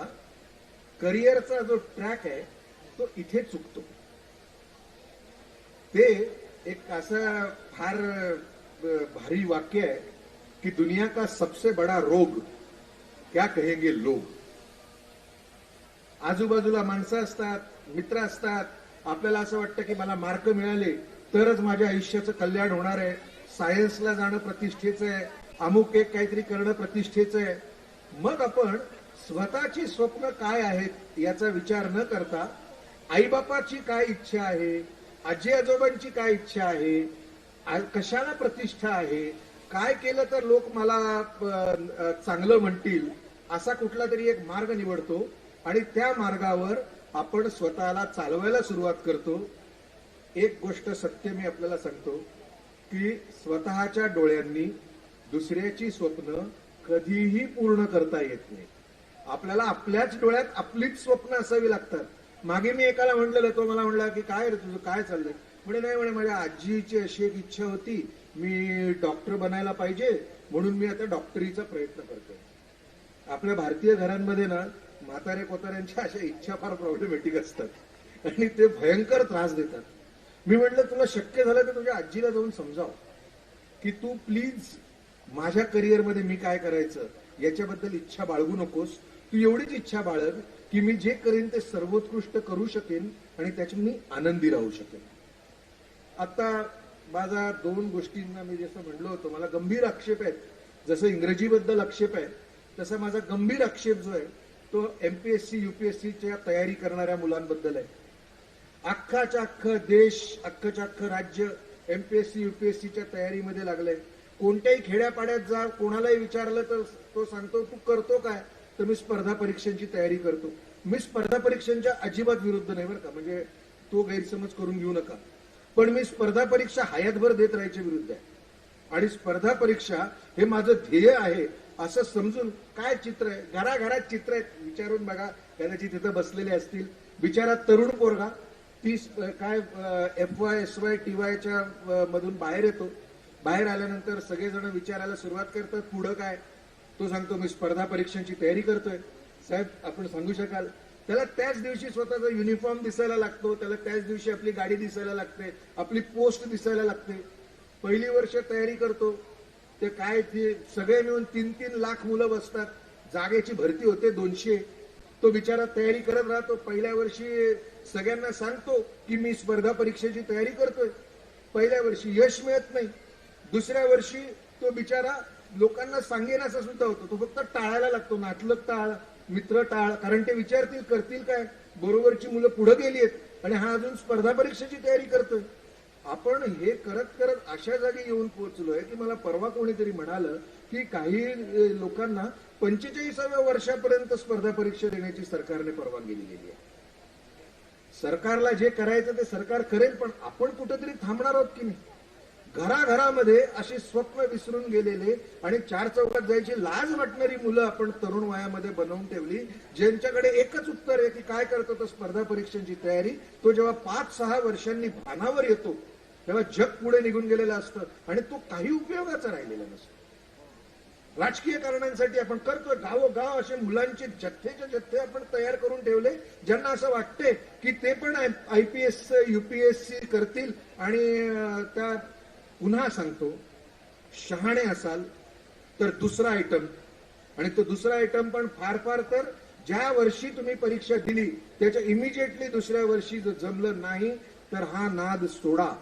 करिअरचा जो ट्रॅक आहे तो इथे चुकतो. ते एक असं फार भारी वाक्य आहे की दुनिया का सबसे बड़ा रोग क्या कहेंगे लोग. आजूबाजूला माणसं असतात, मित्र असतात, आपल्याला असं वाटतं की मला मार्क मिळाले तरच माझ्या आयुष्याचं कल्याण होणार आहे, सायन्सला जाणं प्रतिष्ठेचं आहे, अमुक एक काहीतरी करणं प्रतिष्ठेचं आहे. मग आपण स्वतःची स्वप्न काय आहेत याचा विचार न करता आईबापाची काय इच्छा आहे, आजी आजोबांची काय इच्छा आहे, कशाला प्रतिष्ठा आहे, काय केलं तर लोक मला चांगलं म्हणतील, असा कुठला तरी एक मार्ग निवडतो आणि त्या मार्गावर आपण स्वतःला चालवायला सुरुवात करतो. एक गोष्ट सत्य मी आपल्याला सांगतो की स्वतःच्या डोळ्यांनी दुसऱ्याची स्वप्न कधीही पूर्ण करता येत नाही. आपल्याला आपल्याच डोळ्यात आपलीच स्वप्न असावी लागतात. मागे मी एकाला म्हटलेलं, तो मला म्हणला की काय रे तुझं काय चाललंय? म्हणजे नाही म्हणे, माझ्या आजीची अशी एक इच्छा होती, मी डॉक्टर बनायला पाहिजे म्हणून मी आता डॉक्टरीचा प्रयत्न करतोय. आपल्या भारतीय घरांमध्ये ना म्हातारे कोताऱ्यांच्या अशा इच्छा फार प्रॉब्लेमॅटिक असतात आणि ते भयंकर त्रास देतात. मी म्हटलं तुला शक्य झालं तर तुझ्या आजीला जाऊन समजाव की तू प्लीज माझ्या करिअरमध्ये मी काय करायचं याच्याबद्दल इच्छा बाळगू नकोस. तू एवढीच इच्छा बाळग की मी जे करेन ते सर्वोत्कृष्ट करू शकेन आणि त्याच्यात मी आनंदी राहू शकेन. आता माझा 2 गोष्टींना मी जसं म्हणलो होतो, मला गंभीर आक्षेप आहेत. जसं इंग्रजीबद्दल आक्षेप आहे तसा माझा गंभीर आक्षेप जो आहे तो एमपीएससी यूपीएससीच्या तयारी करणाऱ्या मुलांबद्दल आहे. अख्खाच्या अख्खं देश, अख्खच्या अख्खं राज्य एमपीएससी यूपीएससीच्या तयारीमध्ये लागलंय. कोणत्याही खेड्यापाड्यात जा, कोणालाही विचारलं तर तो सांगतो तू करतो काय? तर मी स्पर्धा परीक्षांची तयारी करतो. मी स्पर्धा परीक्षांच्या अजिबात विरुद्ध नाही बरं का, म्हणजे तो गैरसमज करून घेऊ नका. पण मी स्पर्धा परीक्षा हयातभर देत राहायच्या विरुद्ध आहे आणि स्पर्धा परीक्षा हे माझं ध्येय आहे असं समजून. काय चित्र आहे, घराघरात चित्र आहेत, विचारून बघा. कदाचित तिथं बसलेले असतील. बिचारा तरुण पोरगा 30 काय FY SY TYच्या मधून बाहेर येतो. बाहेर आल्यानंतर सगळेजण विचारायला सुरुवात करतात पुढं काय? तो सांगतो मी स्पर्धा परीक्षांची तयारी करतोय. साहेब आपण सांगू शकाल? त्याला त्याच दिवशी स्वतःचा युनिफॉर्म दिसायला लागतो, त्याला त्याच दिवशी आपली गाडी दिसायला लागते, आपली पोस्ट दिसायला लागते. पहिली वर्ष तयारी करतो ते काय, ते सगळे मिळून 3-3 लाख मुलं बसतात, जागेची भरती होते 200. तो बिचारा तयारी करत राहतो. पहिल्या वर्षी सगळ्यांना सांगतो की मी स्पर्धा परीक्षेची तयारी करतोय. पहिल्या वर्षी यश मिळत नाही. दुसऱ्या वर्षी तो बिचारा लोकांना सांगेन असं सुद्धा होतो. तो फक्त टाळायला लागतो. नातलग टाळ, मित्र टाळ, कारण ते विचारतील करतील काय, बरोबरची मुलं पुढे गेली आहेत आणि हा अजून स्पर्धा परीक्षेची तयारी करतोय. आपण हे करत करत अशा जागी येऊन पोहोचलोय की मला परवा कोणीतरी म्हणालं की काही लोकांना 45व्या वर्षापर्यंत स्पर्धा परीक्षा देण्याची सरकारने परवानगी दिलेली आहे. सरकारला जे करायचं ते सरकार करेल, पण आपण कुठेतरी थांबणार आहोत की नाही? घराघरामध्ये अशी स्वप्न विसरून गेलेले आणि 4 चौकात जायची लाज वाटणारी मुलं आपण तरुण वयामध्ये बनवून ठेवली, ज्यांच्याकडे एकच उत्तर आहे की काय करतो तो स्पर्धा परीक्षांची तयारी. तो जेव्हा 5-6 वर्षांनी भानावर येतो तेव्हा जग पुढे निघून गेलेलं असतं आणि तो काही उपयोगाचा राहिलेला नसतो. राजकीय कारणांसाठी आपण करतोय. गावोगाव असे मुलांचे जथ्थेचे जथ्थे आपण तयार करून ठेवले, ज्यांना असं वाटते की ते पण IPS UPSC करतील. आणि त्या पुन्हा सांगतो, शहाणे असाल तर दुसरा आयटम, आणि तो दुसरा आयटम पण फार फार तर ज्या वर्षी तुम्ही परीक्षा दिली त्याच्या इमिजिएटली दुसऱ्या वर्षी जर जमलं नाही तर हा नाद सोडा.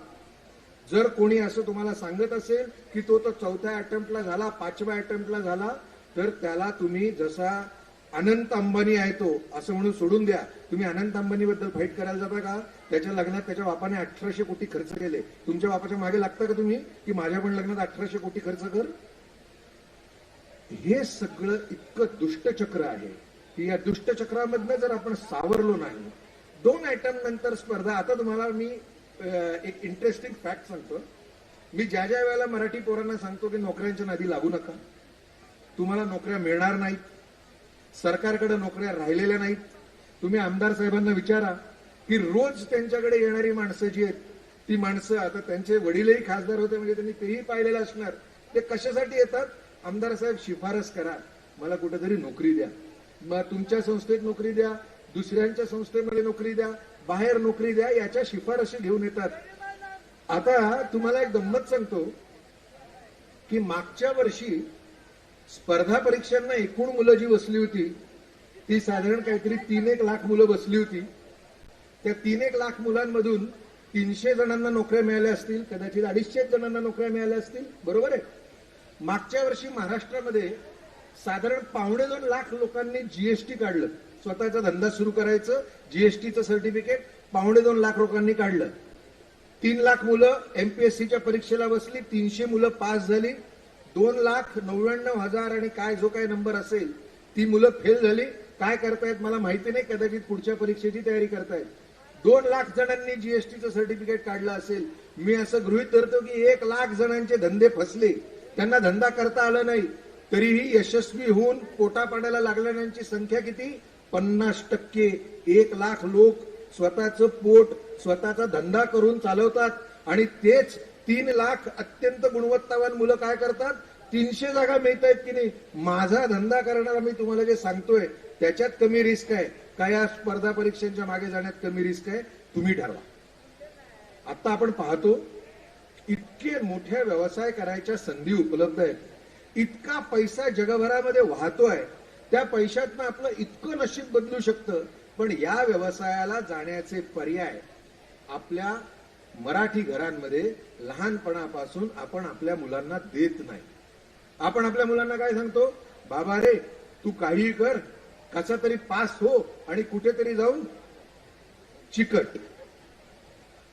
जर कोणी असं तुम्हाला सांगत असेल की तो तर 4थ्या अटेम्प्टला झाला, 5व्या अटेम्प्टला झाला, तर त्याला तुम्ही जसा अनंत अंबानी आहे तो असं म्हणून सोडून द्या. तुम्ही अनंत अंबानीबद्दल फाईट करायला जाता का? त्याच्या लग्नात त्याच्या बापाने 1800 कोटी खर्च केले. तुमच्या बापाच्या मागे लागता का तुम्ही की माझ्या पण लग्नात 1800 कोटी खर्च कर? हे सगळं इतकं दुष्टचक्र आहे की या दुष्टचक्रामधनं जर आपण सावरलो नाही, 2 आयटम नंतर स्पर्धा. आता तुम्हाला मी एक इंटरेस्टिंग फॅक्ट सांगतो. मी ज्या ज्या वेळेला मराठी पोरांना सांगतो की नोकऱ्यांच्या नादी लागू नका, तुम्हाला नोकऱ्या मिळणार नाहीत, सरकारकडे नोकऱ्या राहिलेल्या नाहीत. तुम्ही आमदार साहेबांना विचारा की रोज त्यांच्याकडे येणारी माणसं जी आहेत ती माणसं, आता त्यांचे वडीलही खासदार होते म्हणजे त्यांनी तेही पाहिलेलं असणार, ते कशासाठी येतात? आमदार साहेब शिफारस करा, मला कुठेतरी नोकरी द्या, मग तुमच्या संस्थेत नोकरी द्या, दुसऱ्यांच्या संस्थेमध्ये नोकरी द्या, बाहेर नोकरी द्या, याच्या शिफारशी घेऊन येतात. आता तुम्हाला एक गंमत सांगतो की मागच्या वर्षी स्पर्धा परीक्षांना एकूण मुलं जी बसली होती ती साधारण काहीतरी 3-1 लाख मुलं बसली होती. त्या 3-1 लाख मुलांमधून 300 जणांना नोकऱ्या मिळाल्या असतील, कदाचित 250 जणांना नोकऱ्या मिळाल्या असतील, बरोबर आहे. मागच्या वर्षी महाराष्ट्रामध्ये साधारण 2.25 लाख लोकांनी GST काढलं, स्वतःचा धंदा सुरू करायचं GSTचं सर्टिफिकेट 2.25 लाख लोकांनी काढलं. 3 लाख मुलं MPSCच्या परीक्षेला बसली, 300 मुलं पास झाली, 2,99,000 आणि काय जो काय नंबर असेल ती मुलं फेल झाली. काय करतायत मला माहिती नाही, कदाचित पुढच्या परीक्षेची तयारी करतायत. 2 लाख जणांनी GSTचं सर्टिफिकेट काढलं असेल. मी असं गृहीत धरतो की 1 लाख जणांचे धंदे फसले, त्यांना धंदा करता आला नाही, तरीही यशस्वी होऊन पोटा पाण्याला लागलेल्यांची संख्या किती? 50%. 1 लाख लोक स्वतःचं पोट स्वतःचा धंदा करून चालवतात आणि तेच 3 लाख अत्यंत गुणवत्तावान मुलं काय करतात? 300 जागा मिळत आहेत की नाही, माझा धंदा करणारा मी तुम्हाला जे सांगतोय त्याच्यात कमी रिस्क आहे का या स्पर्धा परीक्षांच्या मागे जाण्यात कमी रिस्क आहे? तुम्ही ठरवा. आता आपण पाहतो इतके मोठ्या व्यवसाय करायच्या संधी उपलब्ध आहेत, इतका पैसा जगभरामध्ये वाहतोय, त्या पैशातनं आपलं इतकं नशीब बदलू शकतं. पण या व्यवसायाला जाण्याचे पर्याय आपल्या मराठी घरांमध्ये लहानपणापासून आपण आपल्या मुलांना देत नाही. आपण आपल्या मुलांना काय सांगतो? बाबा रे तू काही कर, कसा तरी पास हो आणि कुठेतरी जाऊन चिकट.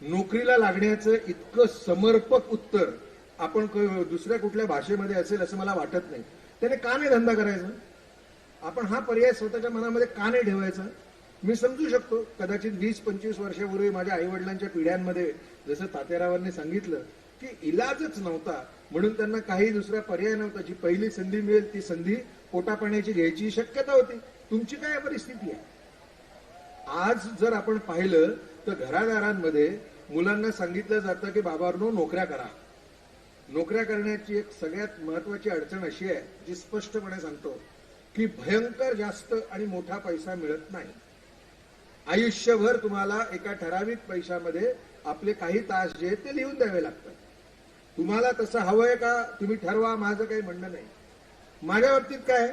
नोकरीला लागण्याचं इतकं समर्पक उत्तर आपण दुसऱ्या कुठल्या भाषेमध्ये असेल असं मला वाटत नाही. त्याने का नाही धंदा करायचा? आपण हा पर्याय स्वतःच्या मनामध्ये का नाही ठेवायचा? मी समजू शकतो कदाचित 20-25 वर्षापूर्वी माझ्या आईवडिलांच्या पिढ्यांमध्ये जसं तात्यारावांनी सांगितलं की इलाजच नव्हता म्हणून त्यांना काही दुसरा पर्याय नव्हता, जी पहिली संधी मिळेल ती संधी पोटापाण्याची घ्यायची शक्यता होती. तुमची काय परिस्थिती आहे? आज जर आपण पाहिलं तर घरादारांमध्ये मुलांना सांगितलं जातं की बाबांनो नोकऱ्या करा. नोकऱ्या करण्याची एक सगळ्यात महत्वाची अडचण अशी आहे जी स्पष्टपणे सांगतो की भयंकर जास्त आणि मोठा पैसा मिळत नाही. आयुष्यभर तुम्हाला एका ठराविक पैशामध्ये आपले काही तास जे आहेत ते लिहून द्यावे लागतात. तुम्हाला तसं हवंय का? तुम्ही ठरवा, माझं काही म्हणणं नाही. माझ्या बाबतीत काय,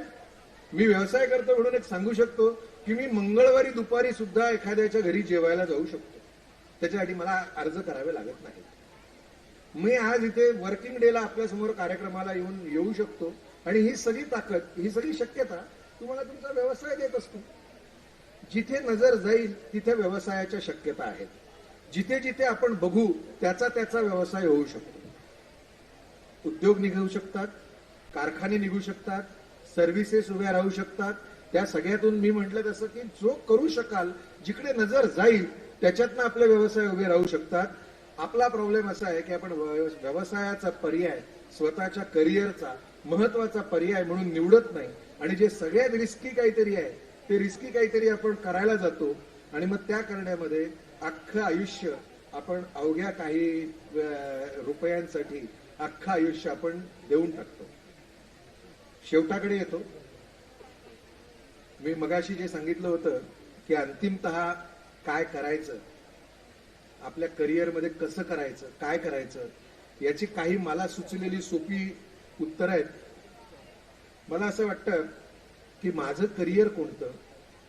मी व्यवसाय करतो म्हणून एक सांगू शकतो की मी मंगळवारी दुपारी सुद्धा एखाद्याच्या घरी जेवायला जाऊ शकतो. त्याच्यासाठी मला अर्ज करावे लागत नाही. मी आज इथे वर्किंग डेला आपल्या समोर कार्यक्रमाला येऊ शकतो आणि ही सगळी ताकद, ही सगळी शक्यता तुम्हाला तुमचा व्यवसाय देत असतो. जिथे नजर जाईल तिथे व्यवसायाच्या शक्यता आहेत. जिथे जिथे आपण बघू त्याचा व्यवसाय होऊ शकतो. उद्योग निघू शकतात, कारखाने निघू शकतात, सर्व्हिसेस उभ्या राहू शकतात. त्या सगळ्यातून मी म्हटलं तसं की जो करू शकाल, जिकडे नजर जाईल त्याच्यातनं आपले व्यवसाय उभे राहू शकतात. आपला प्रॉब्लेम असा आहे की आपण व्यवसायाचा पर्याय स्वतःच्या करिअरचा महत्वाचा पर्याय म्हणून निवडत नाही आणि जे सगळ्यात रिस्की काहीतरी आहे ते रिस्की काहीतरी आपण करायला जातो आणि मग त्या करण्यामध्ये अख्खं आयुष्य आपण अवघ्या काही रुपयांसाठी अख्खं आयुष्य आपण देऊन टाकतो. शेवटाकडे येतो. मी मगाशी जे सांगितलं होतं की अंतिमतः काय करायचं, आपल्या करिअरमध्ये कसं करायचं, काय करायचं, याची काही मला सुचलेली सोपी उत्तरं आहेत. मला असं वाटतं की माझं करिअर कोणतं,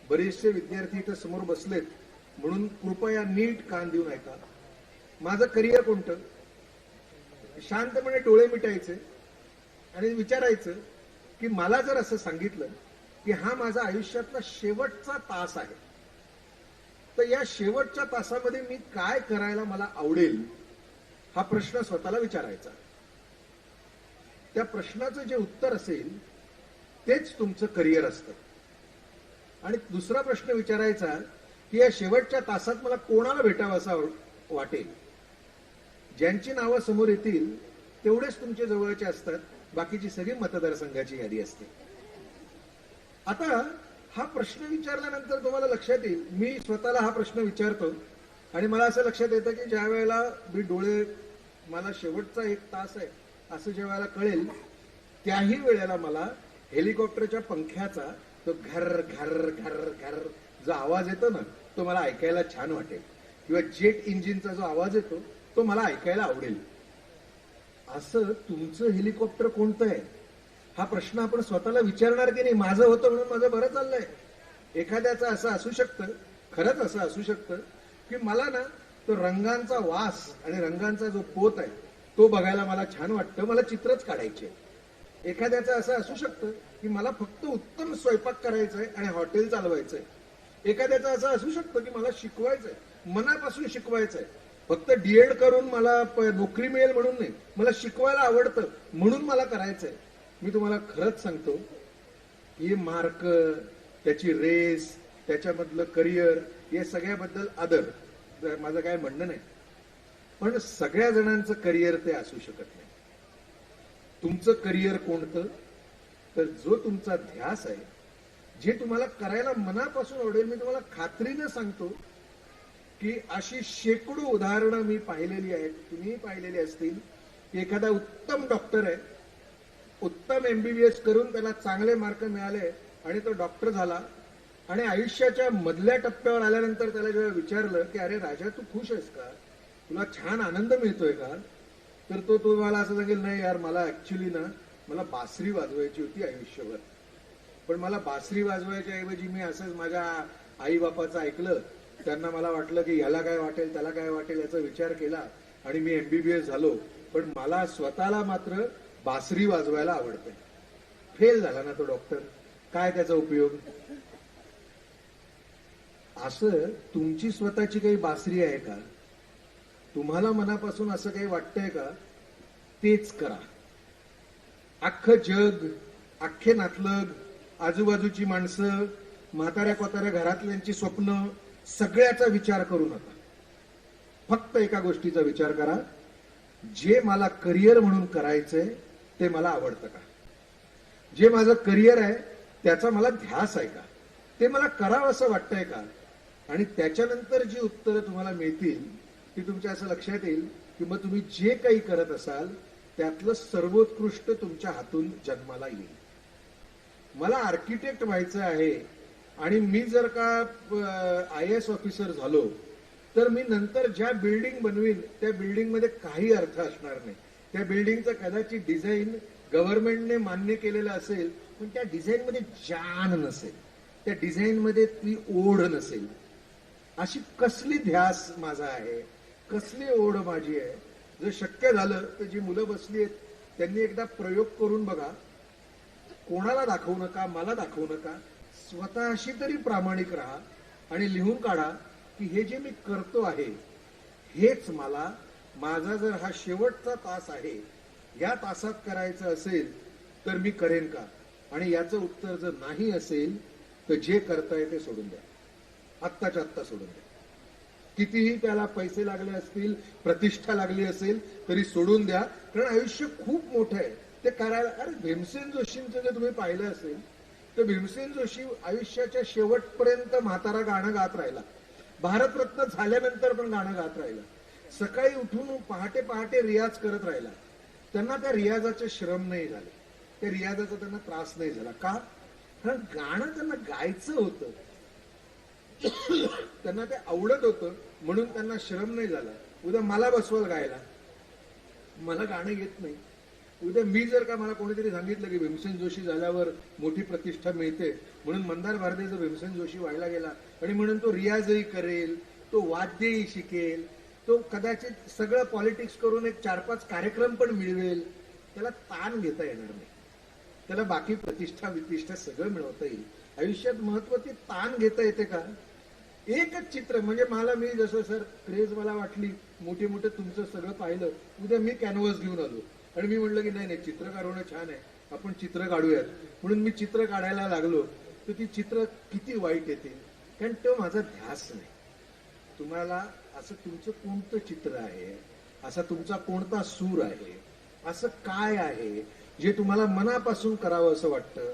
बरेचसे विद्यार्थी इथं समोर बसलेत म्हणून कृपया नीट कान देऊन ऐका. माझं करिअर कोणतं, शांतपणे डोळे मिटायचे आणि विचारायचं की मला जर असं सांगितलं की हा माझा आयुष्यातला शेवटचा तास आहे, तर या शेवटच्या तासामध्ये मी काय करायला मला आवडेल, हा प्रश्न स्वतःला विचारायचा. त्या प्रश्नाचं जे उत्तर असेल तेच तुमचं करिअर असतं. आणि दुसरा प्रश्न विचारायचा की या शेवटच्या तासात मला कोणाला भेटावं असं वाटेल. ज्यांची नावं समोर येतील तेवढेच तुमचे जवळचे असतात, बाकीची सगळी मतदारसंघाची यादी असते. आता हा प्रश्न विचारल्यानंतर तुम्हाला लक्षात येईल, मी स्वतःला हा प्रश्न विचारतो आणि मला असं लक्षात येतं की ज्या वेळेला मी डोळे, मला शेवटचा 1 तास आहे असं ज्या वेळेला कळेल, त्याही वेळेला मला हेलिकॉप्टरच्या पंख्याचा तो घर घर घर घर जो आवाज येतो ना, तो मला ऐकायला छान वाटेल, किंवा जेट इंजिनचा जो आवाज येतो तो मला ऐकायला आवडेल. असं तुमचं हेलिकॉप्टर कोणतं आहे, हा प्रश्न आपण स्वतःला विचारणार की नाही. माझं होतं म्हणून माझं बरं चाललंय. एखाद्याचं असं असू शकतं, खरंच असं असू शकतं की मला ना तो रंगांचा वास आणि रंगांचा जो पोत आहे तो बघायला मला छान वाटतं, मला चित्रच काढायचे. एखाद्याचं असं असू शकतं की मला फक्त उत्तम स्वयंपाक करायचंय आणि हॉटेल चालवायचंय. एखाद्याचं असं असू शकतं की मला शिकवायचंय, मनापासून शिकवायचंय, फक्त डीएड करून मला नोकरी मिळेल म्हणून नाही, मला शिकवायला आवडतं म्हणून मला करायचंय. मी तुम्हाला खरंच सांगतो, हे मार्क, त्याची रेस, त्याच्यामधलं करिअर, या सगळ्याबद्दल आदर, माझं काय म्हणणं नाही, पण सगळ्या जणांचं करिअर ते असू शकत नाही. तुमचं करिअर कोणतं, तर जो तुमचा ध्यास आहे, जे तुम्हाला करायला मनापासून आवडेल. मी तुम्हाला खात्रीनं सांगतो की अशी शेकडो उदाहरणं मी पाहिलेली आहेत, तुम्ही पाहिलेली असतील, की एखादा उत्तम डॉक्टर आहे, उत्तम MBBS करून त्याला चांगले मार्क मिळाले आणि तो डॉक्टर झाला, आणि आयुष्याच्या मधल्या टप्प्यावर आल्यानंतर त्याला जेव्हा विचारलं की अरे राजा, तू खुश आहेस का, तुला छान आनंद मिळतोय का, तर तो तुम्हाला असं सांगेल, नाही यार, मला ऍक्च्युली ना मला बासरी वाजवायची होती आयुष्यभर, पण मला बासरी वाजवायच्या ऐवजी मी असंच माझ्या आई बापाचं ऐकलं, त्यांना मला वाटलं की याला काय वाटेल त्याला काय वाटेल याचा विचार केला आणि मी MBBS झालो, पण मला स्वतःला मात्र बासरी वाजवायला आवडते. फेल झाला ना तो डॉक्टर, काय त्याचा उपयोग. असं तुमची स्वतःची काही बासरी आहे का, तुम्हाला मनापासून असं काही वाटतंय का, तेच करा. अख्खं जग, अख्खे नातलग, आजूबाजूची माणसं, म्हाताऱ्या कोताऱ्या घरातल्यांची स्वप्न, सगळ्याचा विचार करू नका. फक्त एका गोष्टीचा विचार करा, जे मला करिअर म्हणून करायचंय ते मला आवडतं का, जे माझं करिअर आहे त्याचा मला ध्यास आहे का, ते मला करावं असं वाटतंय का. आणि त्याच्यानंतर जी उत्तरं तुम्हाला मिळतील ती तुमच्या असं लक्षात येईल की मग तुम्ही जे काही करत असाल त्यातलं सर्वोत्कृष्ट तुमच्या हातून जन्माला येईल. मला आर्किटेक्ट व्हायचं आहे आणि मी जर का IAS ऑफिसर झालो तर मी नंतर ज्या बिल्डिंग बनवीन त्या बिल्डिंगमध्ये काही अर्थ असणार नाही. त्या बिल्डिंगचं कदाचित डिझाईन गव्हर्नमेंटने मान्य केलेलं असेल, पण त्या डिझाईनमध्ये जान नसेल, त्या डिझाईनमध्ये ती ओढ नसेल. अशी कसली ध्यास माझा आहे, कसली ओढ माझी आहे. जर शक्य झालं तर जी मुलं बसली आहेत त्यांनी एकदा प्रयोग करून बघा. कोणाला दाखवू नका, मला दाखवू नका, स्वतःशी तरी प्रामाणिक राहा आणि लिहून काढा की हे जे मी करतो आहे हेच मला, माझा जर हा शेवटचा तास आहे, या तासात करायचं असेल तर मी करेन का. आणि याचं उत्तर जर नाही असेल तर जे करताय ते सोडून द्या, आत्ताच्या आत्ता सोडून द्या. कितीही त्याला पैसे लागले असतील, प्रतिष्ठा लागली असेल तरी सोडून द्या, कारण आयुष्य खूप मोठं आहे ते करायला. अरे भीमसेन जोशींचं जर तुम्ही पाहिलं असेल तर भीमसेन जोशी आयुष्याच्या शेवटपर्यंत म्हातारा गाणं गात राहिला, भारतरत्न झाल्यानंतर पण गाणं गात राहिला, सकाळी उठून पहाटे पहाटे रियाज करत राहिला. त्यांना त्या रियाजाचे श्रम नाही झाले. त्या रियाजाचा त्यांना त्रास नाही झाला. का? कारण गाणं त्यांना गायचं होतं, त्यांना ते आवडत होतं, म्हणून त्यांना श्रम नाही झाला. उद्या मला बसवाल गायला, मला गाणं येत नाही. उद्या मी जर का मला कोणीतरी सांगितलं की भीमसेन जोशी झाल्यावर मोठी प्रतिष्ठा मिळते, म्हणून मंदार भारती जर भीमसेन जोशी व्हायला गेला आणि म्हणून तो रियाजही करेल, तो वाद्यही शिकेल, तो कदाचित सगळं पॉलिटिक्स करून एक 4-5 कार्यक्रम पण मिळवेल, त्याला ताण घेता येणार नाही. त्याला बाकी प्रतिष्ठा वितिष्ठा सगळं मिळवता येईल. आयुष्यात महत्वाची ताण घेता येते का? एकच चित्र म्हणजे मी जसं सर क्रेज मला वाटली, मोठे मोठे तुमचं सगळं पाहिलं, उद्या मी कॅनव्हास घेऊन आलो आणि मी म्हटलं की नाही नाही चित्रकार होणं छान आहे, आपण चित्र काढूयात. म्हणून मी चित्र काढायला लागलो तर ती चित्र किती वाईट येते, कारण तो माझा ध्यास नाही. तुम्हाला असं तुमचं कोणतं चित्र आहे, असा तुमचा कोणता सूर आहे, असं काय आहे जे तुम्हाला मनापासून करावं असं वाटतं,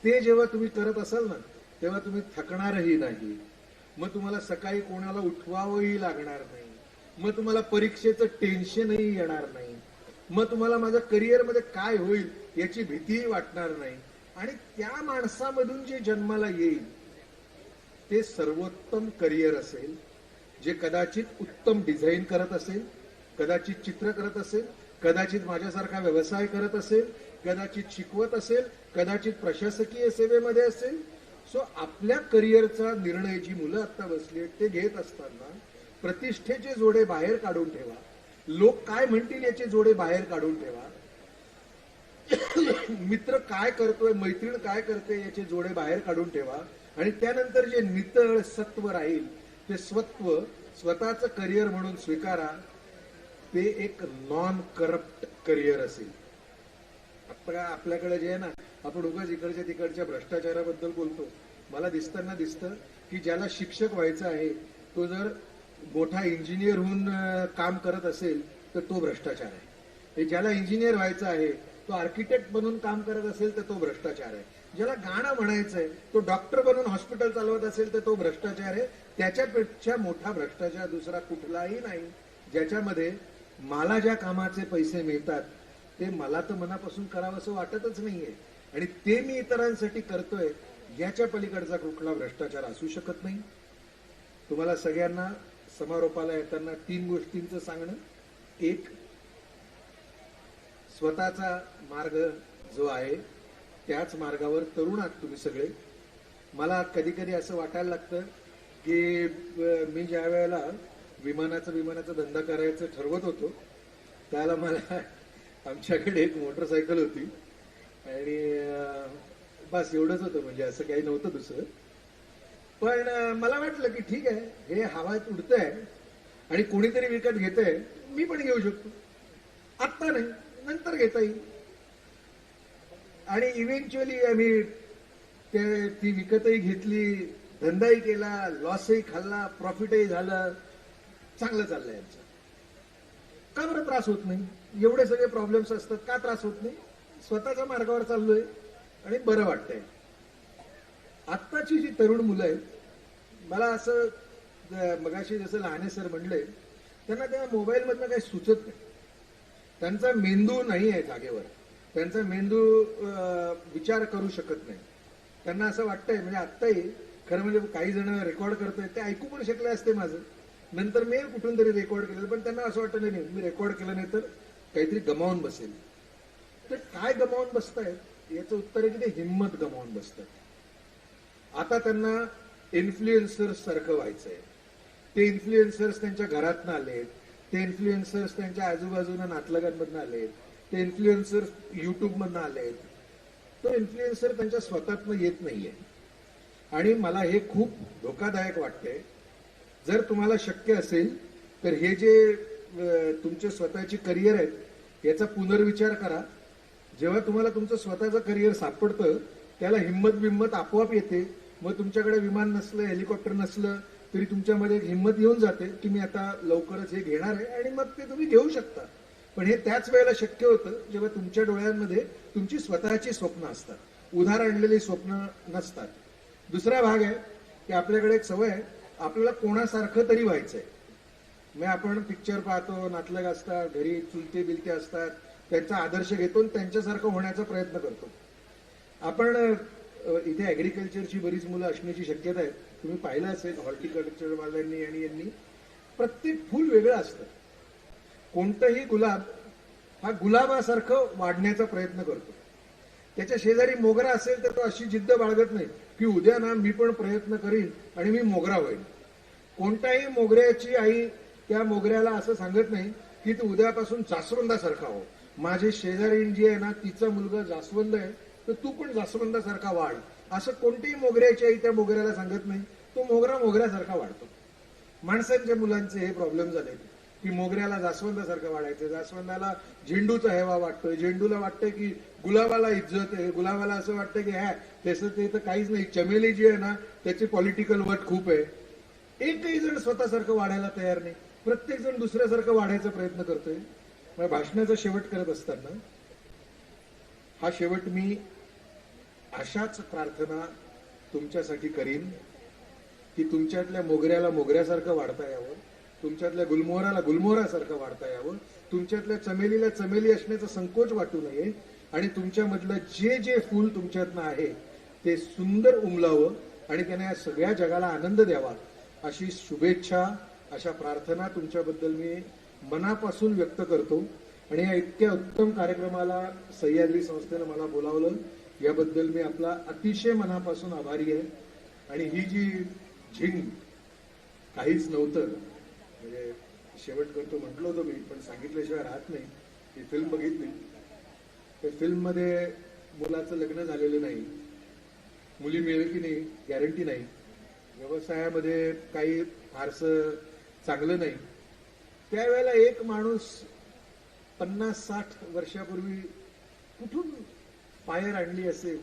ते जेव्हा तुम्ही करत असाल ना तेव्हा तुम्ही थकणारही नाही. मग तुम्हाला सकाळी कोणाला उठवावंही लागणार नाही, मग तुम्हाला परीक्षेचं टेन्शनही येणार नाही, मग तुम्हाला माझ्या करिअरमध्ये काय होईल याची भीतीही वाटणार नाही. आणि त्या माणसामधून जे जन्माला येईल ते सर्वोत्तम करिअर असेल, जे कदाचित उत्तम डिझाईन करत असेल, कदाचित चित्र करत असेल, कदाचित माझ्यासारखा व्यवसाय करत असेल, कदाचित शिकवत असेल, कदाचित प्रशासकीय सेवेमध्ये असेल. सो आपल्या करिअरचा निर्णय जी मुलं आता बसली आहेत ते घेत असताना प्रतिष्ठेचे जोडे बाहेर काढून ठेवा, लोक काय म्हणतील याचे जोडे बाहेर काढून ठेवा, मित्र काय करतोय, मैत्रीण काय करते याचे जोडे बाहेर काढून ठेवा. आणि त्यानंतर जे नितळ सत्व राहील ते सत्व स्वतःचं करिअर म्हणून स्वीकारा. ते एक नॉन करप्ट करिअर असेल. आता आपल्याकडे जे आहे ना, आपण उगाच इकडच्या तिकडच्या भ्रष्टाचाराबद्दल बोलतो. मला दिसतं की ज्याला शिक्षक व्हायचं आहे तो जर मोठा इंजिनियर होऊन काम करत असेल तर तो भ्रष्टाचार आहे. ज्याला इंजिनियर व्हायचं आहे तो आर्किटेक्ट बनून काम करत असेल तर तो भ्रष्टाचार आहे. ज्याला गाणं म्हणायचंय तो डॉक्टर बनून हॉस्पिटल चालवत असेल तर तो भ्रष्टाचार आहे. त्याच्यापेक्षा मोठा भ्रष्टाचार दुसरा कुठलाही नाही, ज्याच्यामध्ये मला ज्या कामाचे पैसे मिळतात ते मला तर मनापासून करावं असं वाटतच नाहीये आणि ते मी इतरांसाठी करतोय, याच्या पलीकडचा कुठला भ्रष्टाचार असू शकत नाही. तुम्हाला सगळ्यांना समारोपाला येताना 3 गोष्टींचं सांगणं. एक, स्वतःचा मार्ग जो आहे त्याच मार्गावर तरुण आहात तुम्ही सगळे. मला कधी कधी असं वाटायला लागतं की मी ज्या वेळेला विमानाचा धंदा करायचं ठरवत होतो त्याला मला आमच्याकडे एक मोटरसायकल होती आणि बस एवढंच होतं, म्हणजे असं काही नव्हतं दुसरं. पण मला वाटलं की ठीक आहे, हे हवात उडतंय आणि कोणीतरी विकत घेतंय, मी पण घेऊ शकतो. आत्ता नाही, नंतर घेता येईल. आणि इव्हेंच्युअली आम्ही ती विकतही घेतली, धंदाही केला, लॉसही खाल्ला, प्रॉफिटही झालं, चांगलं चाललंय आमचं. का बरं त्रास होत नाही? एवढे सगळे प्रॉब्लेम्स असतात, का त्रास होत नाही? स्वतःच्या मार्गावर चाललोय आणि बरं वाटतंय. आत्ताची जी तरुण मुलं आहेत, मला असं मगाशी जसं लहाने सर म्हणले, त्यांना त्या मोबाईलमधनं काही सुचत नाही. त्यांचा मेंदू नाही आहे जागेवर, त्यांचा मेंदू विचार करू शकत नाही. त्यांना असं वाटतंय, म्हणजे आत्ताही खरं म्हणजे काही जण रेकॉर्ड करतोय, ते ऐकू पण शकले असते माझं, नंतर मी कुठून तरी रेकॉर्ड केलं, पण त्यांना असं वाटतं नाही मी रेकॉर्ड केलं नाही तर काहीतरी गमावून बसेल. तर काय गमावून बसतायत याचं उत्तर आहे की ते हिंमत गमावून बसतात. आता त्यांना इन्फ्लुएन्सर्स सारखं व्हायचंय. ते इन्फ्लुएन्सर्स त्यांच्या घरातनं आलेत, ते इन्फ्लुएन्सर्स त्यांच्या आजूबाजूला नातलगांमधनं आलेत, ते इन्फ्लुएन्सर्स युट्यूबमधनं आलेत. तो इन्फ्लुएन्सर त्यांच्या स्वतःतनं येत नाहीये आणि मला हे खूप धोकादायक वाटतंय. जर तुम्हाला शक्य असेल तर हे जे तुमचे स्वतःची करिअर आहेत याचा पुनर्विचार करा. जेव्हा तुम्हाला तुमचं स्वतःचं करिअर सापडतं त्याला हिंमत आपोआप येते. मग तुमच्याकडे विमान नसलं, हेलिकॉप्टर नसलं तरी तुमच्यामध्ये एक हिंमत येऊन जाते की मी आता लवकरच हे घेणार आहे आणि मग ते तुम्ही घेऊ शकता. पण हे त्याच वेळेला शक्य होतं जेव्हा तुमच्या डोळ्यांमध्ये तुमची स्वतःची स्वप्न असतात, उधार आणलेली स्वप्न नसतात. दुसरा भाग आहे की आपल्याकडे एक सवय आहे, आपल्याला कोणासारखं तरी व्हायचंय. मग आपण पिक्चर पाहतो, नातलग असतात, घरी चुलते बिलते असतात, त्यांचा आदर्श घेतो आणि त्यांच्यासारखं होण्याचा प्रयत्न करतो. आपण इथे ॲग्रिकल्चरची बरीच मुलं असण्याची शक्यता आहे. तुम्ही पाहिलं असेल हॉर्टिकल्चर वाल्यांनी आणि यांनी प्रत्येक फूल वेगळं असतं. कोणतंही गुलाब हा गुलाबासारखं वाढण्याचा प्रयत्न करतो. त्याच्या शेजारी मोगरा असेल तर तो अशी जिद्द बाळगत नाही की उद्या ना मी पण प्रयत्न करीन आणि मी मोगरा होईल. कोणत्याही मोगऱ्याची आई त्या मोगऱ्याला असं सांगत नाही की तू उद्यापासून जास्वंदासारखा हो. माझे शेजारी जी आहे ना तिचा मुलगा जास्वंद आहे तर तू पण जास्वंदासारखा वाढ, असं कोणतीही मोगऱ्याची आई त्या मोगऱ्याला सांगत नाही. तो मोगरा मोगऱ्यासारखा वाढतो. माणसांच्या मुलांचे हे प्रॉब्लेम झाले की मोगऱ्याला जास्वंदासारखं वाढायचं, जास्वंदाला झेंडूचा हेवा वाटतोय, झेंडूला वाटतंय की गुलाबाला इज्जत आहे, गुलाबाला असं वाटतं की त्याचं ते तर काहीच नाही. चमेली जी आहे ना त्याची पॉलिटिकल वट खूप आहे. एकही जण स्वतःसारखं वाढायला तयार नाही. प्रत्येक जण दुसऱ्यासारखं वाढायचा प्रयत्न करतोय. भाषणाचा शेवट करत असताना हा शेवट मी अशाच प्रार्थना तुमच्यासाठी करीन की तुमच्यातल्या मोगऱ्याला मोगऱ्यासारखं वाढता यावं, तुमच्यातल्या गुलमोहराला गुलमोहरासारखं वाढता यावं, तुमच्यातल्या चमेलीला चमेली असण्याचा संकोच वाटू नये आणि तुमच्यामधलं जे जे फूल तुमच्यातनं आहे ते सुंदर उमलावं आणि त्याने या सगळ्या जगाला आनंद द्यावा अशी शुभेच्छा, अशा प्रार्थना तुमच्याबद्दल मी मनापासून व्यक्त करतो. आणि या इतक्या उत्तम कार्यक्रमाला सह्याद्री संस्थेनं मला बोलावलं याबद्दल मी आपला अतिशय मनापासून आभारी आहे. आणि ही जी झिंग काहीच नव्हतं, म्हणजे शेवट करतो म्हटलं होतं मी, पण सांगितल्याशिवाय राहत नाही. ही फिल्म बघितली, त्या फिल्ममध्ये मुलाचं लग्न झालेलं नाही, मुली मिळेल की नाही गॅरंटी नाही, व्यवसायामध्ये काही फारसं चांगलं नाही. त्यावेळेला एक माणूस 50-60 वर्षापूर्वी कुठून फायर आणली असेल,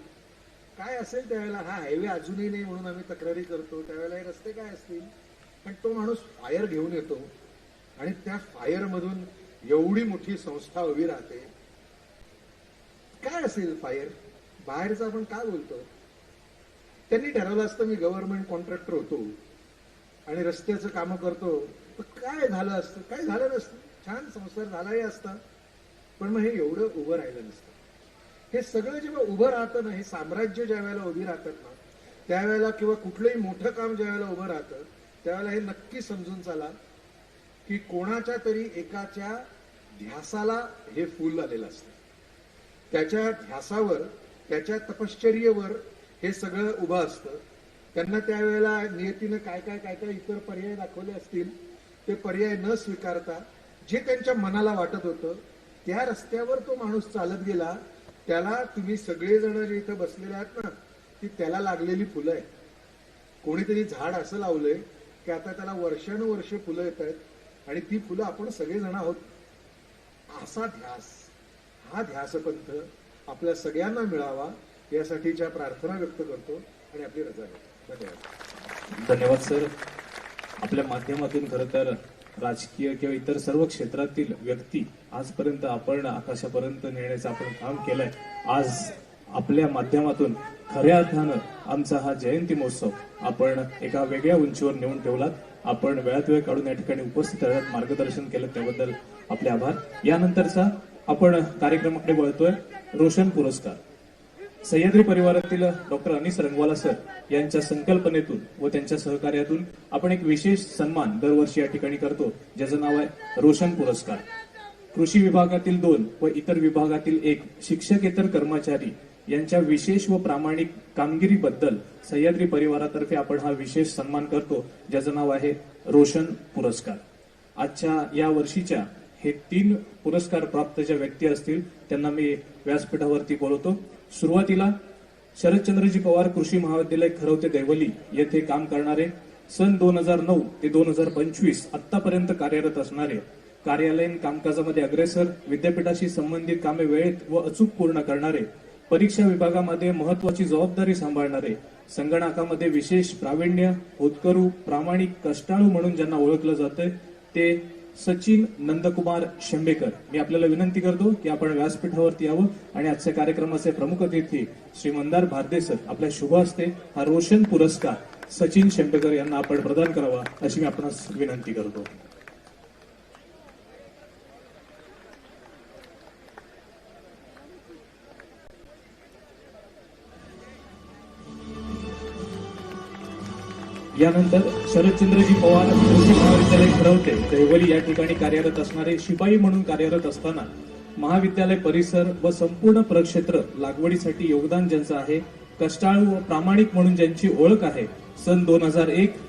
काय असेल त्यावेळेला. हा हायवे अजूनही नाही म्हणून आम्ही तक्रारी करतो. त्यावेळेला हे रस्ते काय असतील, पण तो माणूस फायर घेऊन येतो आणि त्या फायर मधून एवढी मोठी संस्था उभी राहते. काय असेल फायर, बाहेरचं आपण काय बोलतो. त्यांनी ठरवलं असतं मी गव्हर्नमेंट कॉन्ट्रॅक्टर होतो आणि रस्त्याचं काम करतो तर काय झालं असतं, काय झालं नसतं, छान संसार झालाही असता, पण मग हे एवढं उभं राहिलं नसतं. हे सगळं जेव्हा उभं राहतं ना, हे साम्राज्य ज्या वेळेला उभी राहतात ना त्यावेळेला, किंवा कुठलंही मोठं काम ज्या वेळेला उभं राहतं त्यावेळेला हे नक्की समजून चाला की कोणाच्या तरी एकाच्या ध्यासाला हे फूल आलेलं असतं. त्याच्या ध्यासावर, त्याच्या तपश्चर्येवर हे सगळं उभं असतं. त्यांना त्यावेळेला नियतीनं काय काय काय काय इतर पर्याय दाखवले असतील, ते पर्याय न स्वीकारता जे त्यांच्या मनाला वाटत होतं त्या रस्त्यावर तो माणूस चालत गेला. त्याला तुम्ही सगळेजण जे इथं बसलेले आहात ना, ती त्याला लागलेली फुलं आहे. कोणीतरी झाड असं लावलंय की आता त्याला वर्षानुवर्ष फुलं येत आहेत आणि ती फुलं आपण सगळेजण आहोत. असा ध्यास, हा ध्यासपंथ आपल्या सगळ्यांना मिळावा यासाठीच्या प्रार्थना व्यक्त करतो आणि आपली रजा घेतो. धन्यवाद. धन्यवाद सर. आपल्या माध्यमातून खरं तर राजकीय किंवा इतर सर्व क्षेत्रातील व्यक्ती आजपर्यंत आपण आकाशापर्यंत नेण्याचं आपण काम केलंय. आज आपल्या माध्यमातून खऱ्या अर्थानं आमचा हा जयंती महोत्सव आपण एका वेगळ्या उंचीवर नेऊन ठेवलात. आपण वेळात वेळ काढून या ठिकाणी उपस्थित राहत मार्गदर्शन केलं त्याबद्दल आपले आभार. यानंतरचा आपण कार्यक्रमाकडे वळतोय. रोशन पुरस्कार सह्याद्री परिवारातील डॉक्टर अनीस रंगवाला सर यांच्या संकल्पनेतून व त्यांच्या सहकार्यातून आपण एक विशेष सन्मान दरवर्षी या ठिकाणी करतो, ज्याचं नाव आहे रोशन पुरस्कार. कृषी विभागातील 2 व इतर विभागातील 1 शिक्षकेतर कर्मचारी यांच्या विशेष व प्रामाणिक कामगिरीबद्दल सह्याद्री परिवारातर्फे आपण हा विशेष सन्मान करतो, ज्याचं नाव आहे रोशन पुरस्कार. आजच्या या वर्षीच्या हे 3 पुरस्कार प्राप्त ज्या व्यक्ती असतील त्यांना मी व्यासपीठावरती बोलवतो. सुरुवातीला शरदचंद्रजी पवार कृषी महाविद्यालय खरवते देवली येथे काम करणारे, सन 2009 ते 2025 आतापर्यंत कार्यरत असणारे, कार्यालयीन कामकाजामध्ये अग्रेसर, विद्यापीठाशी संबंधित कामे वेळेत व अचूक पूर्ण करणारे, परीक्षा विभागामध्ये महत्वाची जबाबदारी सांभाळणारे, संगणकामध्ये विशेष प्रावीण्य, होतकरू, प्रामाणिक, कष्टाळू म्हणून ज्यांना ओळखलं जातंय ते सचिन नंदकुमार शेंबेकर. मी आपल्याला विनंती करतो की आपण व्यासपीठावरती यावं आणि आजच्या कार्यक्रमाचे प्रमुख अतिथी श्री मंदार भारदे सर आपल्या शुभ हस्ते हा रोशन पुरस्कार सचिन शेंबेकर यांना आपण प्रदान करावा अशी मी आपणास विनंती करतो. यानंतर शरदचंद्रजी पवार कृषी महाविद्यालय ठरवते देवली या ठिकाणी कार्यरत असणारे शिपाई म्हणून कार्यरत असताना महाविद्यालय परिसर व संपूर्ण प्रक्षेत्र लागवडीसाठी योगदान ज्यांचं आहे, कष्टाळू व प्रामाणिक म्हणून ज्यांची ओळख आहे, सन 2001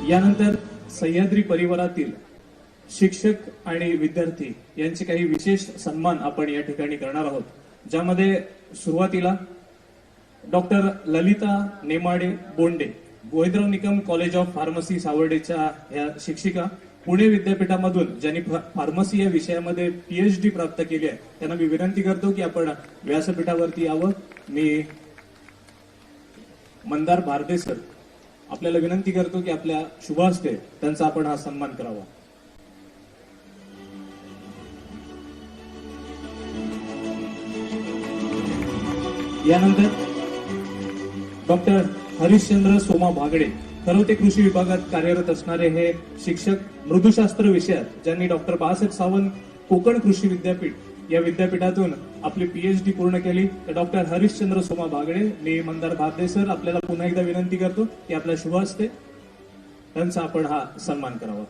यानंतर सह्याद्री परिवारातील शिक्षक आणि विद्यार्थी यांचे काही विशेष सन्मान आपण या ठिकाणी करणार आहोत, ज्यामध्ये सुरुवातीला doctor Lalita Nemade Bonde, Govindrao Nikam college of pharmacy सावर्डेच्या या शिक्षिका, पुणे विद्यापीठामधून ज्यांनी फार्मसी या विषयामध्ये PhD प्राप्त केली आहे, त्यांना मी विनंती करतो की आपण व्यासपीठावरती यावं. मी मंदार भारदे सर आपल्याला विनंती करतो की आपल्या शुभ हस्ते त्यांचा आपण हा सन्मान करावा. यानंतर डॉक्टर हरिश्चंद्र सोमा भागडे, खरोते कृषी विभागात कार्यरत असणारे हे शिक्षक मृदुशास्त्र विषयात, ज्यांनी डॉक्टर बाळासाहेब सावंत कोकण कृषी विद्यापीठ या विद्यापीठातून आपली PhD पूर्ण केली. तर डॉक्टर हरिश्चंद्र सोमा भागडे, मी मंदार भारदे सर आपल्याला पुन्हा एकदा विनंती करतो की आपल्या शुभ हस्ते त्यांचा आपण हा सन्मान करावा.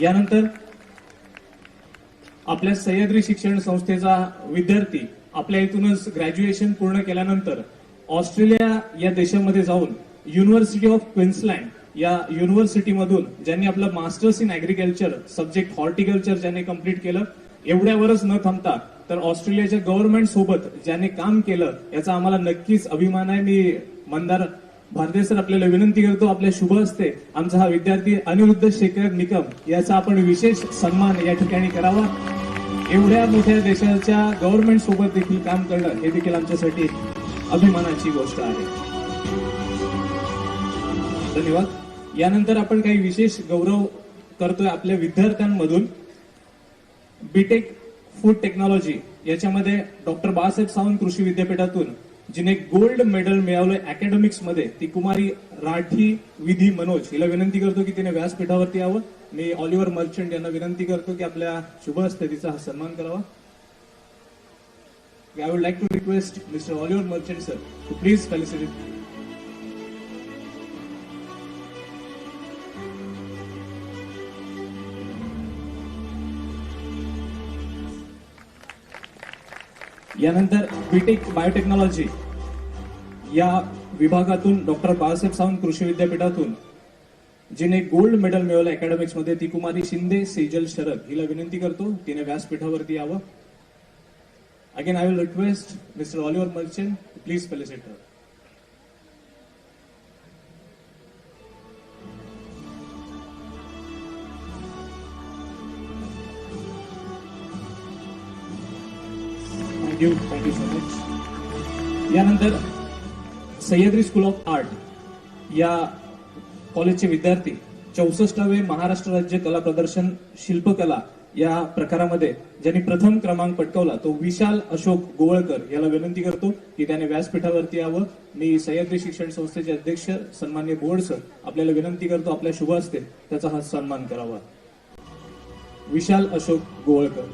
यानंतर आपल्या सह्याद्री शिक्षण संस्थेचा विद्यार्थी आपल्या इथूनच ग्रॅज्युएशन पूर्ण केल्यानंतर ऑस्ट्रेलिया या देशामध्ये जाऊन युनिव्हर्सिटी ऑफ क्वीन्सलँड या युनिव्हर्सिटीमधून ज्यांनी आपलं masters in agriculture subject horticulture ज्यांनी कंप्लीट केलं, एवढ्यावरच न थांबता तर ऑस्ट्रेलियाच्या गव्हर्नमेंट सोबत ज्यांनी काम केलं याचा आम्हाला नक्कीच अभिमान आहे. मी मंदार भारदे सर आपल्याला विनंती करतो आपल्या शुभ हस्ते आमचा हा विद्यार्थी अनिरुद्ध शेखर निकम याचा आपण विशेष सन्मान या ठिकाणी करावा. एवढ्या मोठ्या देशाच्या गव्हर्नमेंट सोबत देखील काम करणं हे देखील आमच्यासाठी अभिमानाची गोष्ट आहे. धन्यवाद. यानंतर आपण काही विशेष गौरव करतोय आपल्या विद्यार्थ्यांमधून. बीटेक फूड टेक्नॉलॉजी याच्यामध्ये डॉक्टर बाळासाहेब सावंत कृषी विद्यापीठातून जिने गोल्ड मेडल मिळवलंय अकॅडमिक्स मध्ये, ती कुमारी राठी विधी मनोज, हिला विनंती करतो की तिने व्यासपीठावरती यावं. मी ऑलिव्हर मर्चंट यांना विनंती करतो की आपल्या शुभ हस्ते तिचा हा सन्मान करावा. I would like to request mister Oliver Merchant sir to please felicitate. यानंतर बीटेक बायोटेक्नॉलॉजी या विभागातून डॉक्टर बाळासाहेब सावंत कृषी विद्यापीठातून जिने गोल्ड मेडल मिळवलं अकॅडमिक्स मध्ये, ती कुमारी शिंदे सेजल शरद, हिला विनंती करतो तिने व्यासपीठावरती यावं. Again I will request mister Oliver Merchant please felicitate her. Thank you so much. यानंतर सह्याद्री स्कूल ऑफ आर्ट या कॉलेजचे विद्यार्थी 64वे महाराष्ट्र राज्य कला प्रदर्शन शिल्पकला या प्रकारामध्ये ज्यांनी प्रथम क्रमांक पटकावला तो विशाल अशोक गोवळकर याला विनंती करतो की त्याने व्यासपीठावरती यावं. मी सह्याद्री शिक्षण संस्थेचे अध्यक्ष सन्माननीय बोर्ड सर आपल्याला विनंती करतो आपल्या शुभ हस्ते त्याचा हा सन्मान करावा. विशाल अशोक गोवळकर.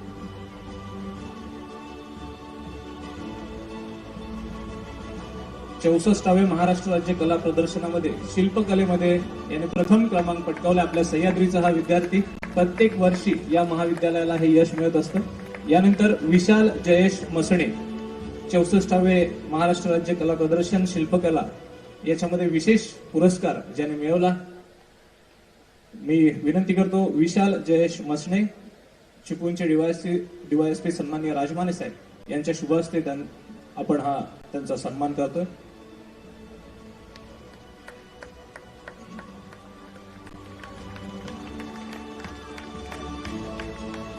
चौसष्टावे महाराष्ट्र राज्य कला प्रदर्शनामध्ये शिल्पकलेमध्ये याने प्रथम क्रमांक पटकावला. आपल्या सह्याद्रीचा हा विद्यार्थी प्रत्येक वर्षी या महाविद्यालयाला हे यश मिळत असतं. यानंतर विशाल जयेश मसणे 64वे महाराष्ट्र राज्य कला प्रदर्शन शिल्पकला याच्यामध्ये विशेष पुरस्कार ज्याने मिळवला. मी विनंती करतो विशाल जयेश मसणे चिपळूणचे डीवायएसपी सन्माननीय राजमाने साहेब यांच्या शुभ हस्ते आपण हा त्यांचा सन्मान करतोय.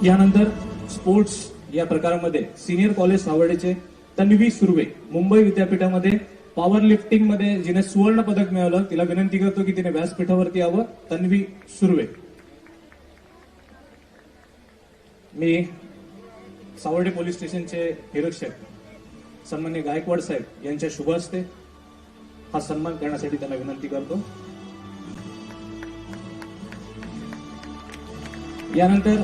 यानंतर स्पोर्ट्स या प्रकारामध्ये सिनियर कॉलेज सावर्डेचे तन्वी सुर्वे मुंबई विद्यापीठामध्ये पॉवर लिफ्टिंग मध्ये जिने सुवर्ण पदक मिळवलं तिला विनंती करतो की तिने व्यासपीठावरती यावं. तन्वी सुर्वे. मी सावर्डे पोलीस स्टेशनचे निरीक्षक सन्माननीय गायकवाड साहेब यांच्या शुभ हस्ते हा सन्मान करण्यासाठी त्यांना विनंती करतो. यानंतर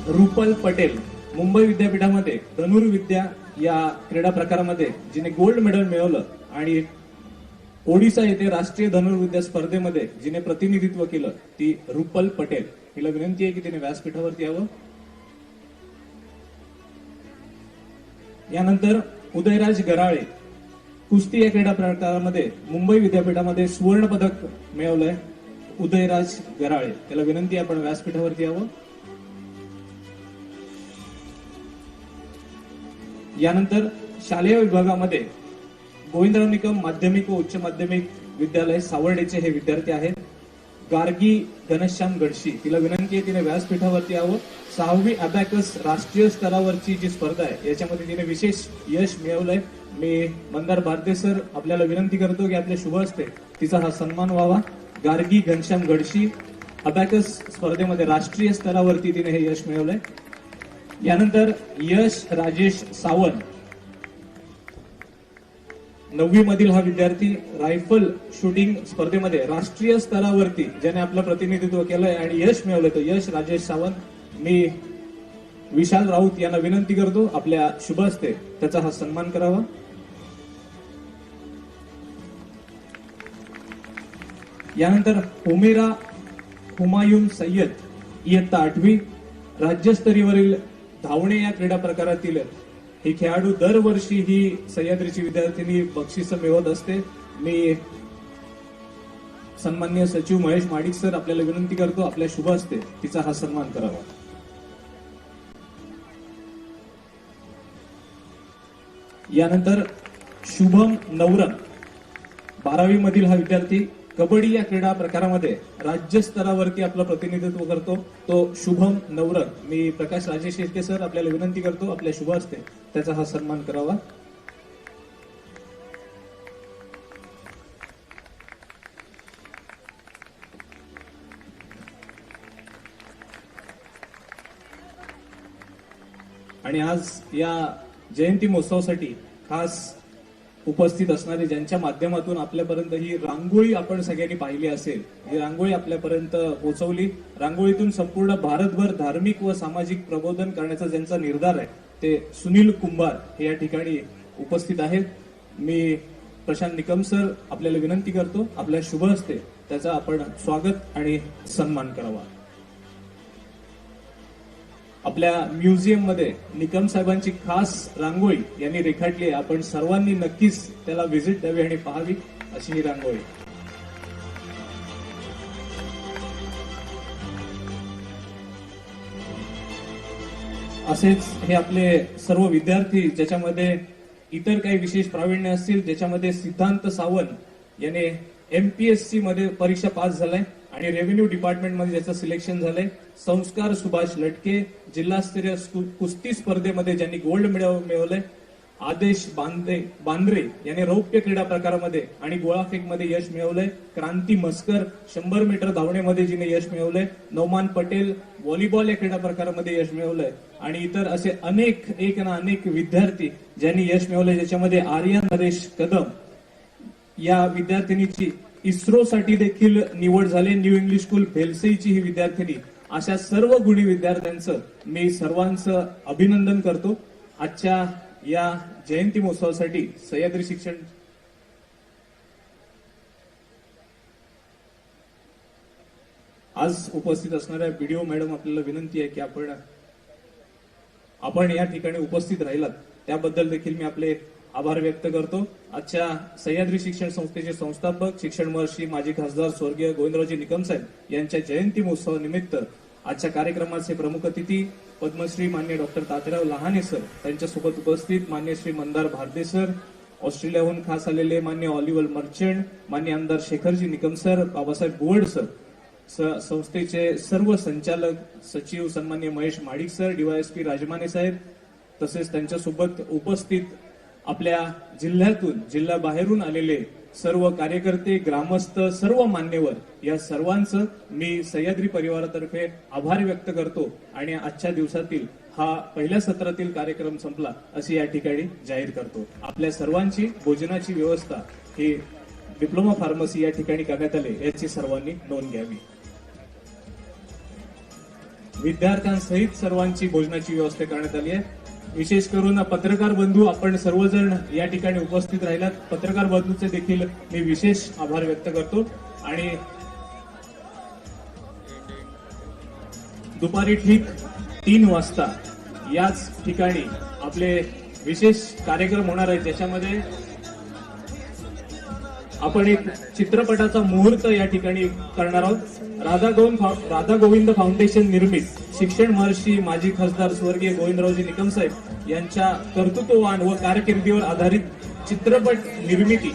रुपल पटेल मुंबई विद्यापीठामध्ये धनुर्विद्या या क्रीडा प्रकारामध्ये जिने गोल्ड मेडल मिळवलं आणि ओडिसा येथे राष्ट्रीय धनुर्विद्या स्पर्धेमध्ये जिने प्रतिनिधित्व केलं ती रुपल पटेल. हिला विनंती आहे की तिने व्यासपीठावरती यावं. यानंतर उदयराज गराळे कुस्ती या क्रीडा प्रकारामध्ये मुंबई विद्यापीठामध्ये सुवर्ण पदक मिळवलंय. उदयराज गराळे त्याला विनंती आहे आपण व्यासपीठावरती यावं. यानंतर शालेय विभागामध्ये गोविंदराव निकम माध्यमिक व उच्च माध्यमिक विद्यालय सावर्डेचे हे विद्यार्थी आहेत. गार्गी घनश्याम गडशी तिला विनंती आहे तिने व्यासपीठावरती यावं. 6वी अबॅकस राष्ट्रीय स्तरावरची जी स्पर्धा आहे याच्यामध्ये तिने विशेष यश मिळवलंय. मी मंदार भारते सर आपल्याला विनंती करतो की आपल्या शुभ हस्ते तिचा हा सन्मान व्हावा. गार्गी घनश्याम गडशी अबॅकस स्पर्धेमध्ये राष्ट्रीय स्तरावरती तिने हे यश मिळवलंय. यानंतर यश राजेश सावंत 9वी मधील हा विद्यार्थी रायफल शूटिंग स्पर्धेमध्ये राष्ट्रीय स्तरावरती ज्याने आपलं प्रतिनिधित्व केलंय आणि यश मिळवलंय तो यश राजेश सावंत. मी विशाल राऊत यांना विनंती करतो आपल्या शुभ हस्ते त्याचा हा सन्मान करावा. यानंतर उमेरा हुमायून सय्यद इयत्ता 8वी राज्यस्तरीयवरील धावणे या क्रीडा प्रकारातील ही खेळाडू दरवर्षी ही सह्याद्रीची विद्यार्थिनी बक्षीस मिळवत असते. मी सन्माननीय सचिव महेश माडिक सर आपल्याला विनंती करतो आपल्या शुभ हस्ते तिचा हा सन्मान करावा. यानंतर शुभम नवरन 12वी मधील हा विद्यार्थी कबड्डी या क्रीडा प्रकारामध्ये राज्य स्तरावरती आपलं प्रतिनिधित्व करतो तो शुभम नवरन. मी प्रकाश राजेश शेळके सर आपल्याला विनंती करतो आपल्या शुभ हस्ते त्याचा हा सन्मान करावा. आणि आज या जयंती महोत्सवासाठी खास उपस्थित असणारे ज्यांच्या माध्यमातून आपल्यापर्यंत ही रांगोळी आपण सगळ्यांनी पाहिली असेल, ही रांगोळी आपल्यापर्यंत पोहोचवली. रांगोळीतून संपूर्ण भारतभर धार्मिक व सामाजिक प्रबोधन करण्याचा ज्यांचा निर्धार आहे ते सुनील कुंभार हे या ठिकाणी उपस्थित आहेत. मी प्रशांत निकम सर आपल्याला विनंती करतो आपल्या शुभ हस्ते त्याचा आपण स्वागत आणि सन्मान करावा. आपल्या म्युझियम मध्ये निकम साहेबांची खास रांगोळी यांनी रेखाटली आहे. आपण सर्वांनी नक्कीच त्याला व्हिजिट द्यावी आणि पाहावी अशी ही रांगोळी. असेच हे आपले सर्व विद्यार्थी ज्याच्यामध्ये इतर काही विशेष प्रावीण्य असतील, ज्याच्यामध्ये सिद्धांत सावंत याने MPSC मध्ये परीक्षा पास झालाय आणि रेव्हेन्यू डिपार्टमेंट मध्ये ज्याचं सिलेक्शन झालंय. संस्कार सुभाष लटके जिल्हास्तरीय कुस्ती स्पर्धेमध्ये ज्यांनी गोल्ड मेडल मिळवलंय. आदेश बांद्रे याने रौप्य क्रीडा प्रकारामध्ये आणि गोळाफेकमध्ये यश मिळवलंय. क्रांती मस्कर 100 मीटर धावण्यामध्ये जिने यश मिळवलंय. नौमान पटेल व्हॉलीबॉल या क्रीडा प्रकारामध्ये यश मिळवलंय. आणि इतर असे अनेक विद्यार्थी ज्यांनी यश मिळवलंय, ज्याच्यामध्ये आर्या नरेश कदम या विद्यार्थिनीची इस्रोसाठी देखील निवड झाली. न्यू इंग्लिश स्कूल भेलसेची ही विद्यार्थिनी. अशा सर्व गुणी विद्यार्थ्यांचं मी सर्वांचं अभिनंदन करतो. आजच्या या जयंती महोत्सवासाठी सह्याद्री शिक्षण आज उपस्थित असणाऱ्या बीडीओ मॅडम आपल्याला विनंती आहे की आपण या ठिकाणी उपस्थित राहिलात त्याबद्दल देखील मी आपले आभार व्यक्त करतो. आजच्या सह्याद्री शिक्षण संस्थेचे संस्थापक शिक्षण महर्षी माजी खासदार स्वर्गीय गोविंदरावजी निकम साहेब यांच्या जयंती महोत्सवानिमित्त आजच्या कार्यक्रमाचे प्रमुख अतिथी पद्मश्री मान्य डॉक्टर तात्याराव लहाने सर, त्यांच्यासोबत उपस्थित मान्य श्री मंदार भारदे सर, ऑस्ट्रेलियाहून खास आलेले मान्य ऑलिव्हर मर्चंट, मान्य आमदार शेखरजी निकम सर, बाबासाहेब बुवड सर, संस्थेचे सर्व संचालक सचिव सन्मान्य महेश माडिक सर, डीवायएसपी राजमाने साहेब, तसेच त्यांच्यासोबत उपस्थित आपल्या जिल्ह्यातून जिल्ह्याबाहेरून आलेले सर्व कार्यकर्ते, ग्रामस्थ, सर्व मान्यवर, या सर्वांचं मी सह्याद्री परिवारातर्फे आभार व्यक्त करतो. आणि आजच्या दिवसातील हा पहिल्या सत्रातील कार्यक्रम संपला असे या ठिकाणी जाहीर करतो. आपल्या सर्वांची भोजनाची व्यवस्था ही डिप्लोमा फार्मसी या ठिकाणी करण्यात आले याची सर्वांनी नोंद घ्यावी. विद्यार्थ्यांसहित सर्वांची भोजनाची व्यवस्था करण्यात आली आहे. विशेष करून पत्रकार बंधू आपण सर्वजण या ठिकाणी उपस्थित राहिलात. पत्रकार बंधूंचे देखील मी विशेष आभार व्यक्त करतो. आणि दुपारी ठीक 3 वाजता याच ठिकाणी आपले विशेष कार्यक्रम होणार आहेत, ज्याच्यामध्ये आपण एक चित्रपटाचा मुहूर्त या ठिकाणी करणार आहोत. राधा गोविंद फाउंडेशन निर्मित शिक्षण महर्षी माजी खासदार स्वर्गीय गोविंदरावजी निकम साहेब यांच्या कर्तृत्ववान व कारकिर्दीवर आधारित चित्रपट निर्मिती